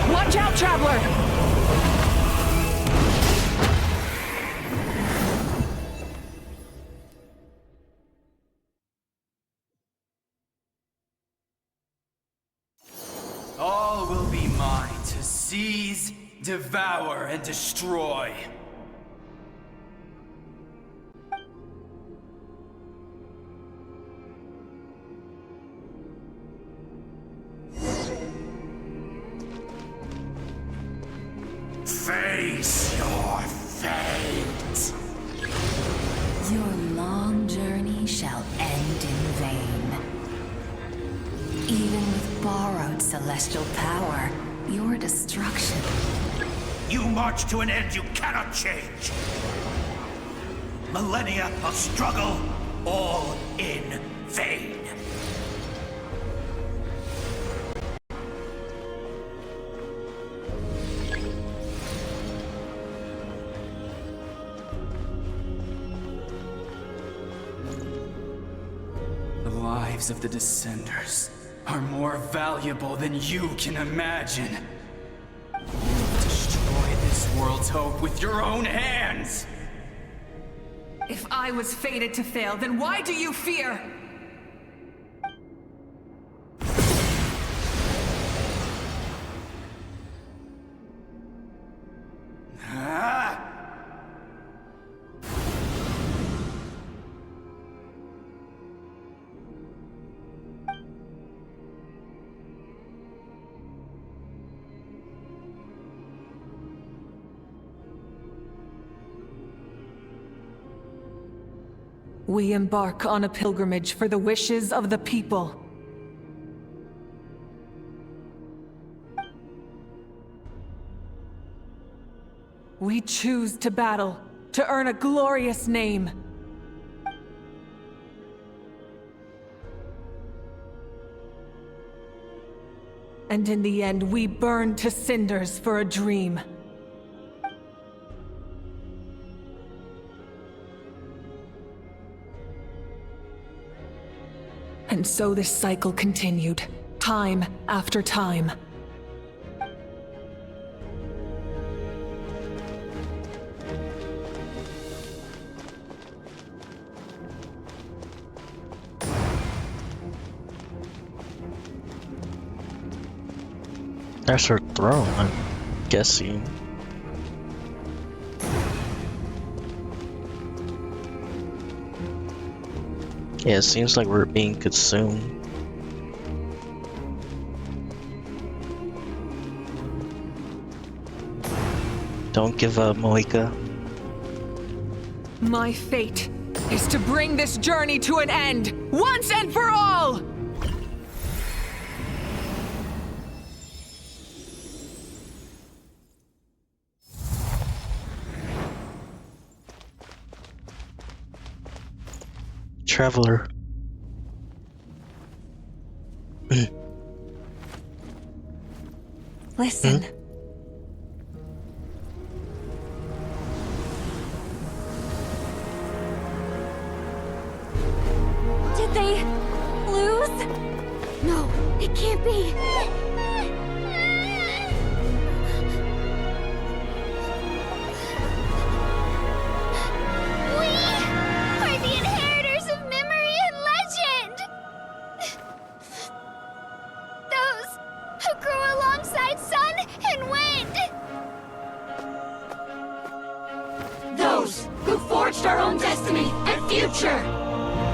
Watch out, traveler! All will be mine to seize, devour, and destroy. Face your fate. Your long journey shall end in vain. Even with borrowed celestial power, your destruction. You march to an end you cannot change. Millennia of struggle, all in vain. The lives of the Descenders are more valuable than you can imagine. Destroy this world's hope with your own hands! If I was fated to fail, then why do you fear? Ah! We embark on a pilgrimage for the wishes of the people. We choose to battle, to earn a glorious name. And in the end, we burn to cinders for a dream. And so this cycle continued, time after time. That's her throne, I'm guessing. Yeah, it seems like we're being consumed. Don't give up, Moika. My fate is to bring this journey to an end, once and for all! Traveler. Listen. Did they lose? No, it can't be. We are the inheritors of memory and legend. Those who grew alongside sun and wind. Those who forged our own destiny and future.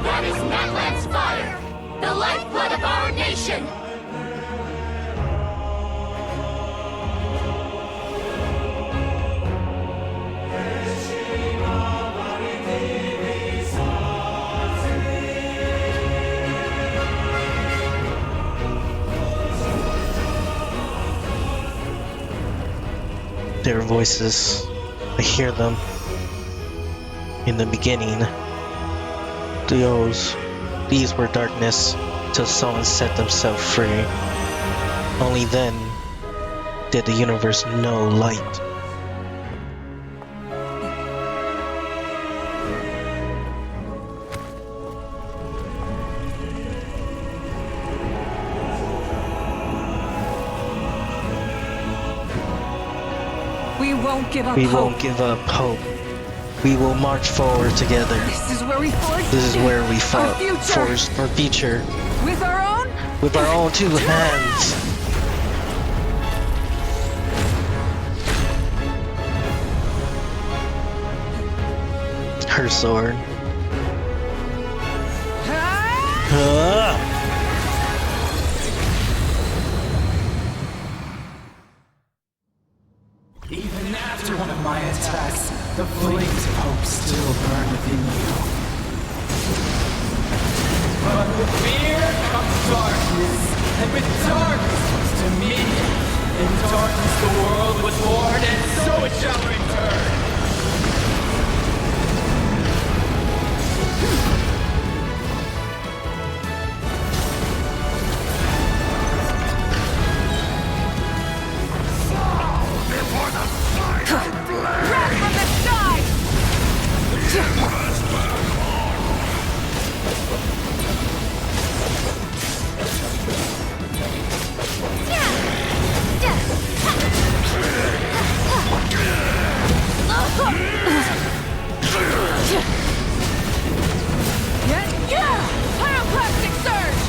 That is Natlan's fire, the lifeblood of our nation. Their voices, I hear them. In the beginning, these were darkness till someone set themselves free. Only then did the universe know light. We won't give up We hope. won't give up hope. We will march forward together. This is where we forge. This is where we fought future. forged our future. With our own? With our own two hands. Her sword. Even after one of my attacks, the flames of hope still burn within you. But with fear comes darkness, and with darkness comes dominion. In darkness the world was born, and so it shall return. Wrath from the sky! Pyroclastic surge!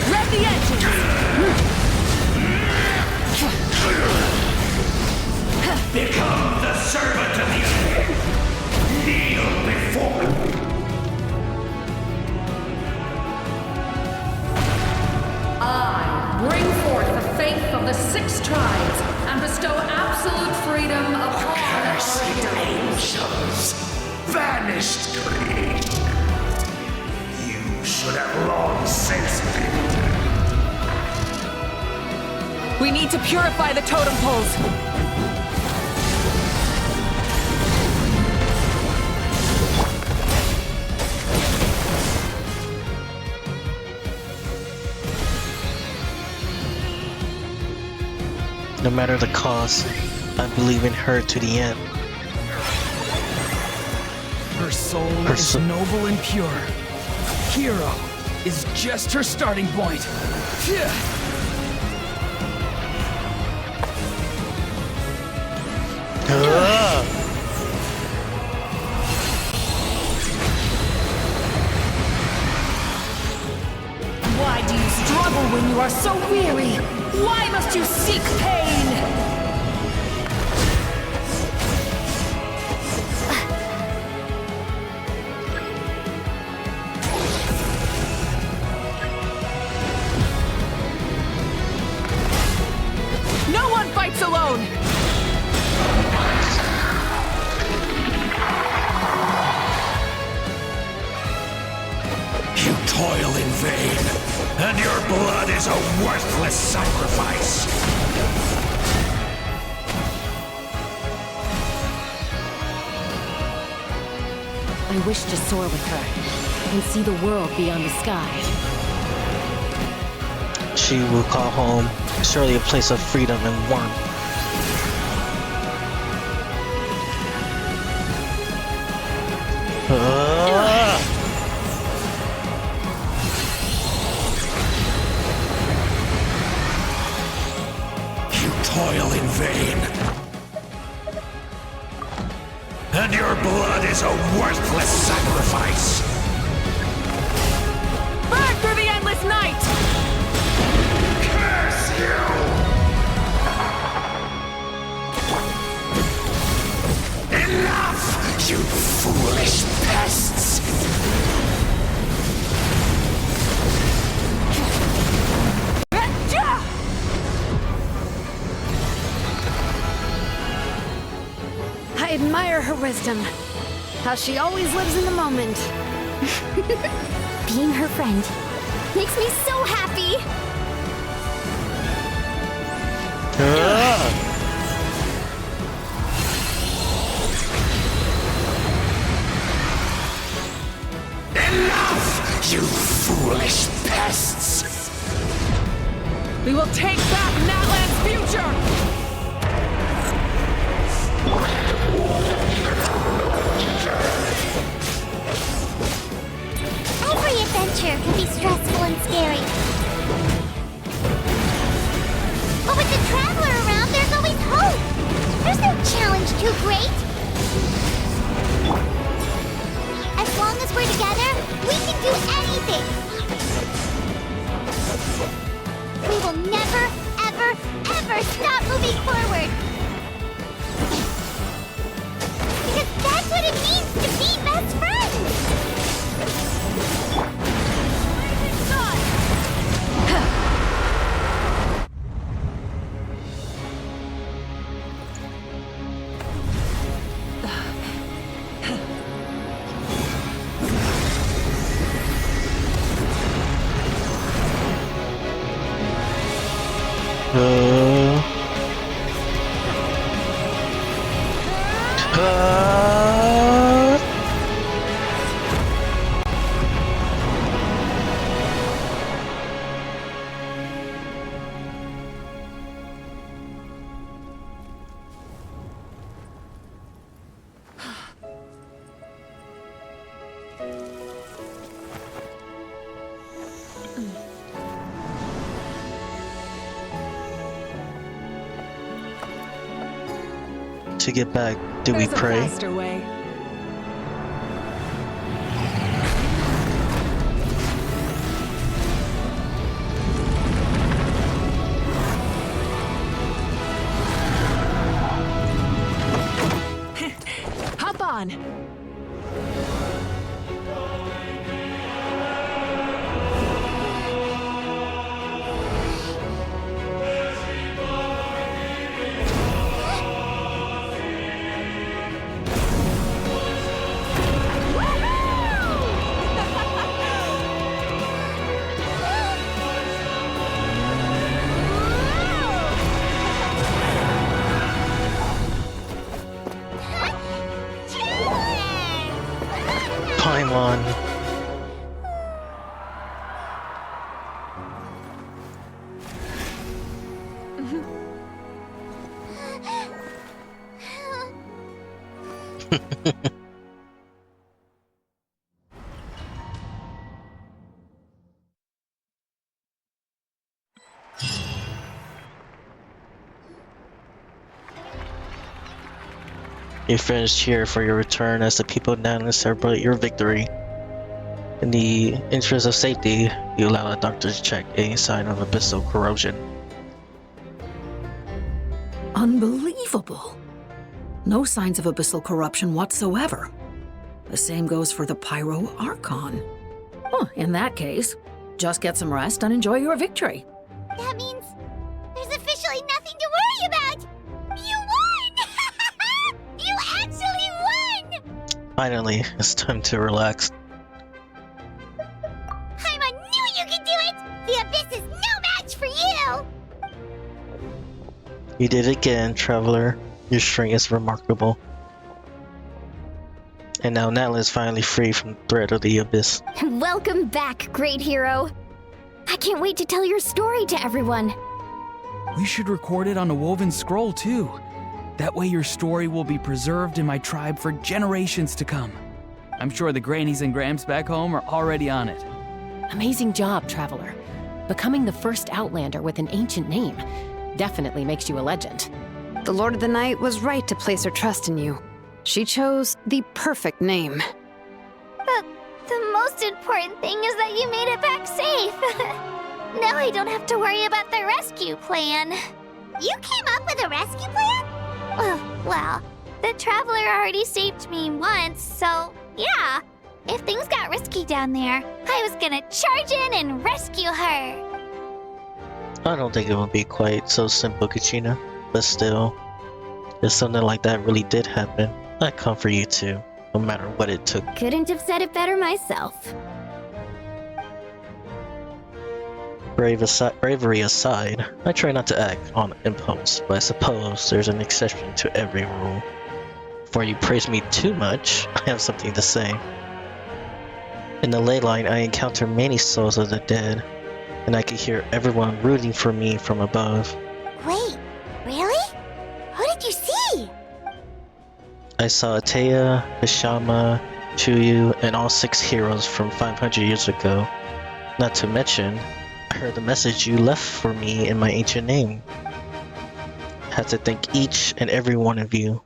Rev the engines! Become the servant of the earth. Kneel before me. I bring forth the faith of the 6 tribes and bestow absolute freedom upon Cursed our angels, vanished greed. You should have long since been dead. We need to purify the totem poles. No matter the cost, I believe in her to the end. Her soul is noble and pure. Hero is just her starting point. Why do you struggle when you are so weary? Why must you seek pain? No one fights alone! You toil in vain, and your blood is a worthless sacrifice. I wish to soar with her and see the world beyond the sky. She will call home surely a place of freedom and warmth. You toil in vain, and your blood is a worthless sacrifice. Burn through the endless night! Curse you! Enough, you foolish pests! I admire her wisdom. How she always lives in the moment. Being her friend makes me so happy. Enough, you foolish pests! We will take back Natlan's future! Every adventure can be stressful and scary. But with the Traveler around, there's always hope. There's no challenge too great. As long as we're together, we can do anything. We will never, ever, ever stop moving forward. Because that's what it means to be best friends. To get back, do we There's a pray? faster way. Hop on. You finished here for your return as the people of Natlan celebrate your victory. In the interest of safety, you allow a doctor to check any sign of abyssal corrosion. Unbelievable. No signs of abyssal corruption whatsoever. The same goes for the Pyro Archon. Well, in that case, just get some rest and enjoy your victory. That means there's officially nothing to worry about! You won! You actually won! Finally, it's time to relax. Paimon knew you could do it! The Abyss is no match for you! You did it again, Traveler. Your strength is remarkable. And now Natlan is finally free from the threat of the Abyss. Welcome back, great hero. I can't wait to tell your story to everyone. We should record it on a woven scroll too. That way your story will be preserved in my tribe for generations to come. I'm sure the grannies and grams back home are already on it. Amazing job, Traveler. Becoming the first Outlander with an ancient name definitely makes you a legend. The Lord of the Night was right to place her trust in you. She chose the perfect name. The most important thing is that you made it back safe. Now I don't have to worry about the rescue plan. You came up with a rescue plan? Well, the Traveler already saved me once, so yeah. If things got risky down there, I was gonna charge in and rescue her. I don't think it would be quite so simple, Kachina. But still, if something like that really did happen, I'd come for you too, no matter what it took. Couldn't have said it better myself. Bravery aside, I try not to act on impulse, but I suppose there's an exception to every rule. Before you praise me too much, I have something to say. In the ley line, I encounter many souls of the dead, and I could hear everyone rooting for me from above. Wait, really? Who did you see? I saw Atea, Hishama, Chuyu, and all 6 heroes from 500 years ago. Not to mention, I heard the message you left for me in my ancient name. Had to thank each and every one of you.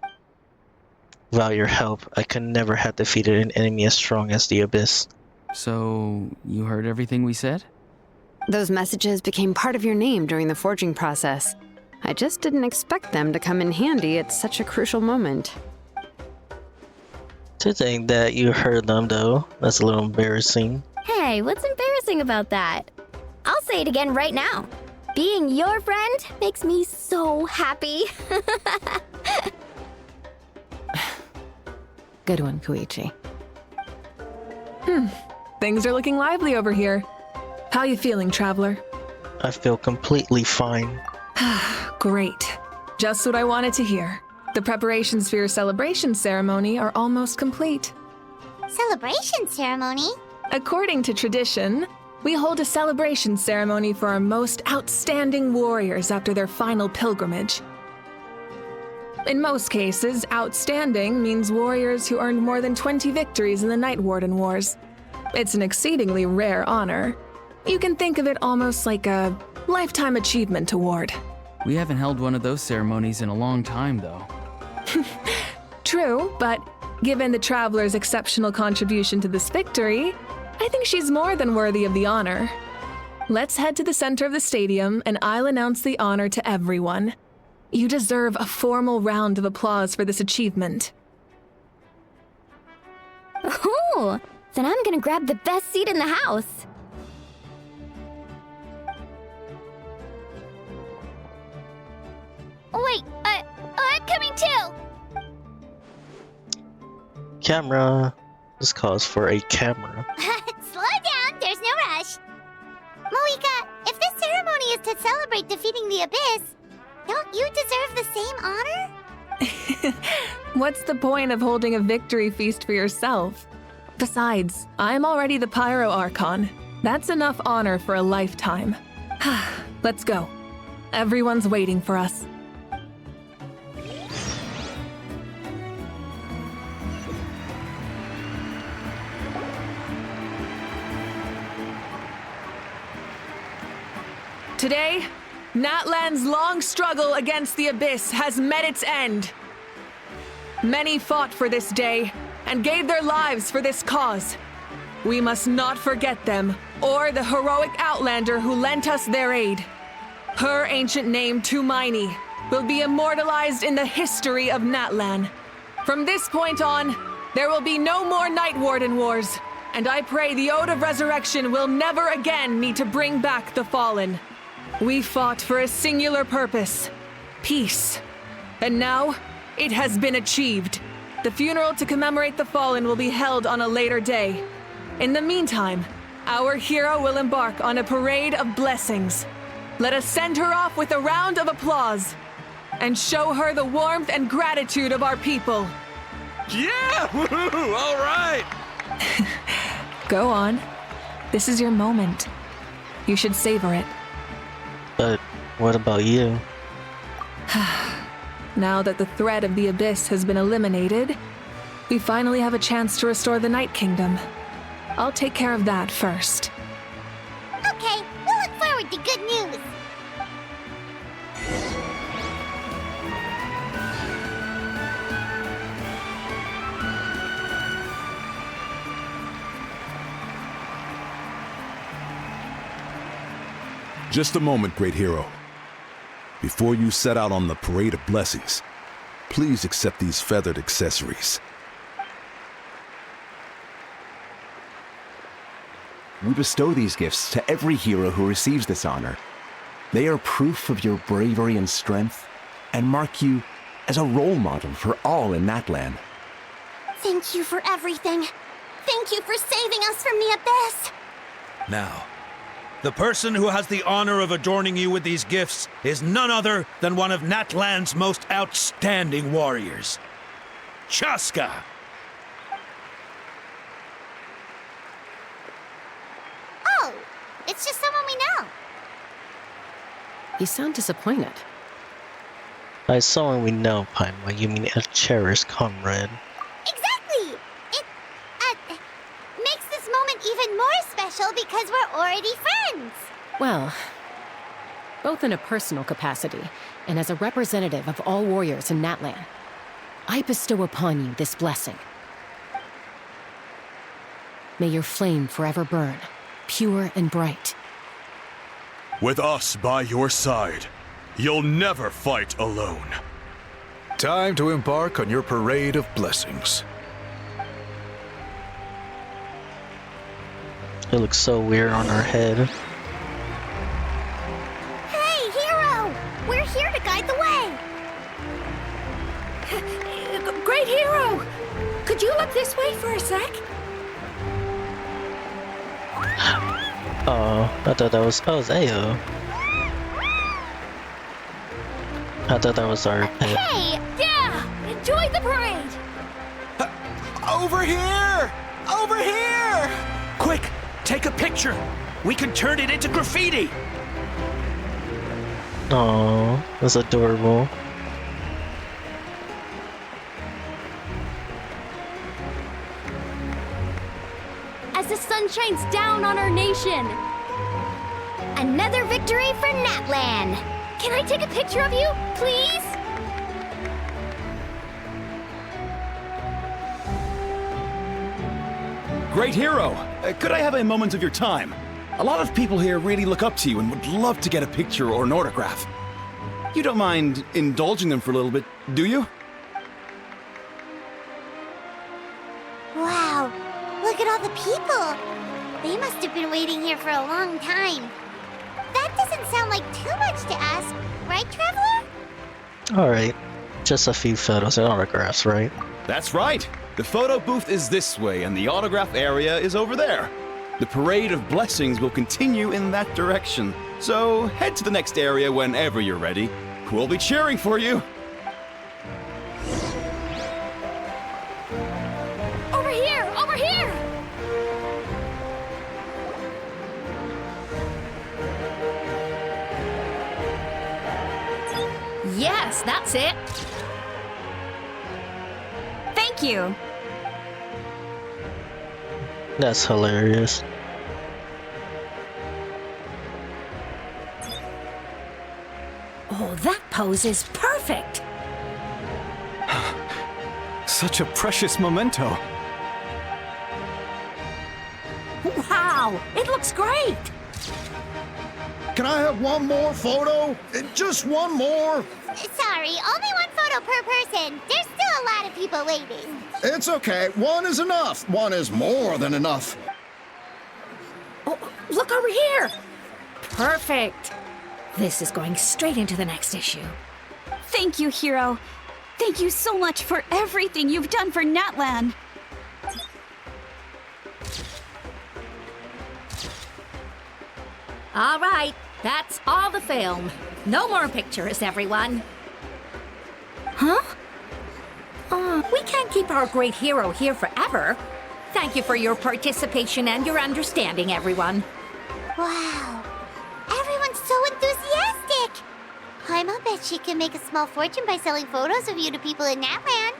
Without your help, I could never have defeated an enemy as strong as the Abyss. So, you heard everything we said? Those messages became part of your name during the forging process. I just didn't expect them to come in handy at such a crucial moment. To think that you heard them, though, that's a little embarrassing. Hey, what's embarrassing about that? I'll say it again right now. Being your friend makes me so happy. Good one, Koichi. Things are looking lively over here. How you feeling, Traveler? I feel completely fine. Great. Just what I wanted to hear. The preparations for your celebration ceremony are almost complete. Celebration ceremony? According to tradition, we hold a celebration ceremony for our most outstanding warriors after their final pilgrimage. In most cases, outstanding means warriors who earned more than 20 victories in the Night Warden Wars. It's an exceedingly rare honor. You can think of it almost like a lifetime achievement award. We haven't held one of those ceremonies in a long time, though. True, but given the Traveler's exceptional contribution to this victory, I think she's more than worthy of the honor. Let's head to the center of the stadium, and I'll announce the honor to everyone. You deserve a formal round of applause for this achievement. Ooh, then I'm gonna grab the best seat in the house. Wait, I'm coming too! Camera. This calls for a camera. Slow down, there's no rush. Moika, if this ceremony is to celebrate defeating the Abyss, don't you deserve the same honor? What's the point of holding a victory feast for yourself? Besides, I'm already the Pyro Archon. That's enough honor for a lifetime. Let's go. Everyone's waiting for us. Today, Natlan's long struggle against the Abyss has met its end. Many fought for this day and gave their lives for this cause. We must not forget them or the heroic Outlander who lent us their aid. Her ancient name, Tumaini, will be immortalized in the history of Natlan. From this point on, there will be no more Night Warden wars, and I pray the Ode of Resurrection will never again need to bring back the Fallen. We fought for a singular purpose, peace. And now, it has been achieved. The funeral to commemorate the Fallen will be held on a later day. In the meantime, our hero will embark on a parade of blessings. Let us send her off with a round of applause and show her the warmth and gratitude of our people. Yeah! Woohoo! All right! Go on. This is your moment. You should savor it. But what about you? Now that the threat of the Abyss has been eliminated, we finally have a chance to restore the Night Kingdom. I'll take care of that first. Okay, we'll look forward to good news. Just a moment, great hero. Before you set out on the parade of blessings, please accept these feathered accessories. We bestow these gifts to every hero who receives this honor. They are proof of your bravery and strength, and mark you as a role model for all in Natlan. Thank you for everything. Thank you for saving us from the Abyss. Now, the person who has the honor of adorning you with these gifts is none other than one of Natlan's most outstanding warriors, Chaska. Oh, it's just someone we know. You sound disappointed. By someone we know, Paimon, you mean a cherished comrade. Exactly! It makes this moment even more special because we're already friends. Well, both in a personal capacity and as a representative of all warriors in Natlan, I bestow upon you this blessing. May your flame forever burn, pure and bright. With us by your side, you'll never fight alone. Time to embark on your parade of blessings. It looks so weird on her head. Hey, hero! We're here to guide the way. Great hero! Could you look this way for a sec? Oh, I thought that was Ayo. I thought that was our pet. Hey! Yeah! Enjoy the parade! Over here! Over here! Quick, take a picture. We can turn it into graffiti. Oh, that's adorable. As the sun shines down on our nation. Another victory for Natlan. Can I take a picture of you, please? Great hero! Could I have a moment of your time? A lot of people here really look up to you and would love to get a picture or an autograph. You don't mind indulging them for a little bit, do you? Wow, look at all the people. They must have been waiting here for a long time. That doesn't sound like too much to ask, right, Traveler? Alright, just a few photos and autographs, right? That's right! The photo booth is this way and the autograph area is over there. The parade of blessings will continue in that direction. So head to the next area whenever you're ready. We'll be cheering for you. Over here! Over here! Yes, that's it. Thank you. That's hilarious. Oh, that pose is perfect! Such a precious memento. Wow, it looks great! Can I have one more photo? Just one more? Sorry, only one photo per person. There's still a lot of people waiting. It's okay. One is enough. One is more than enough. Oh, look over here! Perfect! This is going straight into the next issue. Thank you, Hero. Thank you so much for everything you've done for Natlan. All right, that's all the film. No more pictures, everyone. Huh? We can't keep our great hero here forever. Thank you for your participation and your understanding, everyone. Wow. Everyone's so enthusiastic. I'll bet she can make a small fortune by selling photos of you to people in Natlan.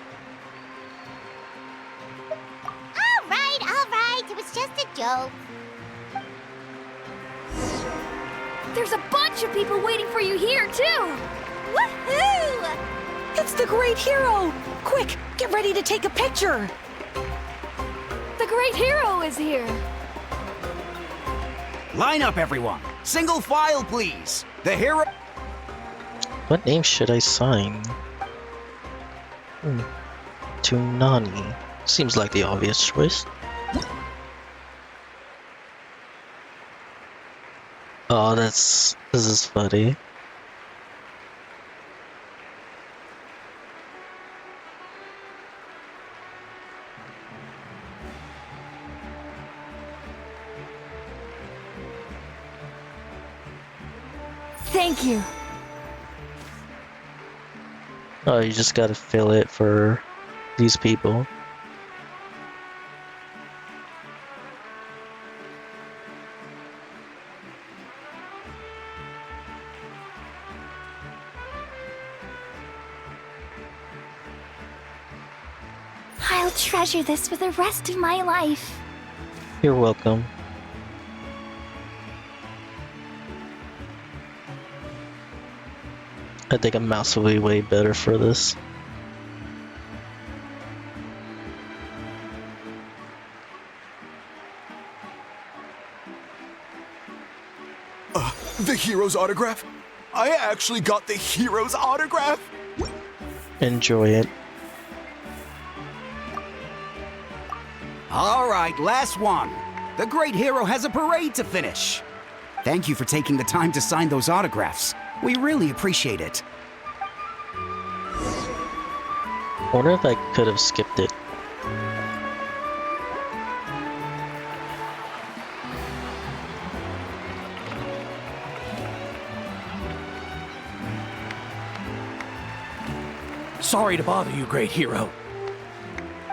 All right. It was just a joke. There's a bunch of people waiting for you here, too! Woohoo! It's the great hero! Quick, get ready to take a picture! The great hero is here! Line up, everyone! Single file, please! The hero... What name should I sign? To Nani. Seems like the obvious choice. Oh, this is funny. Thank you. Oh, you just gotta fill it for these people. I'll treasure this for the rest of my life. You're welcome. I think a mouse will be way better for this. The hero's autograph? I actually got the hero's autograph? Enjoy it. All right, last one. The great hero has a parade to finish. Thank you for taking the time to sign those autographs. We really appreciate it. I wonder if I could have skipped it. Sorry to bother you, great hero.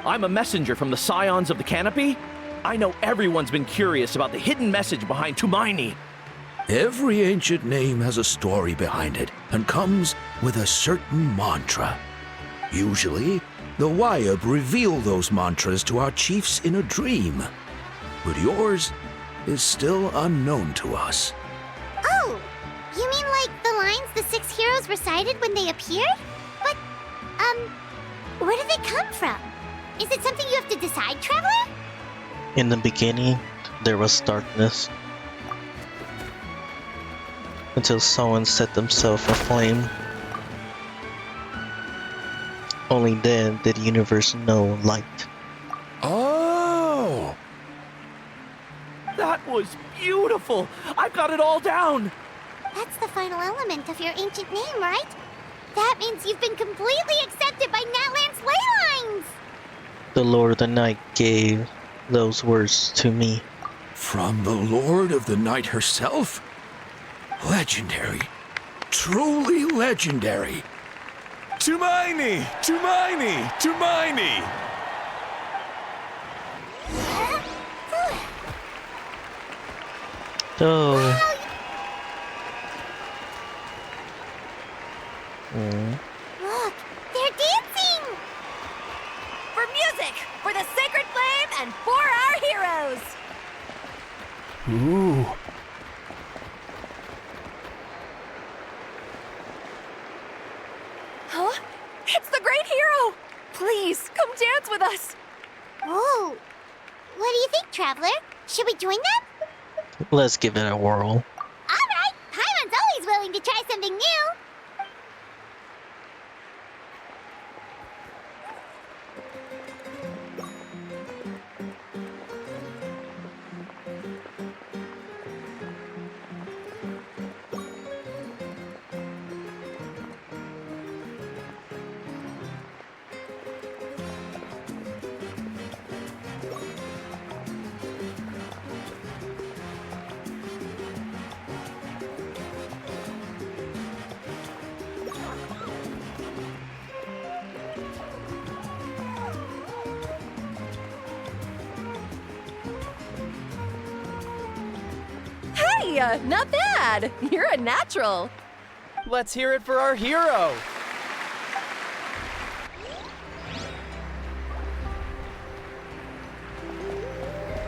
I'm a messenger from the Scions of the Canopy. I know everyone's been curious about the hidden message behind Tumaini. Every ancient name has a story behind it and comes with a certain mantra. Usually, the Wayab reveal those mantras to our chiefs in a dream. But yours is still unknown to us. Oh, you mean like the lines the 6 heroes recited when they appeared? But, where do they come from? Is it something you have to decide, Traveler? In the beginning, there was darkness. Until someone set themselves aflame. Only then did the universe know light. Oh! That was beautiful! I've got it all down! That's the final element of your ancient name, right? That means you've been completely accepted by Natlan's ley lines! The Lord of the Night gave those words to me. From the Lord of the Night herself? Legendary. Truly legendary. Tumaini! Tumaini! Tumaini! Oh. Look, they're dancing! For music, for the sacred flame, and for our heroes! Ooh. It's the great hero! Please, come dance with us! Oh, what do you think, Traveler? Should we join them? Let's give it a whirl. Alright, Paimon's always willing to try something new. Hey, not bad. You're a natural. Let's hear it for our hero.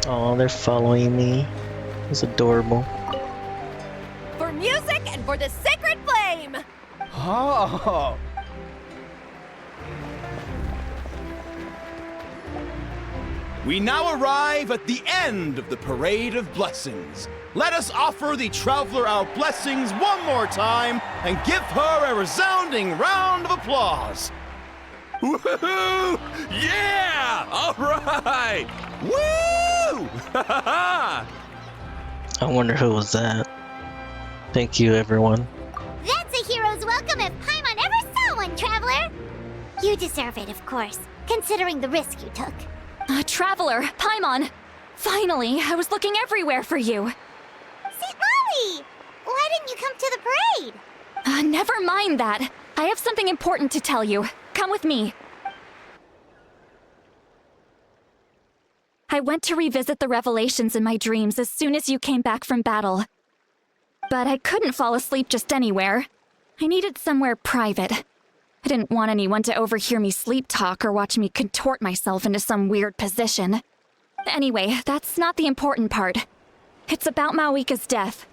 Oh, they're following me. It's adorable. For music and for the sacred flame! Oh. We now arrive at the end of the Parade of Blessings. Let us offer the Traveler our blessings one more time and give her a resounding round of applause. Woohoo! Yeah! All right! Woo! I wonder who was that. Thank you, everyone. That's a hero's welcome if Paimon ever saw one, Traveler! You deserve it, of course, considering the risk you took. Traveler, Paimon! Finally, I was looking everywhere for you. St. Molly! Why didn't you come to the parade? Never mind that. I have something important to tell you. Come with me. I went to revisit the revelations in my dreams as soon as you came back from battle. But I couldn't fall asleep just anywhere. I needed somewhere private. I didn't want anyone to overhear me sleep talk or watch me contort myself into some weird position. Anyway, that's not the important part. It's about Mawika's death.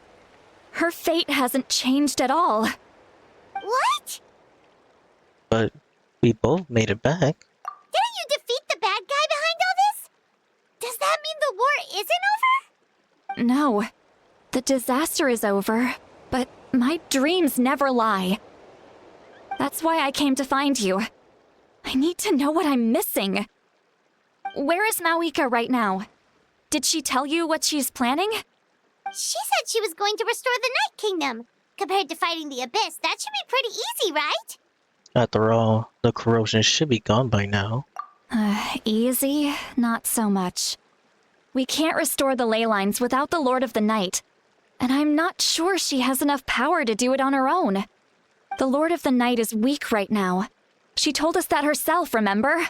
Her fate hasn't changed at all. What? But we both made it back. Didn't you defeat the bad guy behind all this? Does that mean the war isn't over? No. The disaster is over, but my dreams never lie. That's why I came to find you. I need to know what I'm missing. Where is Mawika right now? Did she tell you what she's planning? She said she was going to restore the Night Kingdom. Compared to fighting the Abyss, that should be pretty easy, right? After all, the corrosion should be gone by now. Easy? Not so much. We can't restore the ley lines without the Lord of the Night. And I'm not sure she has enough power to do it on her own. The Lord of the Night is weak right now. She told us that herself, remember?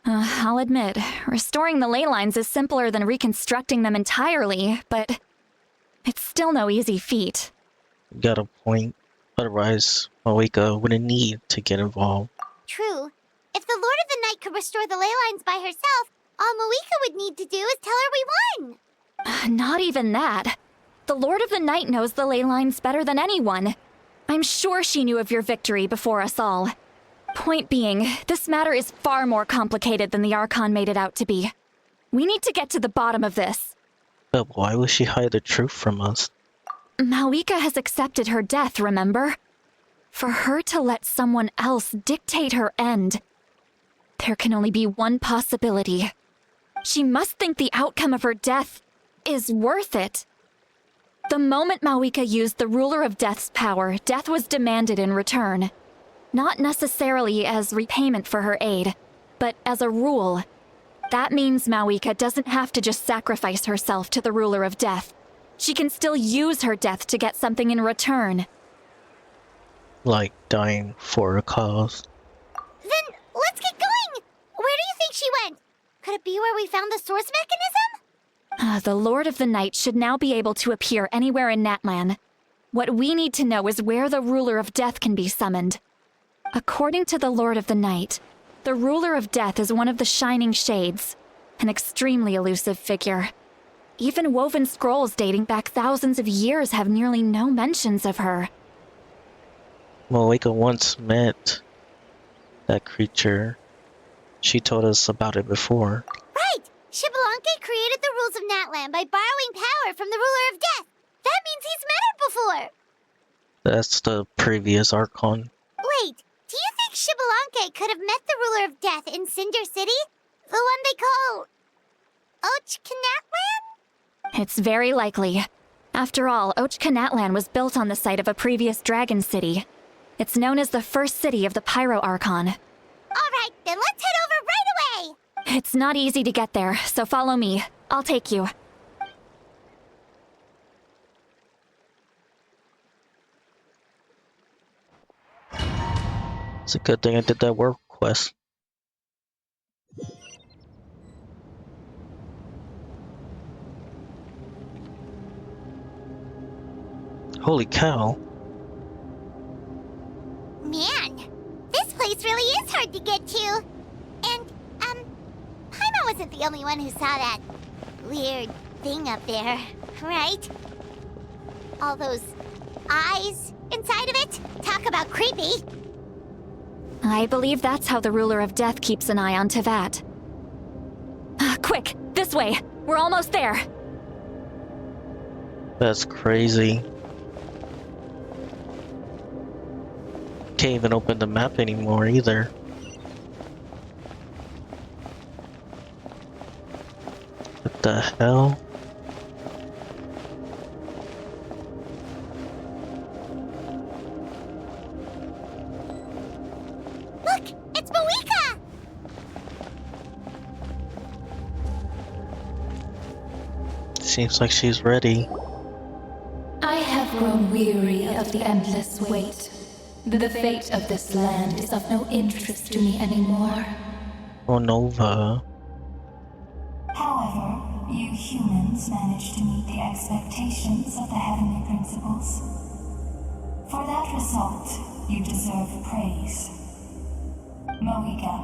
I'll admit, restoring the ley lines is simpler than reconstructing them entirely, but it's still no easy feat. Got a point. Otherwise, Mawika wouldn't need to get involved. True. If the Lord of the Night could restore the ley lines by herself, all Mawika would need to do is tell her we won. Not even that. The Lord of the Night knows the ley lines better than anyone. I'm sure she knew of your victory before us all. Point being, this matter is far more complicated than the Archon made it out to be. We need to get to the bottom of this. But why would she hide the truth from us? Mawika has accepted her death, remember? For her to let someone else dictate her end, there can only be one possibility. She must think the outcome of her death is worth it. The moment Mawika used the Ruler of Death's power, death was demanded in return. Not necessarily as repayment for her aid, but as a rule. That means Mawika doesn't have to just sacrifice herself to the Ruler of Death. She can still use her death to get something in return. Like dying for a cause. Then let's get going! Where do you think she went? Could it be where we found the source mechanism? The Lord of the Night should now be able to appear anywhere in Natlan. What we need to know is where the Ruler of Death can be summoned. According to the Lord of the Night, the Ruler of Death is one of the Shining Shades, an extremely elusive figure. Even woven scrolls dating back thousands of years have nearly no mentions of her. Mawika once met That creature. She told us about it before. Right! Xbalanque created the rules of Natlan by borrowing power from the ruler of death. That means he's met her before. That's the previous Archon. Wait, do you think Xbalanque could have met the ruler of death in Cinder City? The one they call... Ochkanatlan? It's very likely. After all, Ochkanatlan was built on the site of a previous dragon city. It's known as the first city of the Pyro Archon. Alright, then let's head over right away! It's not easy to get there, so follow me. I'll take you. It's a good thing I did that work quest. Holy cow. Man, this place really is hard to get to. And, Paimon wasn't the only one who saw that weird thing up there, right? All those eyes inside of it? Talk about creepy. I believe that's how the ruler of death keeps an eye on Tevat. Quick, this way! We're almost there! That's crazy. Can't even open the map anymore either. What the hell? Look, it's Moika! Seems like she's ready. I have grown weary of the endless wait. The fate of this land is of no interest to me anymore. Oh, Nova. However, you humans managed to meet the expectations of the Heavenly Principles. For that result, you deserve praise. Moika,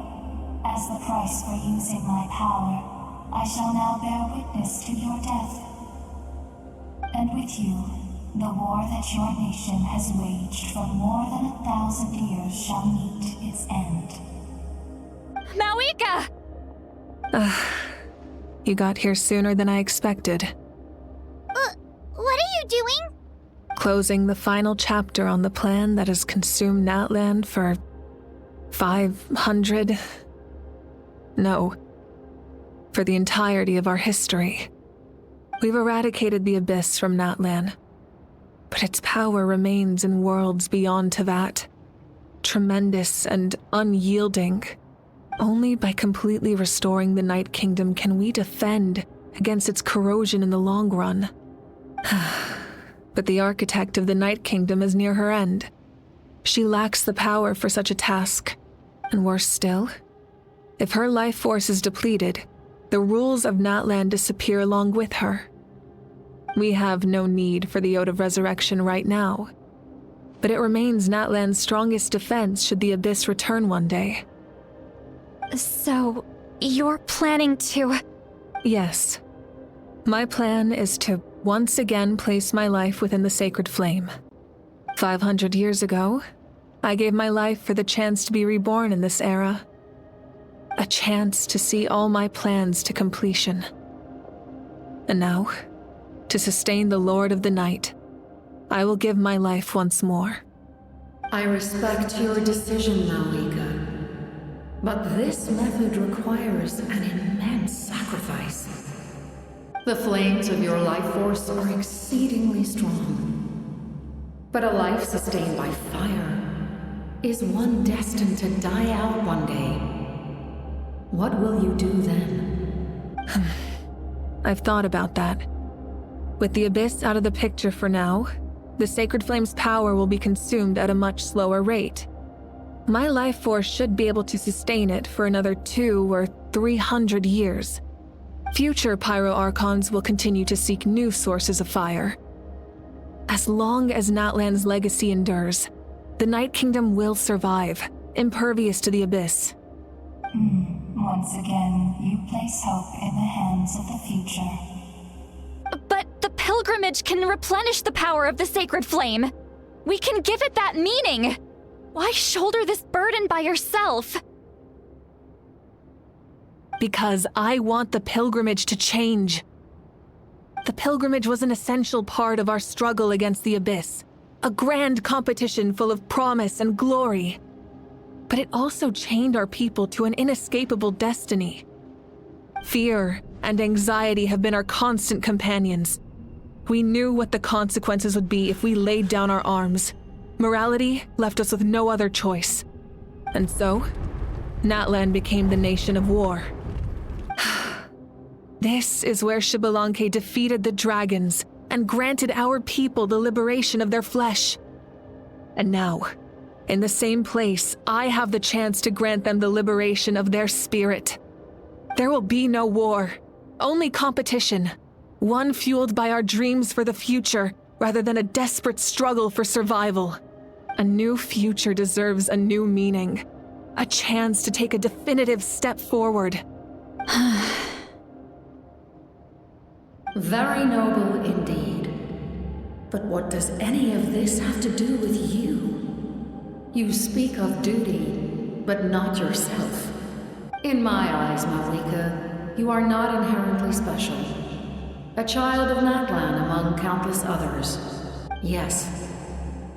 as the price for using my power, I shall now bear witness to your death. And with you, the war that your nation has waged for more than 1,000 years shall meet its end. Mawika! You got here sooner than I expected. What are you doing? Closing the final chapter on the plan that has consumed Natlan for 500... No. For the entirety of our history. We've eradicated the Abyss from Natlan. But its power remains in worlds beyond Tevat. Tremendous and unyielding. Only by completely restoring the Night Kingdom can we defend against its corrosion in the long run. But the architect of the Night Kingdom is near her end. She lacks the power for such a task. And worse still, if her life force is depleted, the rules of Natlan disappear along with her. We have no need for the Ode of Resurrection right now, but it remains Natlan's strongest defense should the Abyss return one day. So, you're planning to... Yes. My plan is to once again place my life within the sacred flame. 500 years ago, I gave my life for the chance to be reborn in this era. A chance to see all my plans to completion. And now, to sustain the Lord of the Night, I will give my life once more. I respect your decision, Mawika. But this method requires an immense sacrifice. The flames of your life force are exceedingly strong. But a life sustained by fire is one destined to die out one day. What will you do then? I've thought about that. With the Abyss out of the picture for now, the Sacred Flame's power will be consumed at a much slower rate. My life force should be able to sustain it for another 200 or 300 years. Future Pyro Archons will continue to seek new sources of fire. As long as Natlan's legacy endures, the Night Kingdom will survive, impervious to the Abyss. Once again, you place hope in the hands of the future. But the pilgrimage can replenish the power of the sacred flame. We can give it that meaning. Why shoulder this burden by yourself? Because I want the pilgrimage to change. The pilgrimage was an essential part of our struggle against the Abyss, a grand competition full of promise and glory. But it also chained our people to an inescapable destiny. Fear and anxiety have been our constant companions. We knew what the consequences would be if we laid down our arms. Morality left us with no other choice. And so, Natlan became the nation of war. This is where Xbalanque defeated the dragons and granted our people the liberation of their flesh. And now, in the same place, I have the chance to grant them the liberation of their spirit. There will be no war, only competition. One fueled by our dreams for the future, rather than a desperate struggle for survival. A new future deserves a new meaning. A chance to take a definitive step forward. Very noble indeed. But what does any of this have to do with you? You speak of duty, but not yourself. In my eyes, Malika, you are not inherently special. A child of Natlan among countless others. Yes,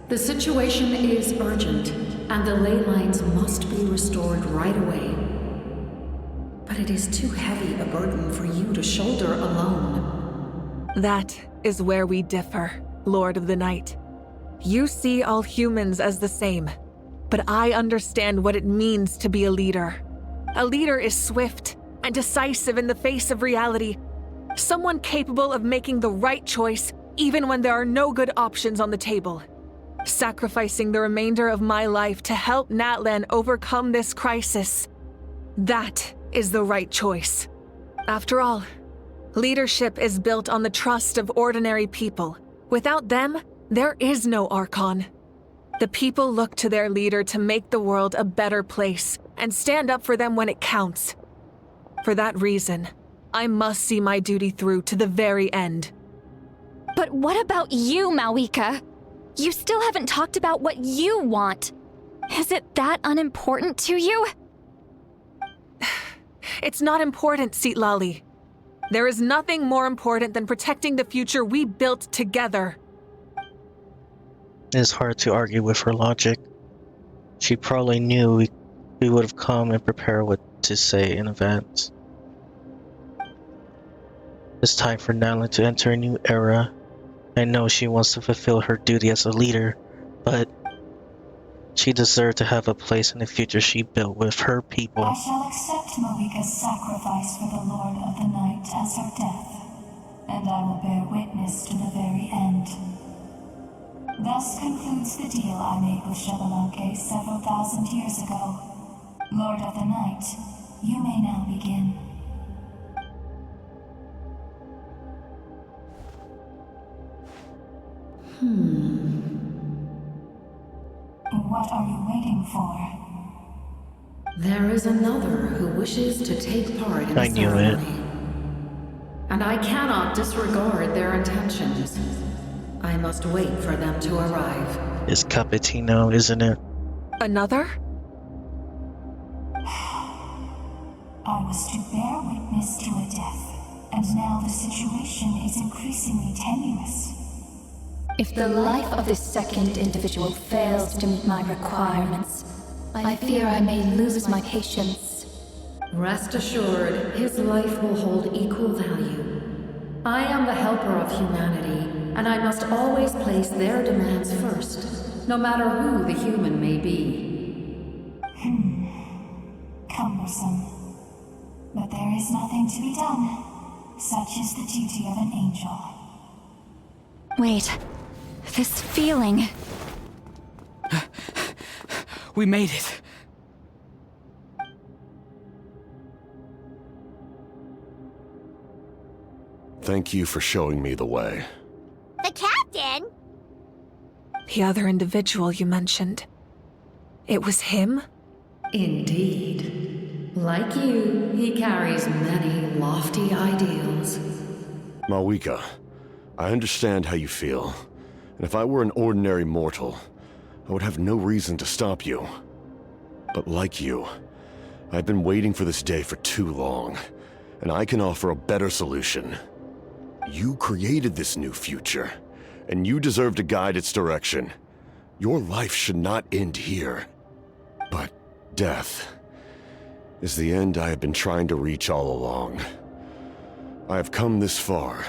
the situation is urgent, and the ley lines must be restored right away. But it is too heavy a burden for you to shoulder alone. That is where we differ, Lord of the Night. You see all humans as the same, but I understand what it means to be a leader. A leader is swift and decisive in the face of reality. Someone capable of making the right choice even when there are no good options on the table. Sacrificing the remainder of my life to help Natlan overcome this crisis. That is the right choice. After all, leadership is built on the trust of ordinary people. Without them, there is no Archon. The people look to their leader to make the world a better place and stand up for them when it counts. For that reason, I must see my duty through to the very end. But what about you, Malika? You still haven't talked about what you want. Is it that unimportant to you? It's not important, Citlali. There is nothing more important than protecting the future we built together. It is hard to argue with her logic. She probably knew we would have come and prepared what to say in advance. It's time for Natlan to enter a new era. I know she wants to fulfill her duty as a leader, but she deserves to have a place in the future she built with her people. I shall accept Malika's sacrifice for the Lord of the Night as her death, and I will bear witness to the very end. Thus concludes the deal I made with Xbalanque several thousand years ago. Lord of the Night, you may now begin. What are you waiting for? There is another who wishes to take part in the ceremony. And I cannot disregard their intentions. I must wait for them to arrive. It's Cappuccino, isn't it? Another? I was to bear witness to a death, and now the situation is increasingly tenuous. If the life of this second individual fails to meet my requirements, I fear I may lose my patience. Rest assured, his life will hold equal value. I am the helper of humanity, and I must always place their demands first, no matter who the human may be. Cumbersome. But there is nothing to be done. Such is the duty of an angel. Wait. This feeling. We made it. Thank you for showing me the way. The captain? The other individual you mentioned. It was him? Indeed. Like you, he carries many lofty ideals. Malika, I understand how you feel. And if I were an ordinary mortal, I would have no reason to stop you. But like you, I've been waiting for this day for too long, and I can offer a better solution. You created this new future, and you deserve to guide its direction. Your life should not end here. But death is the end I have been trying to reach all along. I have come this far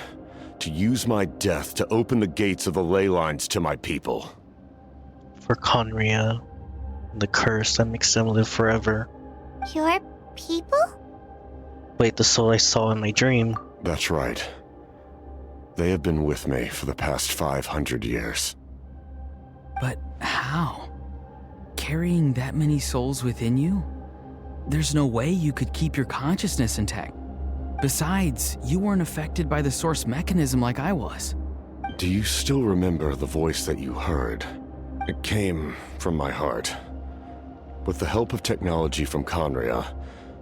to use my death to open the gates of the ley lines to my people. For Conria, the curse that makes them live forever. Your people? Wait, the soul I saw in my dream. That's right. They have been with me for the past 500 years. But how? Carrying that many souls within you? There's no way you could keep your consciousness intact. Besides, you weren't affected by the source mechanism like I was. Do you still remember the voice that you heard? It came from my heart. With the help of technology from Conria,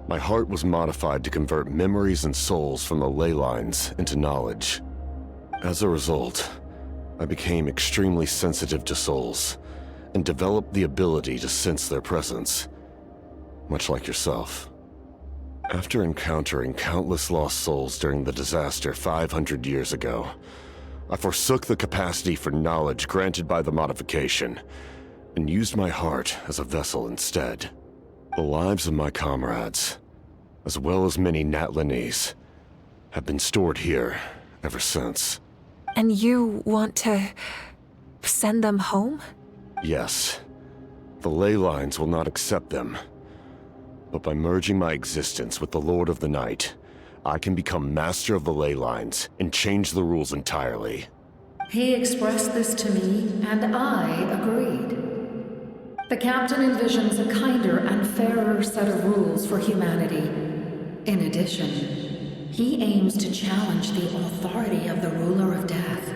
my heart was modified to convert memories and souls from the ley lines into knowledge. As a result, I became extremely sensitive to souls and developed the ability to sense their presence, much like yourself. After encountering countless lost souls during the disaster 500 years ago, I forsook the capacity for knowledge granted by the modification and used my heart as a vessel instead. The lives of my comrades, as well as many Natlanese, have been stored here ever since. And you want to send them home? Yes. The ley lines will not accept them. But by merging my existence with the Lord of the Night, I can become master of the ley lines and change the rules entirely. He expressed this to me, and I agreed. The captain envisions a kinder and fairer set of rules for humanity. In addition, he aims to challenge the authority of the ruler of death.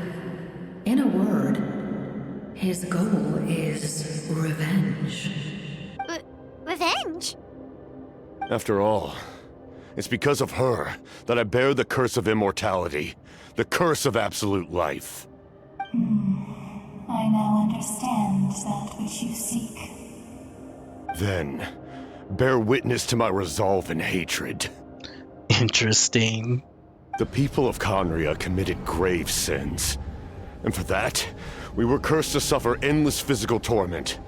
In a word, his goal is revenge. Revenge? After all, it's because of her that I bear the curse of immortality, the curse of absolute life. I now understand that which you seek. Then, bear witness to my resolve and hatred. Interesting. The people of Conria committed grave sins. And for that, we were cursed to suffer endless physical torment.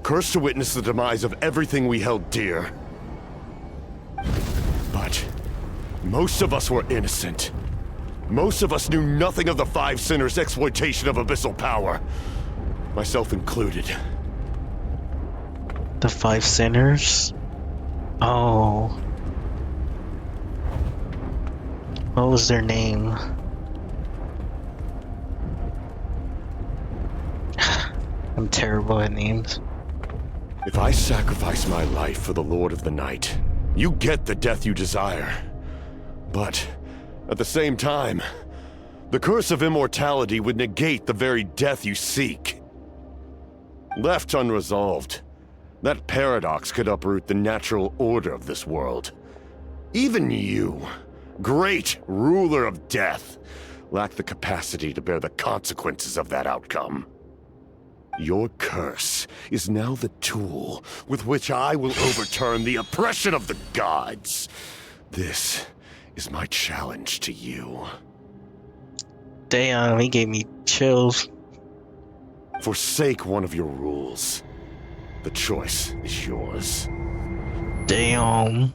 Cursed to witness the demise of everything we held dear. But most of us were innocent. Most of us knew nothing of the Five Sinners' exploitation of abyssal power. Myself included. The Five Sinners? Oh. What was their name? I'm terrible at names. If I sacrifice my life for the Lord of the Night, you get the death you desire. But at the same time, the curse of immortality would negate the very death you seek. Left unresolved, that paradox could uproot the natural order of this world. Even you, great ruler of death, lack the capacity to bear the consequences of that outcome. Your curse is now the tool with which I will overturn the oppression of the gods. This is my challenge to you. Damn, he gave me chills. Forsake one of your rules. The choice is yours. Damn.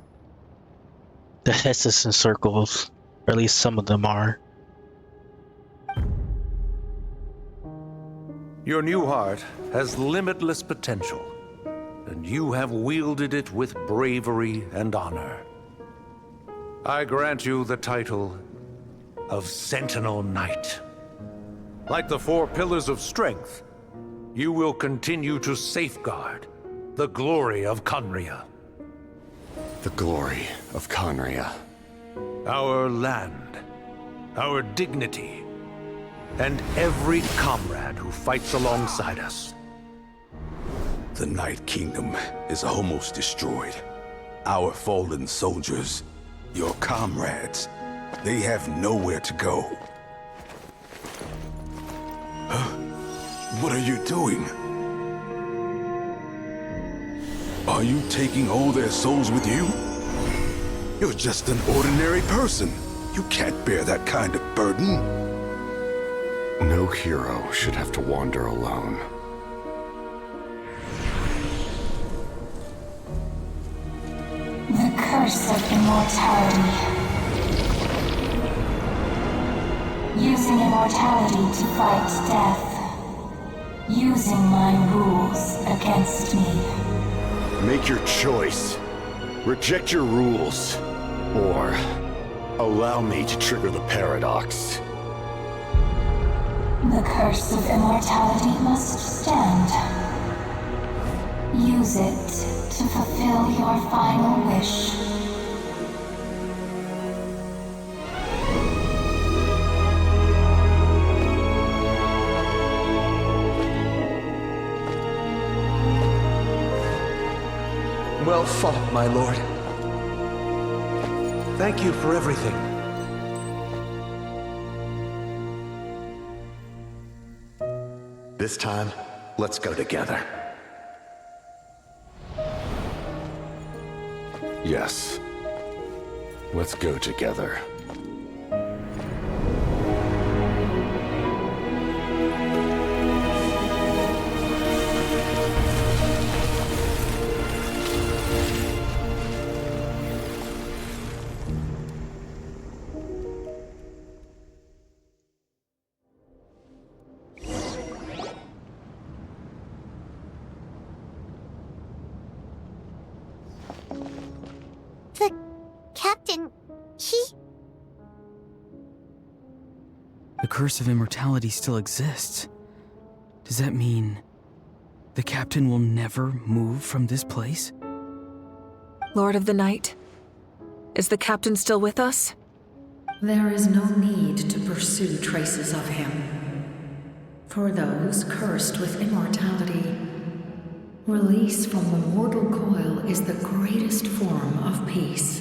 The Hesses in circles, or at least some of them are. Your new heart has limitless potential, and you have wielded it with bravery and honor. I grant you the title of Sentinel Knight. Like the four pillars of strength, you will continue to safeguard the glory of Conria. The glory of Conria. Our land, our dignity, and every comrade who fights alongside us. The Night Kingdom is almost destroyed. Our fallen soldiers, your comrades, they have nowhere to go. What are you doing? Are you taking all their souls with you? You're just an ordinary person. You can't bear that kind of burden. No hero should have to wander alone. The curse of immortality. Using immortality to fight death. Using my rules against me. Make your choice. Reject your rules. Or allow me to trigger the paradox. The curse of immortality must stand. Use it to fulfill your final wish. Well fought, my lord. Thank you for everything. This time, let's go together. Yes. Let's go together. The curse of immortality still exists. Does that mean the captain will never move from this place? Lord of the Night, is the captain still with us? There is no need to pursue traces of him. For those cursed with immortality, release from the mortal coil is the greatest form of peace.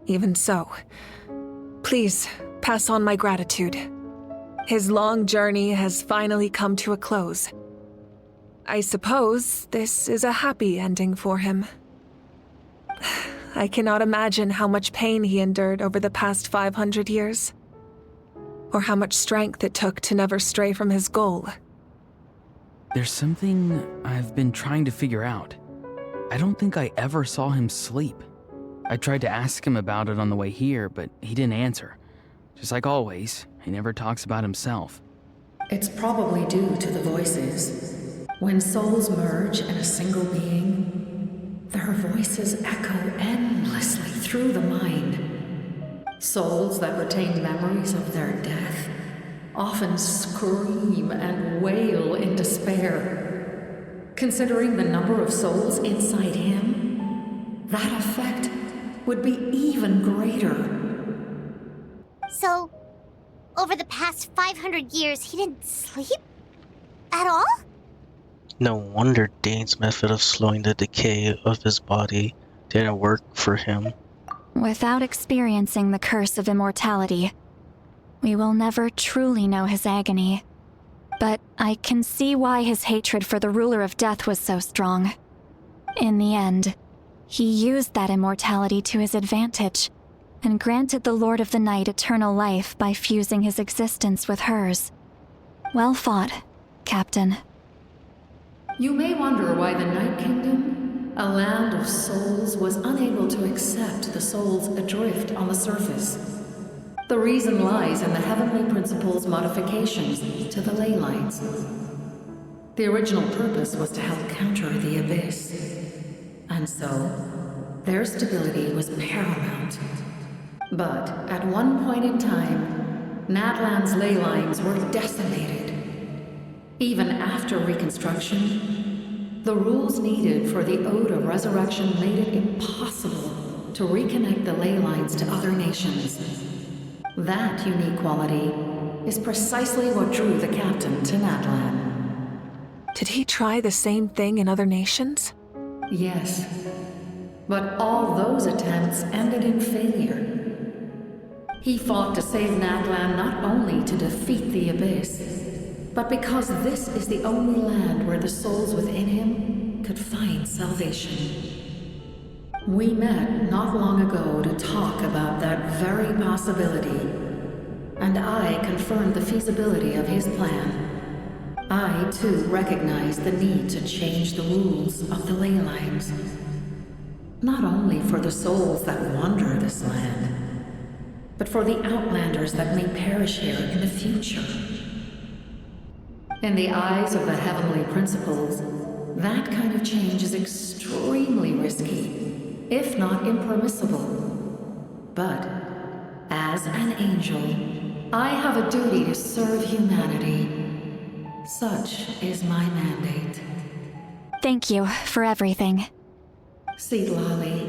Even so, please pass on my gratitude. His long journey has finally come to a close. I suppose this is a happy ending for him. I cannot imagine how much pain he endured over the past 500 years, or how much strength it took to never stray from his goal. There's something I've been trying to figure out. I don't think I ever saw him sleep. I tried to ask him about it on the way here, but he didn't answer. Just like always, he never talks about himself. It's probably due to the voices. When souls merge in a single being, their voices echo endlessly through the mind. Souls that retain memories of their death often scream and wail in despair. Considering the number of souls inside him, that effect would be even greater. So, over the past 500 years, he didn't sleep? At all? No wonder Dane's method of slowing the decay of his body didn't work for him. Without experiencing the curse of immortality, we will never truly know his agony. But I can see why his hatred for the ruler of death was so strong. In the end, he used that immortality to his advantage, and granted the Lord of the Night eternal life by fusing his existence with hers. Well fought, Captain. You may wonder why the Night Kingdom, a land of souls, was unable to accept the souls adrift on the surface. The reason lies in the Heavenly Principle's modifications to the ley lines. The original purpose was to help counter the Abyss. And so, their stability was paramount. But at one point in time, Natlan's ley lines were decimated. Even after reconstruction, the rules needed for the Ode of Resurrection made it impossible to reconnect the ley lines to other nations. That unique quality is precisely what drew the captain to Natlan. Did he try the same thing in other nations? Yes, but all those attempts ended in failure. He fought to save Natlan not only to defeat the Abyss, but because this is the only land where the souls within him could find salvation. We met not long ago to talk about that very possibility, and I confirmed the feasibility of his plan. I, too, recognize the need to change the rules of the ley lines. Not only for the souls that wander this land, but for the outlanders that may perish here in the future. In the eyes of the heavenly principles, that kind of change is extremely risky, if not impermissible. But, as an angel, I have a duty to serve humanity. Such is my mandate. Thank you for everything. Seedlolly,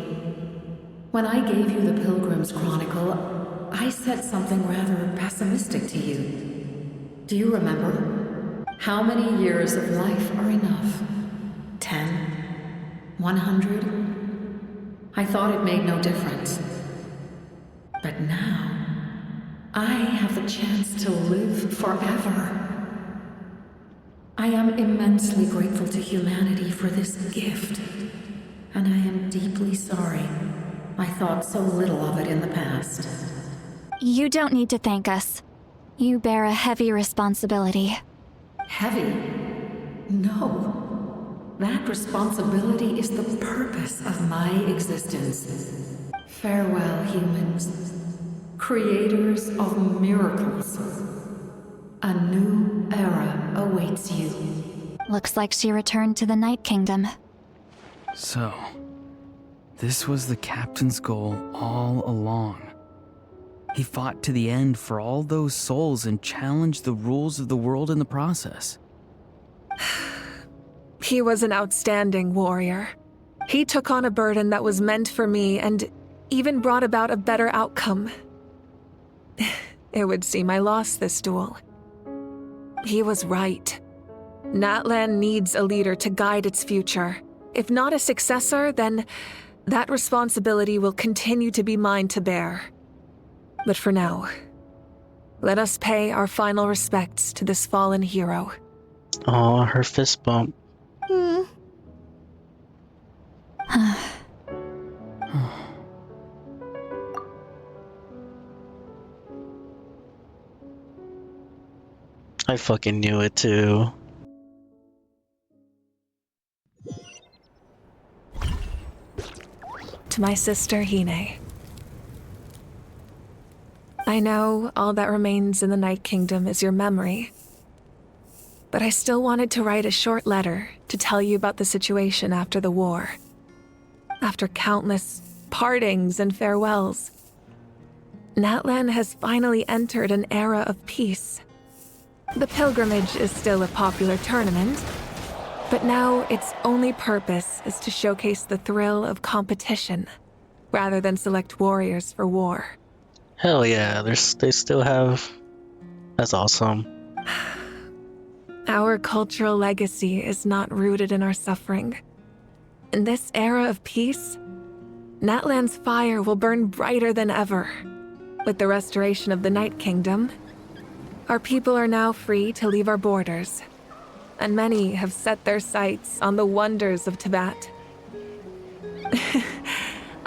when I gave you the Pilgrim's Chronicle, I said something rather pessimistic to you. Do you remember? How many years of life are enough? 10? 100? I thought it made no difference. But now, I have the chance to live forever. I am immensely grateful to humanity for this gift, and I am deeply sorry I thought so little of it in the past. You don't need to thank us. You bear a heavy responsibility. Heavy? No. That responsibility is the purpose of my existence. Farewell, humans. Creators of miracles. A new era awaits you. Looks like she returned to the Night Kingdom. So, this was the captain's goal all along. He fought to the end for all those souls and challenged the rules of the world in the process. He was an outstanding warrior. He took on a burden that was meant for me and even brought about a better outcome. It would seem I lost this duel. He was right. Natlan needs a leader to guide its future. If not a successor, then that responsibility will continue to be mine to bear. But for now, let us pay our final respects to this fallen hero. Oh, her fist bump. I fucking knew it too. To my sister Hine. I know all that remains in the Night Kingdom is your memory, but I still wanted to write a short letter to tell you about the situation after the war. After countless partings and farewells, Natlan has finally entered an era of peace. The pilgrimage is still a popular tournament, but now its only purpose is to showcase the thrill of competition, rather than select warriors for war. Hell yeah, they still have... That's awesome. Our cultural legacy is not rooted in our suffering. In this era of peace, Natlan's fire will burn brighter than ever. With the restoration of the Night Kingdom, our people are now free to leave our borders, and many have set their sights on the wonders of Tibet.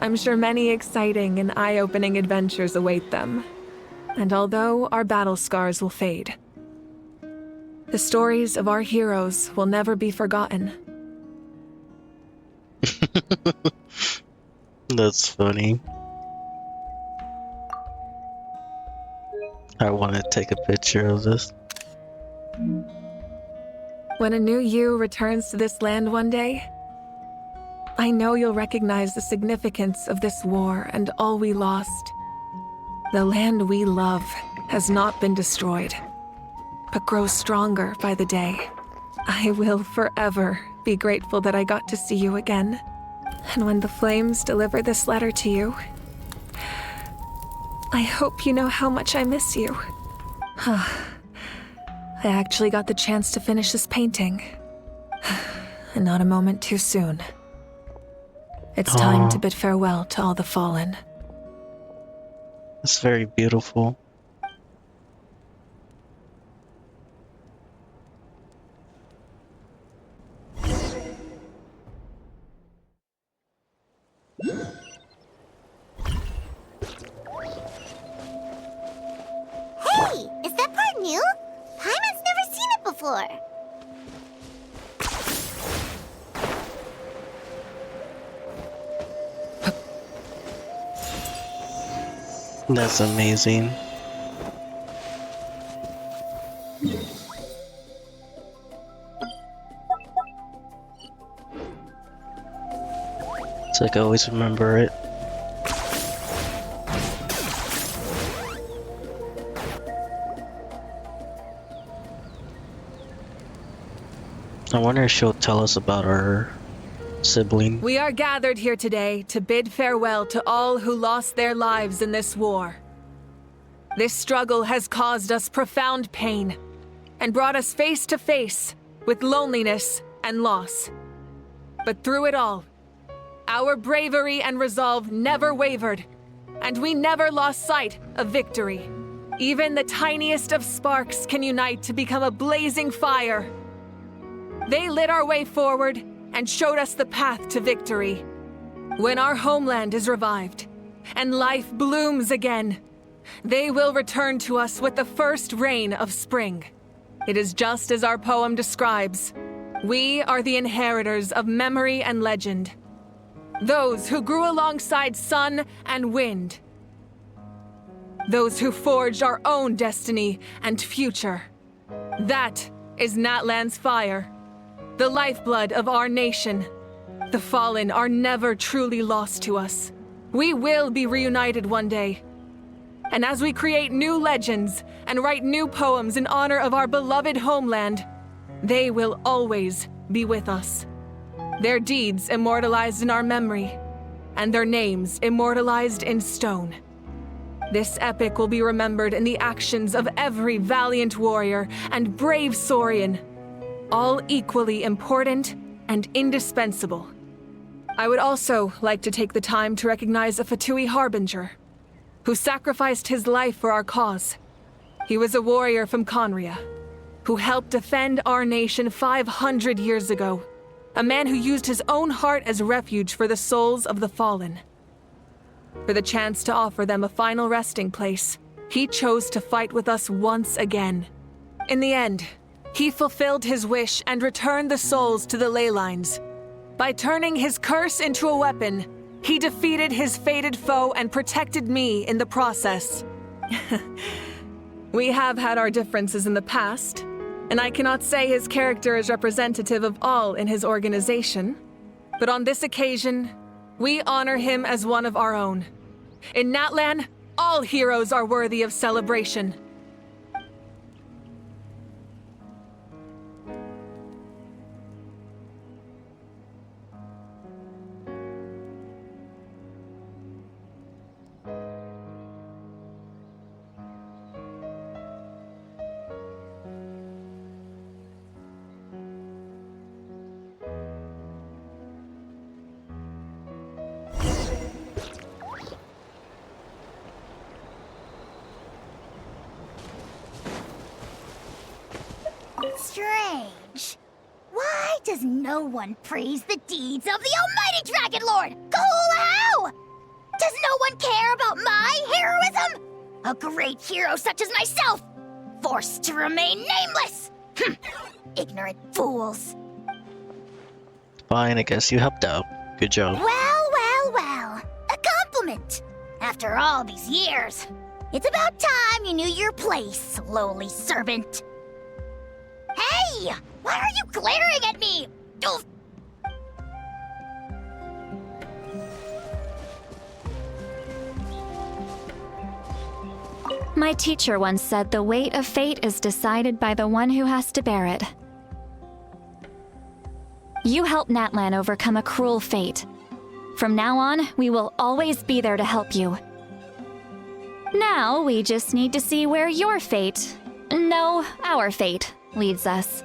I'm sure many exciting and eye-opening adventures await them, and although our battle scars will fade, the stories of our heroes will never be forgotten. That's funny. I want to take a picture of this. When a new you returns to this land one day, I know you'll recognize the significance of this war and all we lost. The land we love has not been destroyed, but grows stronger by the day. I will forever be grateful that I got to see you again. And when the flames deliver this letter to you, I hope you know how much I miss you. I actually got the chance to finish this painting. And not a moment too soon. It's time to bid farewell to all the fallen. It's very beautiful. That's amazing. It's like I always remember it. I wonder if she'll tell us about her sibling. We are gathered here today to bid farewell to all who lost their lives in this war. This struggle has caused us profound pain and brought us face to face with loneliness and loss. But through it all, our bravery and resolve never wavered, and we never lost sight of victory. Even the tiniest of sparks can unite to become a blazing fire. They lit our way forward and showed us the path to victory. When our homeland is revived and life blooms again, they will return to us with the first rain of spring. It is just as our poem describes. We are the inheritors of memory and legend. Those who grew alongside sun and wind. Those who forged our own destiny and future. That is Natlan's fire. The lifeblood of our nation. The fallen are never truly lost to us. We will be reunited one day. And as we create new legends and write new poems in honor of our beloved homeland, they will always be with us. Their deeds immortalized in our memory, and their names immortalized in stone. This epic will be remembered in the actions of every valiant warrior and brave Saurian, all equally important and indispensable. I would also like to take the time to recognize a Fatui Harbinger, who sacrificed his life for our cause. He was a warrior from Conria, who helped defend our nation 500 years ago. A man who used his own heart as refuge for the souls of the fallen. For the chance to offer them a final resting place, he chose to fight with us once again. In the end, he fulfilled his wish and returned the souls to the ley lines. By turning his curse into a weapon, he defeated his fated foe and protected me in the process. We have had our differences in the past, and I cannot say his character is representative of all in his organization. But on this occasion, we honor him as one of our own. In Natlan, all heroes are worthy of celebration. Strange. Why does no one praise the deeds of the almighty Dragon Lord, Kahulahau? Does no one care about my heroism? A great hero such as myself, forced to remain nameless. Ignorant fools. Fine, I guess you helped out. Good job. Well. A compliment. After all these years, it's about time you knew your place, lowly servant. Hey! Why are you glaring at me? Oof. My teacher once said the weight of fate is decided by the one who has to bear it. You helped Natlan overcome a cruel fate. From now on, we will always be there to help you. Now, we just need to see where your fate, no, our fate, leads us.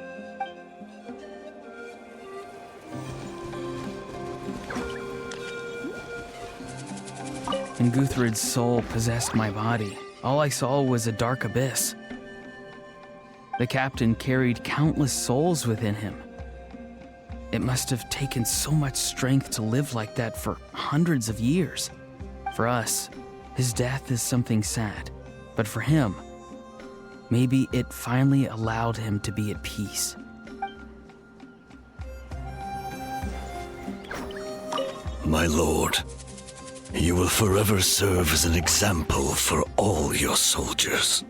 When Guthred's soul possessed my body, all I saw was a dark abyss. The captain carried countless souls within him. It must have taken so much strength to live like that for hundreds of years. For us, his death is something sad, but for him, maybe it finally allowed him to be at peace. My lord, You will forever serve as an example for all your soldiers.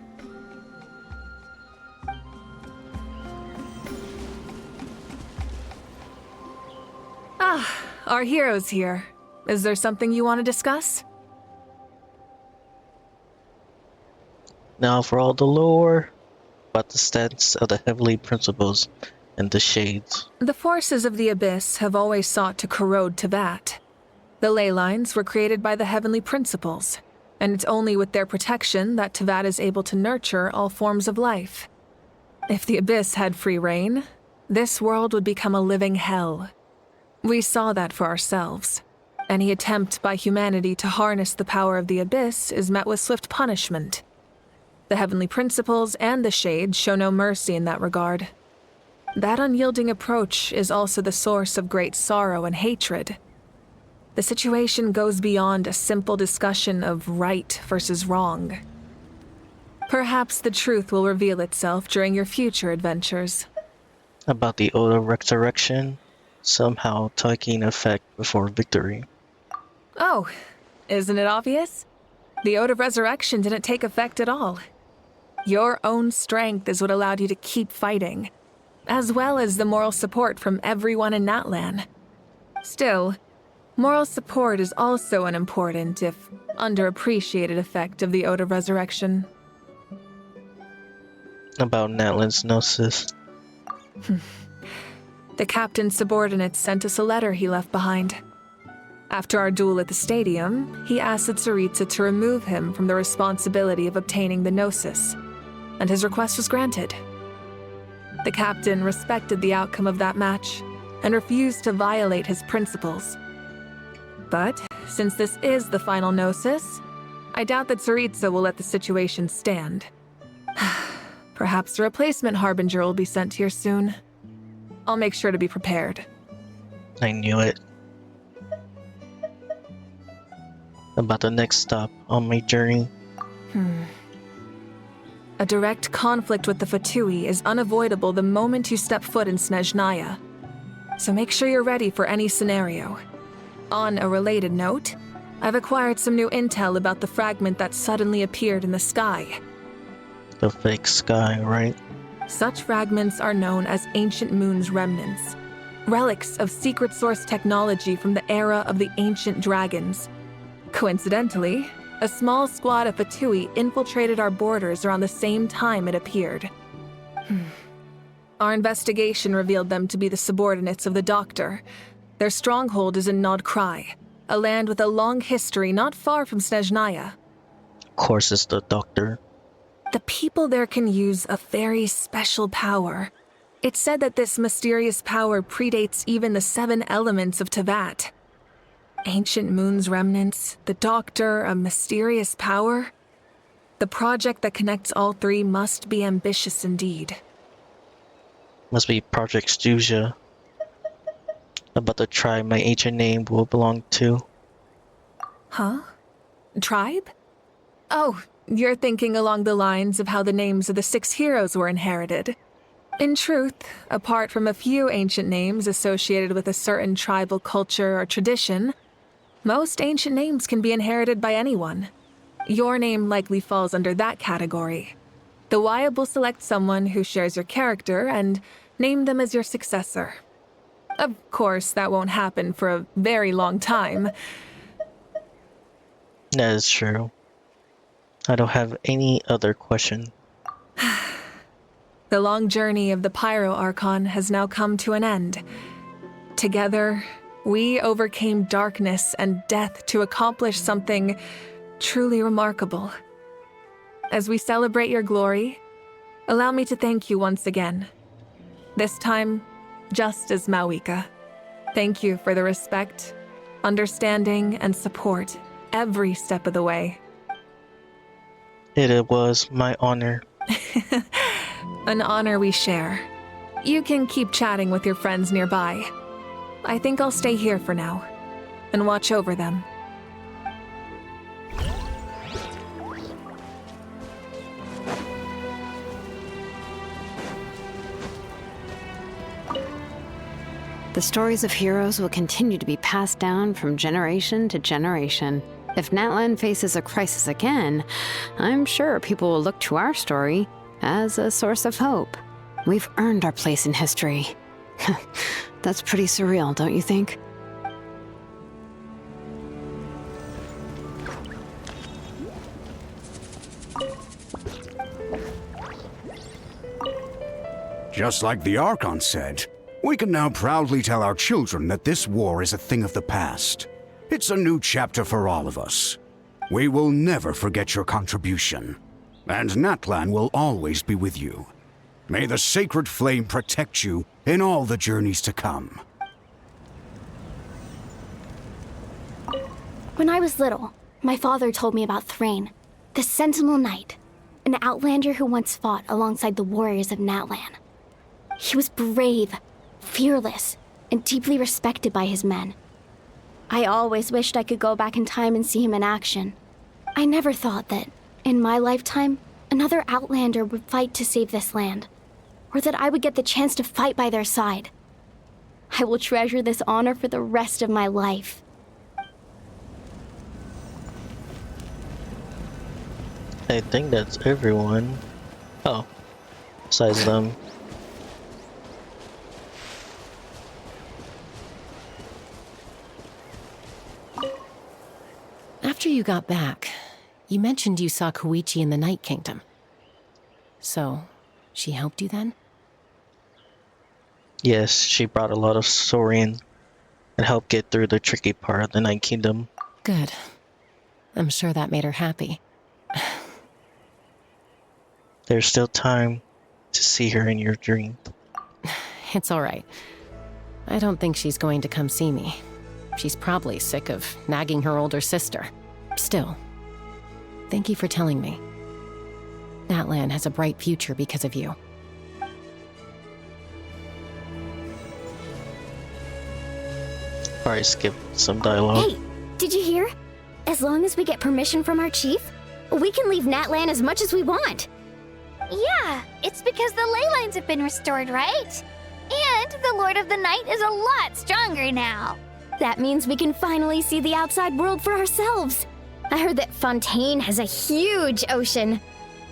Ah, our hero's here. Is there something you want to discuss? Now for all the lore about the stance of the heavenly principles and the shades. The forces of the Abyss have always sought to corrode Tevat. The ley lines were created by the heavenly principles, and it's only with their protection that Tevat is able to nurture all forms of life. If the Abyss had free reign, this world would become a living hell. We saw that for ourselves. Any attempt by humanity to harness the power of the Abyss is met with swift punishment. The heavenly principles and the shades show no mercy in that regard. That unyielding approach is also the source of great sorrow and hatred. The situation goes beyond a simple discussion of right versus wrong. Perhaps the truth will reveal itself during your future adventures. About the Oath of Resurrection somehow taking effect before victory. Oh, isn't it obvious? The Oath of Resurrection didn't take effect at all. Your own strength is what allowed you to keep fighting, as well as the moral support from everyone in Natlan. Still, moral support is also an important, if underappreciated, effect of the Oath of Resurrection. About Natlan's Gnosis. The captain's subordinates sent us a letter he left behind. After our duel at the stadium, he asked the Tsaritsa to remove him from the responsibility of obtaining the Gnosis, and his request was granted. The captain respected the outcome of that match and refused to violate his principles. But since this is the final Gnosis, I doubt that Tsaritsa will let the situation stand. Perhaps a replacement Harbinger will be sent here soon. I'll make sure to be prepared. I knew it. About the next stop on my journey. A direct conflict with the Fatui is unavoidable the moment you step foot in Snezhnaya. So make sure you're ready for any scenario. On a related note, I've acquired some new intel about the fragment that suddenly appeared in the sky. The fake sky, right? Such fragments are known as Ancient Moon's remnants, relics of secret source technology from the era of the ancient dragons. Coincidentally, a small squad of Fatui infiltrated our borders around the same time it appeared. Our investigation revealed them to be the subordinates of the Doctor. Their stronghold is in Nod Krai, a land with a long history not far from Snezhnaya. Of course it's the Doctor. The people there can use a very special power. It's said that this mysterious power predates even the 7 elements of Tevat. Ancient Moon's remnants, the Doctor, a mysterious power. The project that connects all 3 must be ambitious indeed. Must be Project Stuja. About the tribe my ancient name will belong to. Huh? Tribe? Oh, you're thinking along the lines of how the names of the 6 heroes were inherited. In truth, apart from a few ancient names associated with a certain tribal culture or tradition, most ancient names can be inherited by anyone. Your name likely falls under that category. The Wyab will select someone who shares your character and name them as your successor. Of course, that won't happen for a very long time. That is true. I don't have any other question. The long journey of the Pyro Archon has now come to an end. Together, we overcame darkness and death to accomplish something truly remarkable. As we celebrate your glory, allow me to thank you once again. This time, just as Mawika. Thank you for the respect, understanding, and support every step of the way. It was my honor. An honor we share. You can keep chatting with your friends nearby. I think I'll stay here for now and watch over them. The stories of heroes will continue to be passed down from generation to generation. If Natlan faces a crisis again, I'm sure people will look to our story as a source of hope. We've earned our place in history. That's pretty surreal, don't you think? Just like the Archon said, we can now proudly tell our children that this war is a thing of the past. It's a new chapter for all of us. We will never forget your contribution, and Natlan will always be with you. May the sacred flame protect you in all the journeys to come. When I was little, my father told me about Thrain, the Sentinel Knight, an outlander who once fought alongside the warriors of Natlan. He was brave, fearless, and deeply respected by his men. I always wished I could go back in time and see him in action. I never thought that, in my lifetime, another outlander would fight to save this land, or that I would get the chance to fight by their side. I will treasure this honor for the rest of my life. I think that's everyone. Oh, besides them. After you got back, you mentioned you saw Koichi in the Night Kingdom. So, she helped you then? Yes, she brought a lot of Saurian and helped get through the tricky part of the Night Kingdom. Good. I'm sure that made her happy. There's still time to see her in your dream. It's all right. I don't think she's going to come see me. She's probably sick of nagging her older sister. Still, thank you for telling me. Natlan has a bright future because of you. Alright, skip some dialogue. Hey, did you hear? As long as we get permission from our chief, we can leave Natlan as much as we want. Yeah, it's because the ley lines have been restored, right? And the Lord of the Night is a lot stronger now. That means we can finally see the outside world for ourselves. I heard that Fontaine has a huge ocean.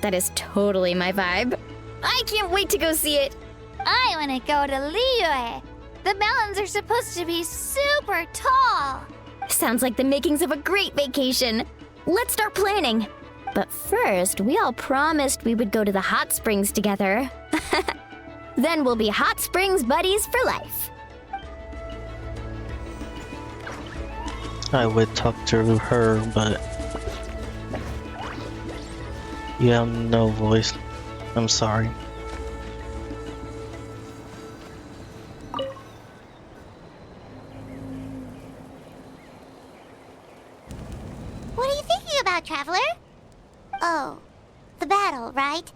That is totally my vibe. I can't wait to go see it. I want to go to Liyue. The mountains are supposed to be super tall. Sounds like the makings of a great vacation. Let's start planning. But first, we all promised we would go to the hot springs together. Then we'll be hot springs buddies for life. I would talk to her, but you have no voice. I'm sorry. What are you thinking about, Traveler? Oh, the battle, right?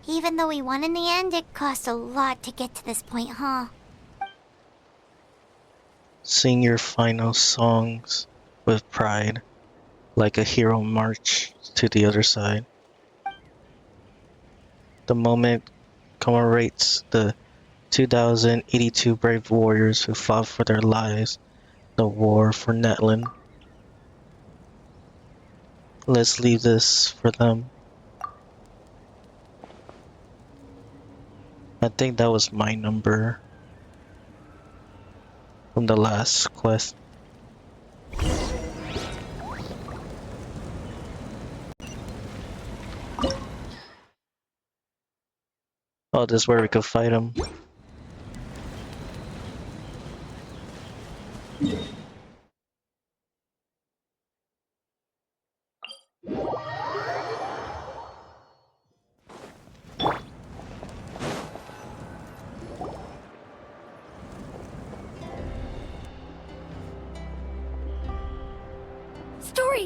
Even though we won in the end, it cost a lot to get to this point, huh? Sing your final songs with pride, like a hero march to the other side. The moment commemorates the 2,082 brave warriors who fought for their lives in the war for Natlan. Let's leave this for them. I think that was my number from the last quest. Oh, this is where we could fight him.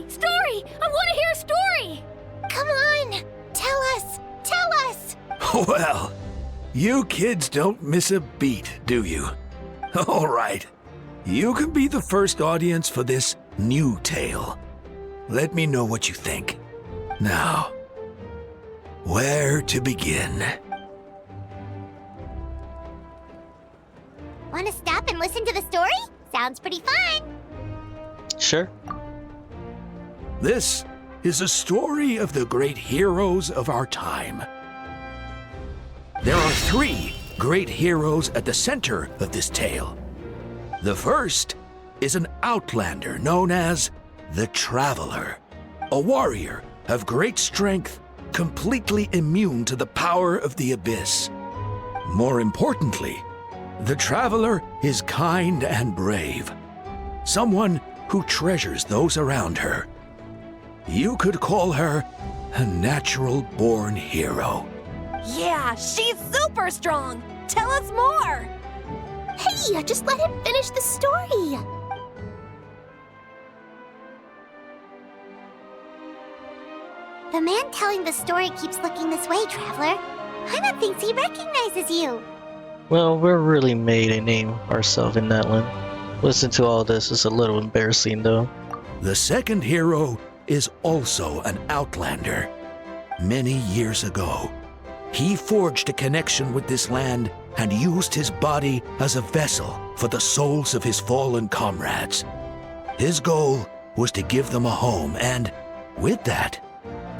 Story! I want to hear a story! Come on! Tell us! Tell us! Well, you kids don't miss a beat, do you? All right. You can be the first audience for this new tale. Let me know what you think. Now, where to begin? Want to stop and listen to the story? Sounds pretty fun! Sure. This is a story of the great heroes of our time. There are 3 great heroes at the center of this tale. The first is an outlander known as the Traveler, a warrior of great strength, completely immune to the power of the abyss. More importantly, the Traveler is kind and brave, someone who treasures those around her. You could call her a natural-born hero. Yeah, she's super strong! Tell us more! Hey, just let him finish the story! The man telling the story keeps looking this way, Traveler. Paimon thinks he recognizes you. Well, we're really made a name ourselves in Natlan. Listen to all this is a little embarrassing though. The second hero is also an outlander. Many years ago, he forged a connection with this land and used his body as a vessel for the souls of his fallen comrades. His goal was to give them a home and, with that,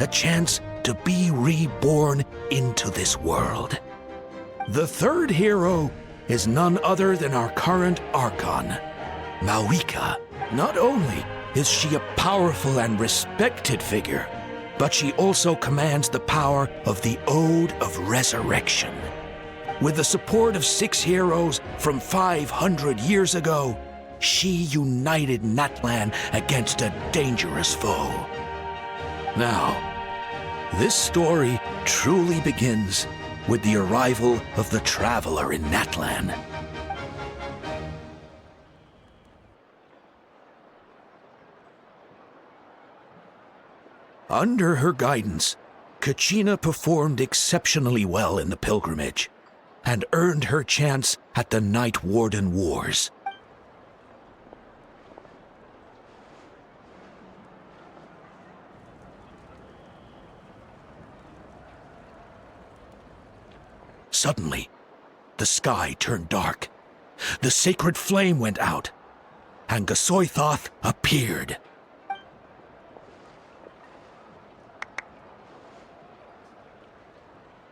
a chance to be reborn into this world. The third hero is none other than our current Archon, Mawika. Not only is she a powerful and respected figure, but she also commands the power of the Ode of Resurrection. With the support of 6 heroes from 500 years ago, she united Natlan against a dangerous foe. Now, this story truly begins with the arrival of the Traveler in Natlan. Under her guidance, Kachina performed exceptionally well in the pilgrimage and earned her chance at the Night Warden Wars. Suddenly, the sky turned dark. The sacred flame went out, and Gasoithoth appeared.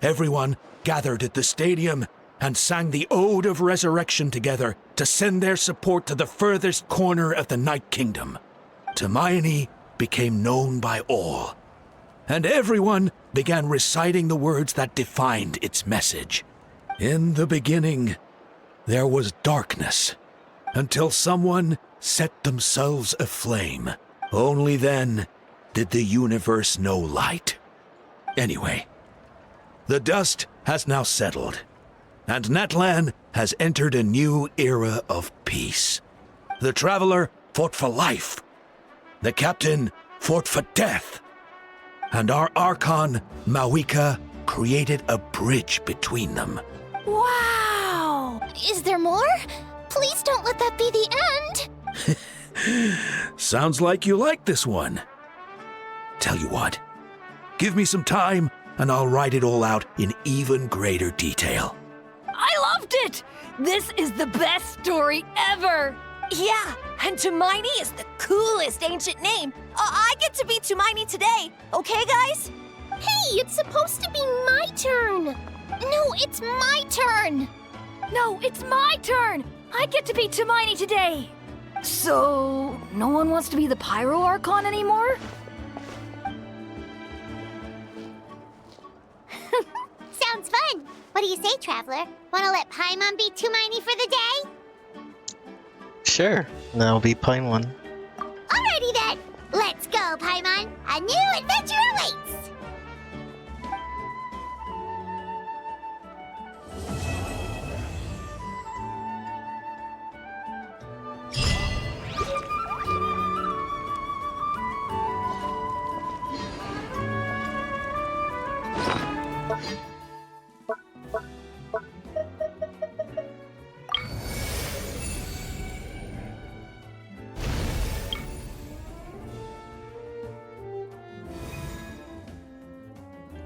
Everyone gathered at the stadium and sang the Ode of Resurrection together to send their support to the furthest corner of the Night Kingdom. Hermione became known by all, and everyone began reciting the words that defined its message. In the beginning, there was darkness, until someone set themselves aflame. Only then did the universe know light. Anyway, the dust has now settled, and Natlan has entered a new era of peace. The Traveler fought for life. The Captain fought for death. And our Archon, Mawika, created a bridge between them. Wow! Is there more? Please don't let that be the end! Sounds like you like this one. Tell you what, give me some time and I'll write it all out in even greater detail. I loved it! This is the best story ever! Yeah, and Tumaini is the coolest ancient name. I get to be Tumaini today, okay, guys? Hey, it's supposed to be my turn! No, it's my turn! No, it's my turn! I get to be Tumaini today! So, no one wants to be the Pyro Archon anymore? Sounds fun! What do you say, Traveler? Wanna let Paimon be Tumaini for the day? Sure, that'll be Paimon. Alrighty then! Let's go, Paimon! A new adventure awaits!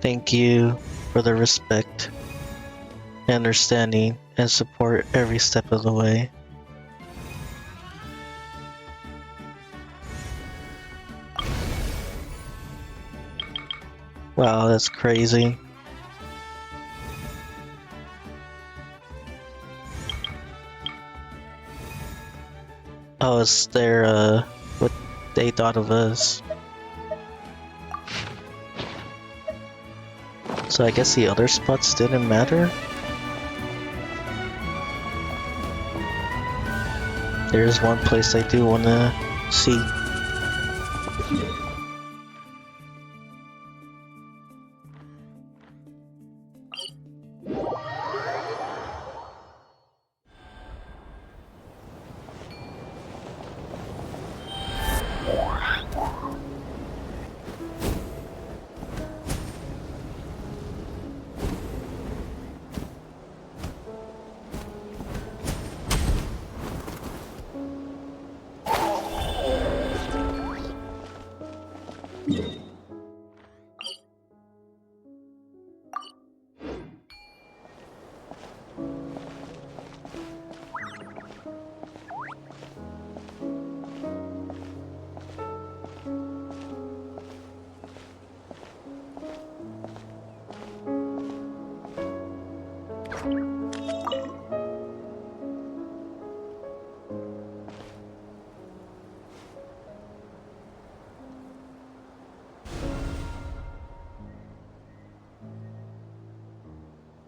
Thank you for the respect, understanding, and support every step of the way. Wow, that's crazy. Oh, it's their, what they thought of us. So I guess the other spots didn't matter? There's one place I do wanna see.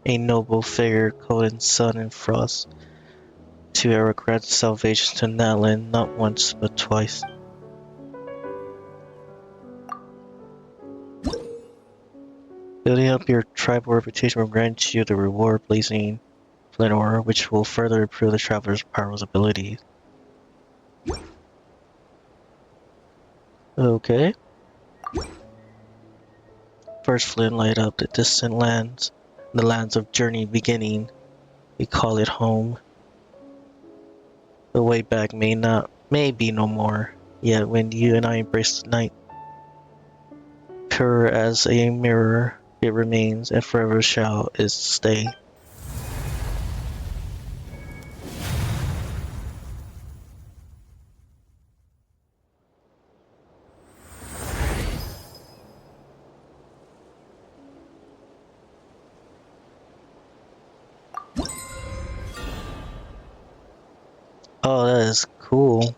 A noble figure, Cohen's son in Frost, to Eric granted salvation to Natlan not once but twice. Building up your tribal reputation will grant you the reward Blazing Flint Ore, which will further improve the traveler's power's abilities. Okay. First Flint light up the distant lands, the lands of journey beginning. We call it home. The way back may be no more, yet when you and I embrace the night, pure as a mirror, it remains and forever shall it stay. Oh, that is cool.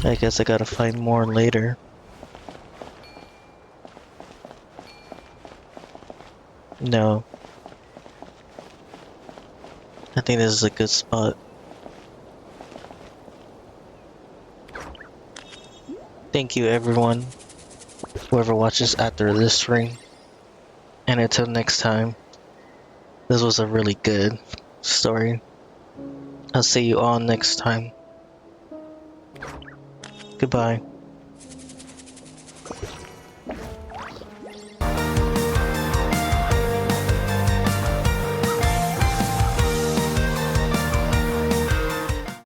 I guess I gotta find more later. No. I think this is a good spot. Thank you everyone, whoever watches after this stream. And until next time, this was a really good story. I'll see you all next time. Goodbye.